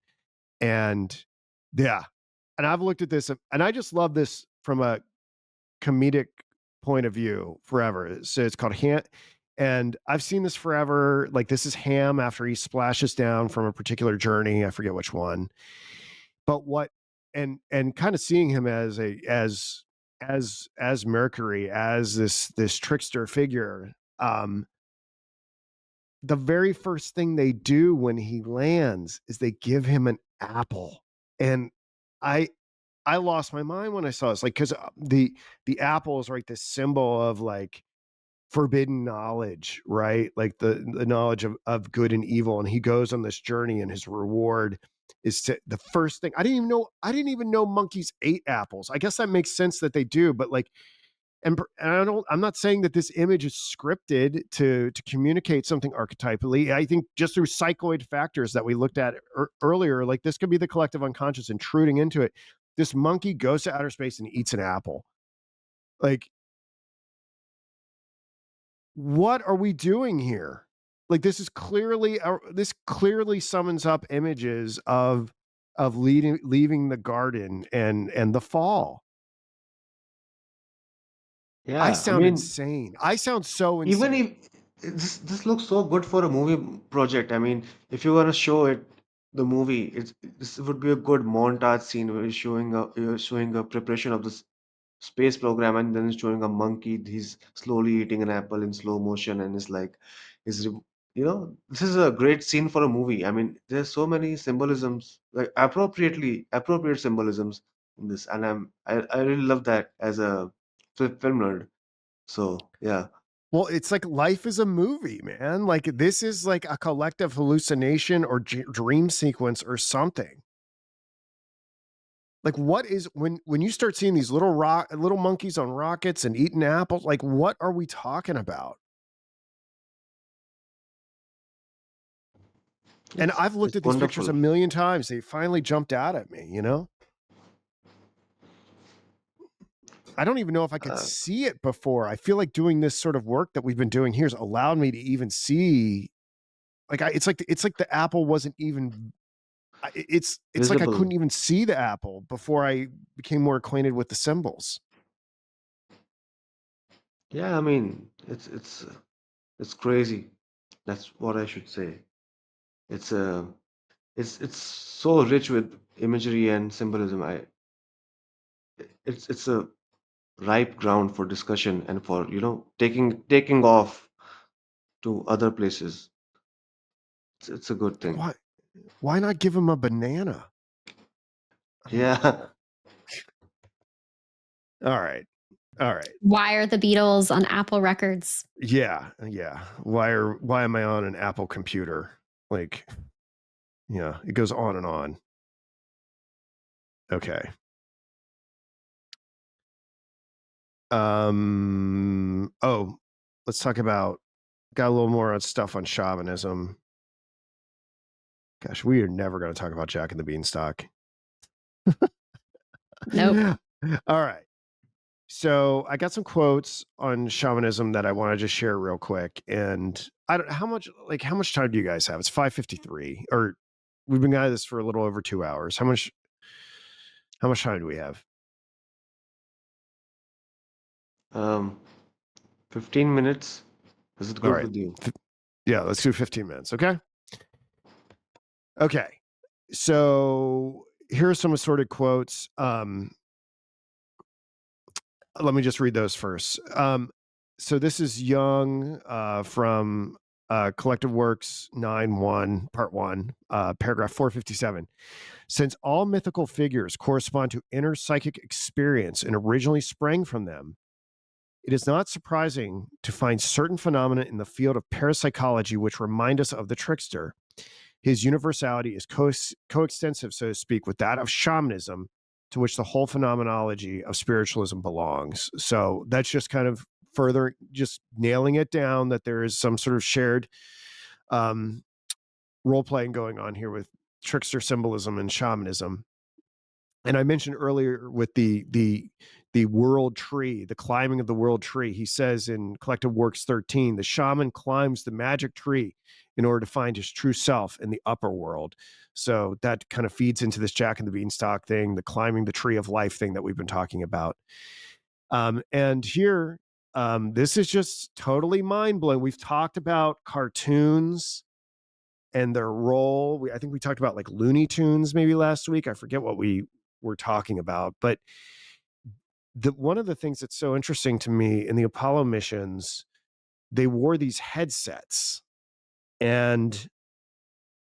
and yeah, and I've looked at this, and I just love this from a comedic point of view forever. So it's called Ham, and I've seen this forever. Like this is Ham after he splashes down from a particular journey. I forget which one, but what and kind of seeing him as as Mercury, as this trickster figure. Um, the very first thing they do when he lands is they give him an apple, and I I lost my mind when I saw this, like because the apple is right, this symbol of like forbidden knowledge, right? Like the knowledge of good and evil, and he goes on this journey, and his reward is to the first thing. I didn't even know monkeys ate apples. I guess that makes sense that they do, but like and I'm not saying that this image is scripted to communicate something archetypally. I think just through psychoid factors that we looked at earlier, like this could be the collective unconscious intruding into it. This monkey goes to outer space and eats an apple. Like, what are we doing here? Like, this clearly summons up images of leaving the garden and the fall. I Yeah, I sound mean, insane. I sound so even insane. if this looks so good for a movie project. I mean, if you want to show it the movie, this would be a good montage scene where you're showing a preparation of this space program, and then showing a monkey. He's slowly eating an apple in slow motion, and it's like is this is a great scene for a movie. I mean, there's so many symbolisms, like appropriate symbolisms in this, and I really love that as a film nerd. So yeah. Well, it's like life is a movie, man. Like this is like a collective hallucination or dream sequence or something. Like what is when you start seeing these little monkeys on rockets and eating apples, like what are we talking about? And I've looked It's at these pictures a wonderful. million times. They finally jumped out at me, you know? I don't even know if I could Uh, see it before. I feel like doing this sort of work that we've been doing here has allowed me to even see like it's like the apple wasn't even it's like I Visible. couldn't even see the apple before I became more acquainted with the symbols. Yeah, I mean, it's crazy. That's what I should say. It's it's so rich with imagery and symbolism. It's a ripe ground for discussion and for, taking off to other places. It's a good Like thing. why not give him a banana? I don't Yeah. all right. All right. Why are the Beatles on Apple Records? Yeah, yeah. Why am I on an Apple computer? Like, yeah, it goes on and on. Okay. Oh, let's talk about got a little more on stuff on shamanism. Gosh, we are never going to talk about Jack and the Beanstalk. Nope. All right. So I got some quotes on shamanism that I want to just share real quick. And I don't how much time do you guys have? It's 5:53, or we've been at this for a little over 2 hours. How much time do we have? Um, 15 minutes. Is it All good right. with you? Yeah, let's do 15 minutes. Okay. Okay. So here are some assorted quotes. Let me just read those first. So this is Jung from Collective Works 9-1, Part 1, paragraph 457. Since all mythical figures correspond to inner psychic experience and originally sprang from them, it is not surprising to find certain phenomena in the field of parapsychology which remind us of the trickster. His universality is coextensive, so to speak, with that of shamanism, to which the whole phenomenology of spiritualism belongs. So that's just kind of further just nailing it down that there is some sort of shared um, role playing going on here with trickster symbolism and shamanism. And I mentioned earlier with the world tree, the climbing of the world tree. He says in Collective Works 13, the shaman climbs the magic tree in order to find his true self in the upper world. So that kind of feeds into this Jack and the Beanstalk thing, the climbing the tree of life thing that we've been talking about. And here, this is just totally mind blowing. We've talked about cartoons and their role. I think we talked about like Looney Tunes maybe last week. I forget what we were talking about, but one of the things that's so interesting to me in the Apollo missions, they wore these headsets, and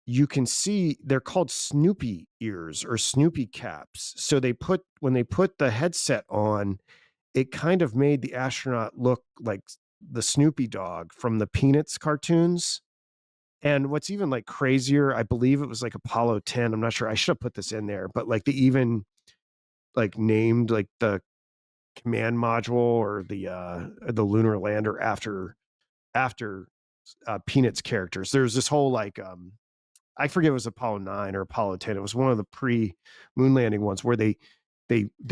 you can see they're called Snoopy ears or Snoopy caps. So when they put the headset on, it kind of made the astronaut look like the Snoopy dog from the Peanuts cartoons. And what's even like crazier, I believe it was like Apollo 10. I'm not sure. I should have put this in there, but like they even like named like the command module or the lunar lander after Peanuts characters. There's this whole like I forget if it was Apollo 9 or Apollo 10. It was one of the pre-moon landing ones where they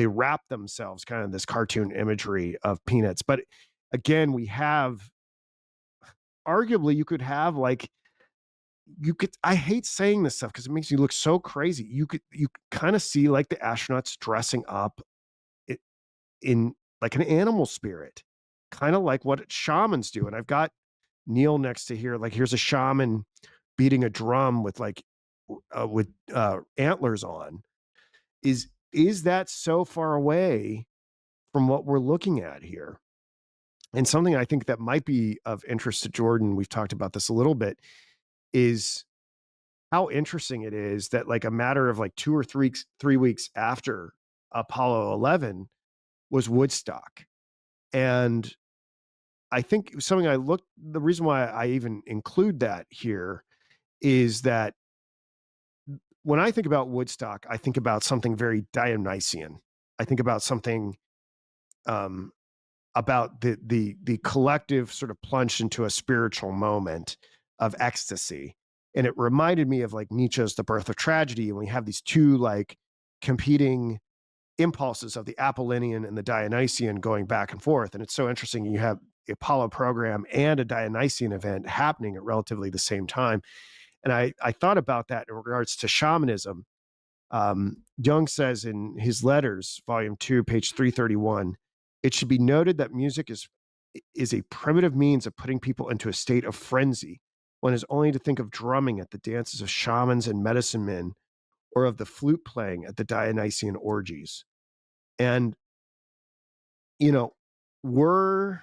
wrap themselves kind of this cartoon imagery of Peanuts. But again, we have arguably you could have like you could I hate saying this stuff because it makes you look so crazy. You kind of see like the astronauts dressing up in like an animal spirit, kind of like what shamans do. And I've got Neil next to here. Like here's a shaman beating a drum with like with antlers on. Is that so far away from what we're looking at here? And something I think that might be of interest to Jordan, we've talked about this a little bit, is how interesting it is that like a matter of like 2 or 3 weeks after Apollo 11 was Woodstock. And I think something the reason why I even include that here is that when I think about Woodstock, I think about something very Dionysian. I think about something um, about the collective sort of plunge into a spiritual moment of ecstasy. And it reminded me of like Nietzsche's The Birth of Tragedy. And we have these two like competing impulses of the Apollonian and the Dionysian going back and forth. And it's so interesting. You have the Apollo program and a Dionysian event happening at relatively the same time. And I thought about that in regards to shamanism. Jung says in his letters, volume 2, page 331, it should be noted that music is a primitive means of putting people into a state of frenzy. One is only to think of drumming at the dances of shamans and medicine men, or of the flute playing at the Dionysian orgies. And, you know, were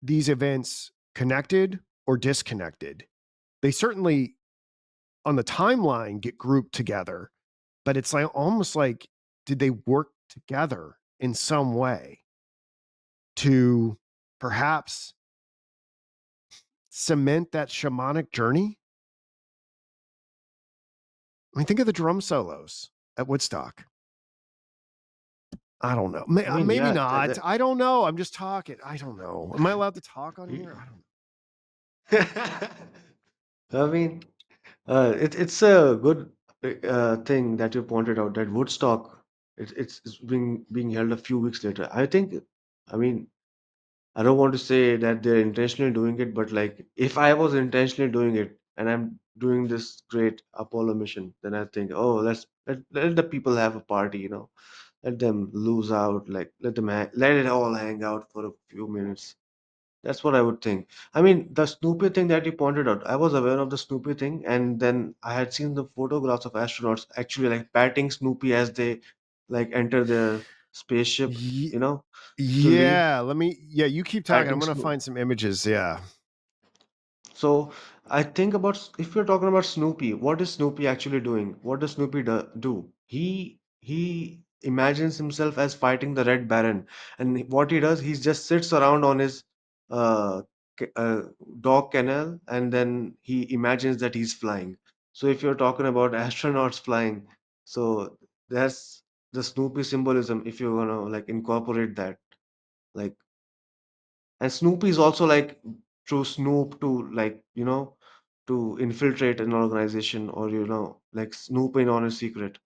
these events connected or disconnected? They certainly, on the timeline, get grouped together, but it's like almost like, did they work together in some way to perhaps cement that shamanic journey? I mean, think of the drum solos at Woodstock. I don't know. I mean, Maybe yeah, not. I don't know. I'm just talking. I don't know. Am I allowed to talk on here? I don't I mean, it's a good thing that you pointed out that Woodstock It's being held a few weeks later. I think, I mean, I don't want to say that they're intentionally doing it, but like if I was intentionally doing it and I'm doing this great Apollo mission, then I think, oh, let the people have a party, let them lose out, like let it all hang out for a few minutes. That's what I would think. I mean, the Snoopy thing that you pointed out, I was aware of the Snoopy thing, and then I had seen the photographs of astronauts actually like patting Snoopy as they like enter their spaceship, Ye- you know, to leave, yeah, you keep talking. I'm patting going to Snoopy. find some images. Yeah. So I think about if you're talking about Snoopy, what is Snoopy actually doing? What does Snoopy do? He imagines himself as fighting the Red Baron, and what he does, he just sits around on his uh, dog kennel, and then he imagines that he's flying. So if you're talking about astronauts flying, so that's the Snoopy symbolism. If you're gonna like incorporate that, like, and Snoopy is also like to snoop to like, to infiltrate an organization or, like snooping on a secret,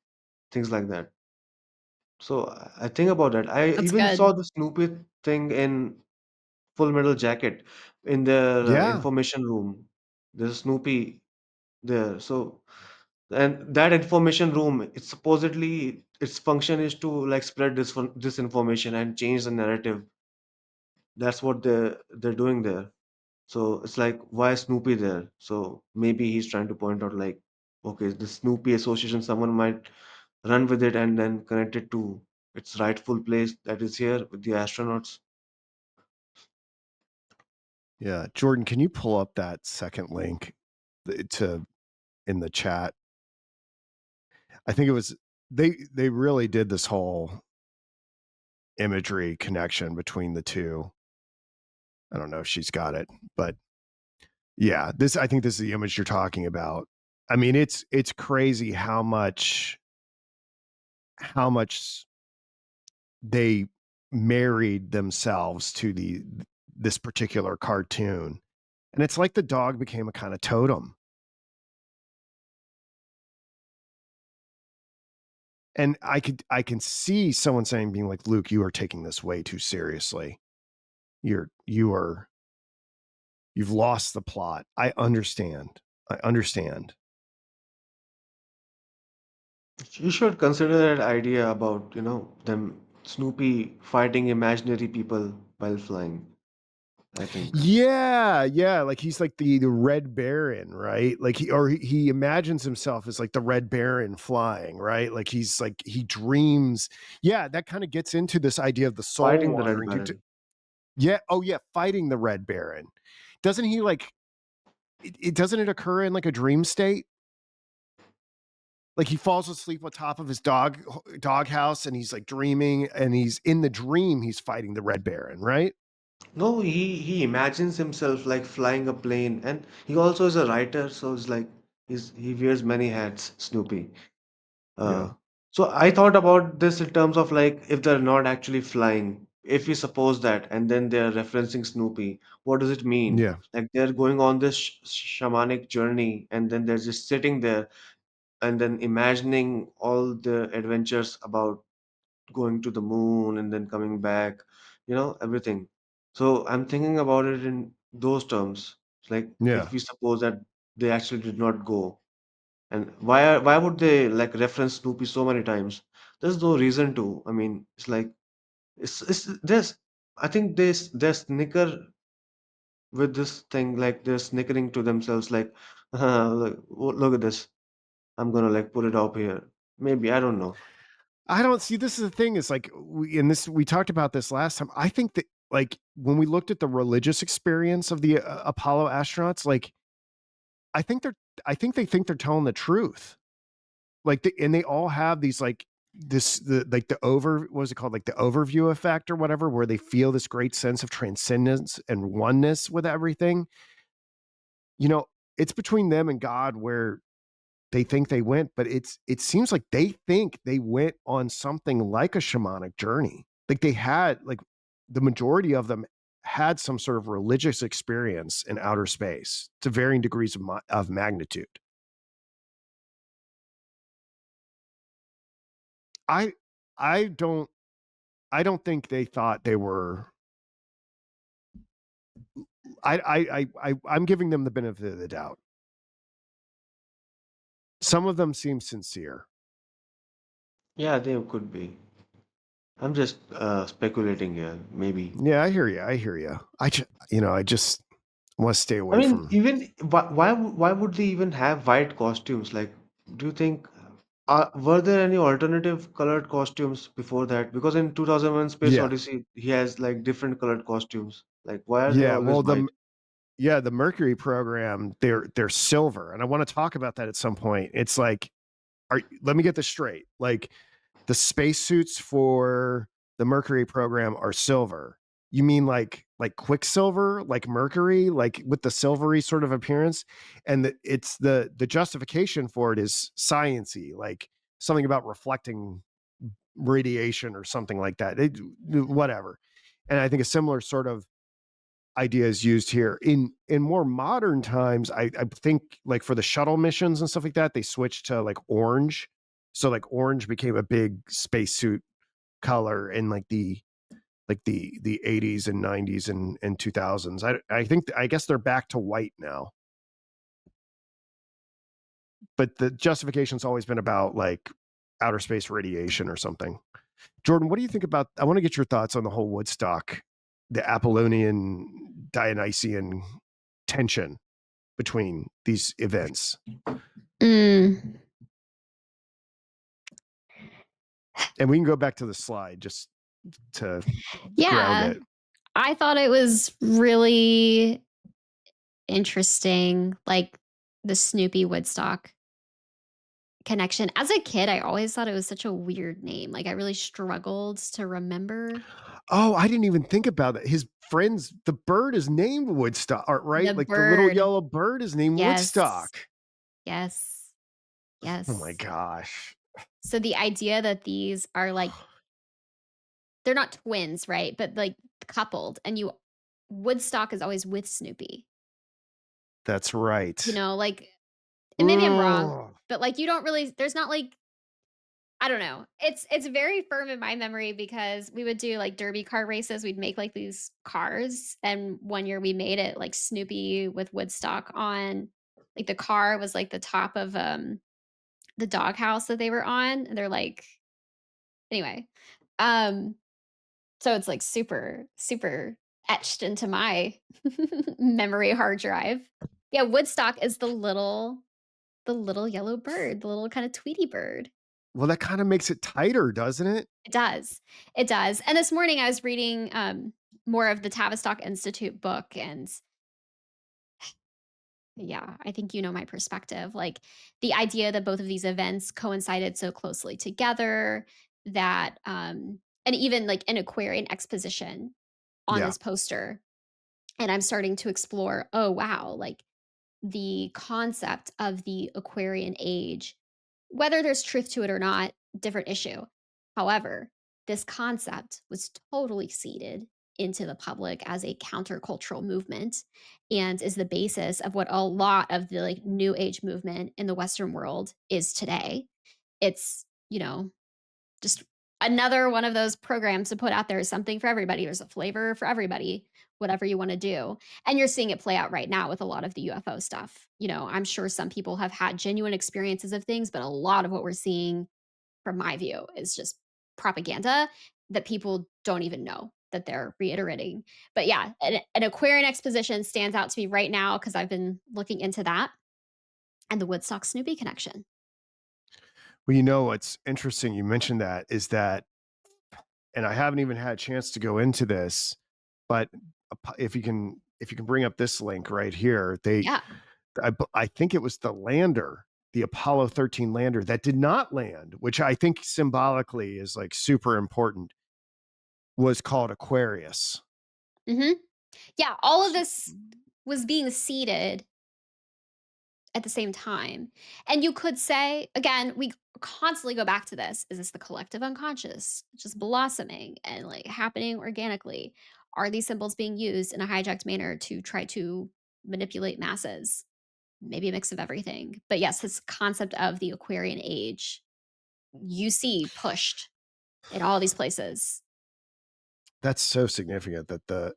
things like that. So I think about that. I That's even saw good. the Snoopy thing in Full Metal Jacket in their Yeah. information room. There's a Snoopy there. So, and that information room, it's supposedly its function is to like spread this disinformation and change the narrative. That's what they're doing there. So it's like, why is Snoopy there? So maybe he's trying to point out, like, okay, the Snoopy association, someone might run with it and then connect it to its rightful place that is here with the astronauts. Yeah. Jordan, can you pull up that second link to in the chat? I think it was they really did this whole imagery connection between the two. I don't know if she's got it, but yeah, I think this is the image you're talking about. I mean, it's crazy how much they married themselves to this particular cartoon. And it's like the dog became a kind of totem. And I can see someone saying, being like, Luke, you are taking this way too seriously. You are you've lost the plot. I understand. I understand. You should consider that idea about, them Snoopy fighting imaginary people while flying, I think. Yeah, yeah, like he's like the Red Baron, right? Like he imagines himself as like the Red Baron flying, right? Like he's like he dreams. Yeah, that kind of gets into this idea of the soul Fighting the Red wandering Baron. yeah, oh yeah, fighting the Red Baron. Doesn't he like it doesn't it occur in like a dream state? Like he falls asleep on top of his dog house and he's like dreaming and he's in the dream he's fighting the Red Baron, right? No, he imagines himself like flying a plane, and he also is a writer, so it's like he wears many hats, Snoopy. Yeah. Uh, so I thought about this in terms of like if they're not actually flying, if we suppose that, and then they're referencing Snoopy, what does it mean? Yeah. Like they're going on this shamanic journey, and then they're just sitting there and then imagining all the adventures about going to the moon and then coming back, everything. So I'm thinking about it in those terms. It's like Yeah. if we suppose that they actually did not go, and why would they like reference Snoopy so many times? There's no reason to. I mean, it's like it's there's I think they snicker with this thing, like they're snickering to themselves, like, look at this. I'm gonna like put it up here. Maybe I don't know. I don't see this is the thing is like we talked about this last time. I think that like when we looked at the religious experience of the Apollo astronauts, like I think they're I think they're telling the truth. Like and they all have these like the like the over what was it called, like the overview effect or whatever, where they feel this great sense of transcendence and oneness with everything. You know, it's between them and God where they think they went, but it seems like they think they went on something like a shamanic journey. Like they had like the majority of them had some sort of religious experience in outer space to varying degrees of magnitude. I I don't I don't think they thought they were. I'm giving them the benefit of the doubt. Some of them seem sincere. Yeah, they could be. I'm just speculating here. Maybe. Yeah, I hear you. I hear you. I just want to stay I away mean, from. even why would they even have white costumes? Like, do you think were there any alternative colored costumes before that? Because in 2001 Space Yeah, Odyssey, he has like different colored costumes. Like, why are they yeah. always Well, white? the Mercury program, they're silver, and I want to talk about that at some point. It's like, let me get this straight. Like, the spacesuits for the Mercury program are silver. You mean like Quicksilver, like Mercury, like with the silvery sort of appearance? And it's the justification for it is sciency, like something about reflecting radiation or something like that. Whatever. And I think a similar sort of idea is used here in more modern times. I think like for the shuttle missions and stuff like that, they switched to like orange. So like orange became a big spacesuit color in like the 80s and 90s and 2000s. I guess they're back to white now, but the justification's always been about like outer space radiation or something. Jordan, what do you think about? I want to get your thoughts on the whole Woodstock, the Apollonian Dionysian tension between these events. Mm, And we can go back to the slide just to ground yeah, it. I thought it was really interesting, like the Snoopy Woodstock connection. As a kid, I always thought it was such a weird name. Like I really struggled to remember Oh, I didn't even think about that. His friends, the bird is named Woodstock, right? the Like the little bird. yellow bird is named Yes. Woodstock. Yes. Oh my Yes. gosh. So the idea that these are like they're not twins, right? But like coupled and you Woodstock is always with Snoopy. That's right. Like and maybe I'm wrong, Ugh. but like you don't really there's not like I don't know. It's very firm in my memory because we would do like derby car races. We'd make like these cars, and one year we made it like Snoopy with Woodstock on. Like the car was like the top of the doghouse that they were on. And they're like anyway. Um so it's like super super etched into my memory hard drive. Yeah, Woodstock is the little yellow bird, the little kind of Tweety bird. Well, that kind of makes it tighter, doesn't it? It does. It does. And this morning I was reading more of the Tavistock Institute book and yeah, I think you know my perspective. Like the idea that both of these events coincided so closely together that and even like an Aquarian exposition on Yeah. this poster. And I'm starting to explore, oh wow, like the concept of the Aquarian age, whether there's truth to it or not, different issue. However, this concept was totally seeded into the public as a countercultural movement and is the basis of what a lot of the like new age movement in the Western world is today. It's, just another one of those programs to put out there is something for everybody. There's a flavor for everybody, whatever you want to do. And you're seeing it play out right now with a lot of the UFO stuff. I'm sure some people have had genuine experiences of things, but a lot of what we're seeing, from my view, is just propaganda that people don't even know that they're reiterating. But yeah, an Aquarian exposition stands out to me right now because I've been looking into that and the Woodstock Snoopy connection. Well, what's interesting, you mentioned that, is that, and I haven't even had a chance to go into this, but if you can bring up this link right here, Yeah. I think it was the lander, the Apollo 13 lander that did not land, which I think symbolically is like super important, was called Aquarius. Hmm. Yeah. All of this was being seeded at the same time. And you could say, again, we constantly go back to this. Is this the collective unconscious just blossoming and like happening organically? Are these symbols being used in a hijacked manner to try to manipulate masses? Maybe a mix of everything. But yes, this concept of the Aquarian age, you see pushed. in all these places. That's so significant that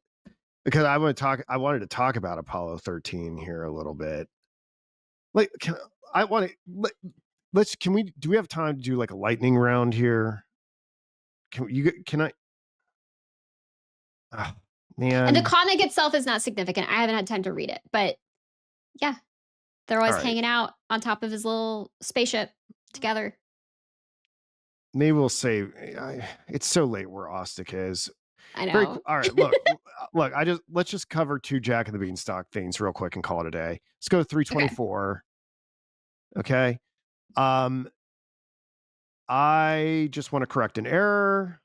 because I wanted to talk about Apollo 13 here a little bit. Like, I want to do we have time to do like a lightning round here? Can I? Oh, man. And the comic itself is not significant. I haven't had time to read it, but yeah, they're always All right. hanging out on top of his little spaceship together. Maybe we'll say it's so late where Aastik is. I Very know. cool. All right, look, let's just cover 2 Jack and the Beanstalk things real quick and call it a day. Let's go to 324. Okay. I just want to correct an error.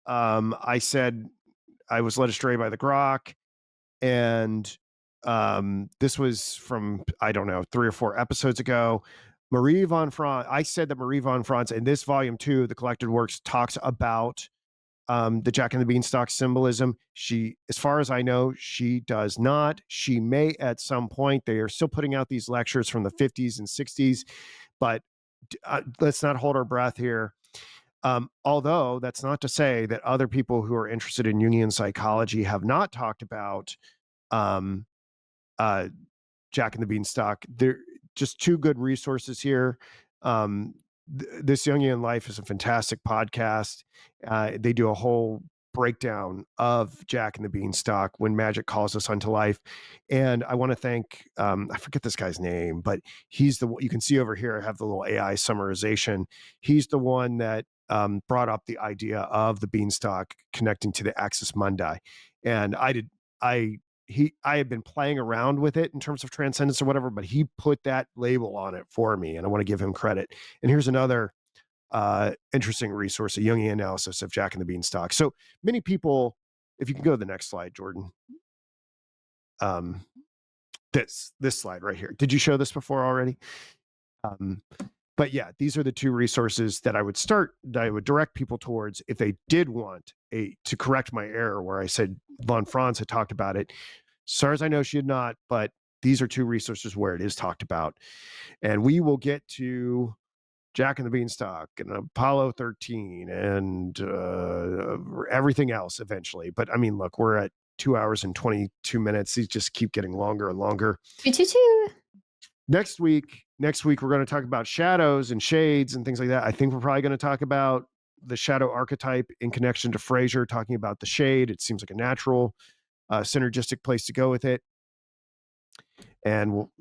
I said I was led astray by the grok, and this was from, I don't know, 3 or 4 episodes ago. Marie von Franz. I said that Marie von Franz in this volume 2, the collected works, talks about the Jack and the Beanstalk symbolism. She, as far as I know, she does not. She may at some point. They are still putting out these lectures from the 50s and 60s, but let's not hold our breath here. Although that's not to say that other people who are interested in Jungian psychology have not talked about um, Jack and the Beanstalk. They're just 2 good resources here. This Jungian Life is a fantastic podcast. They do a whole breakdown of Jack and the Beanstalk, when magic calls us unto life. And I want to thank, I forget this guy's name, but he's you can see over here, I have the little AI summarization. He's the one that brought up the idea of the Beanstalk connecting to the Axis Mundi. And I had been playing around with it in terms of transcendence or whatever, but he put that label on it for me, and I want to give him credit. And here's another interesting resource, a Jungian analysis of Jack and the Beanstalk. So many people, if you can go to the next slide, Jordan. This slide right here. Did you show this before already? But yeah, these are the 2 resources that I would direct people towards if they did want to correct my error where I said von Franz had talked about it. As far as I know, she had not, but these are 2 resources where it is talked about. And we will get to Jack and the Beanstalk and Apollo 13 and everything else eventually. But I mean, look, we're at 2 hours and 22 minutes. These just keep getting longer and longer. Next week, we're going to talk about shadows and shades and things like that. I think we're probably going to talk about the shadow archetype in connection to Frazer, talking about the shade. It seems like a natural, synergistic place to go with it. And we'll,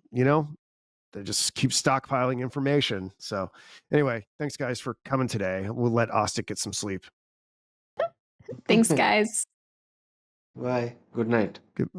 they just keep stockpiling information. So anyway, thanks guys for coming today. We'll let Aastik get some sleep. Thanks, guys. Bye. Good night. Good.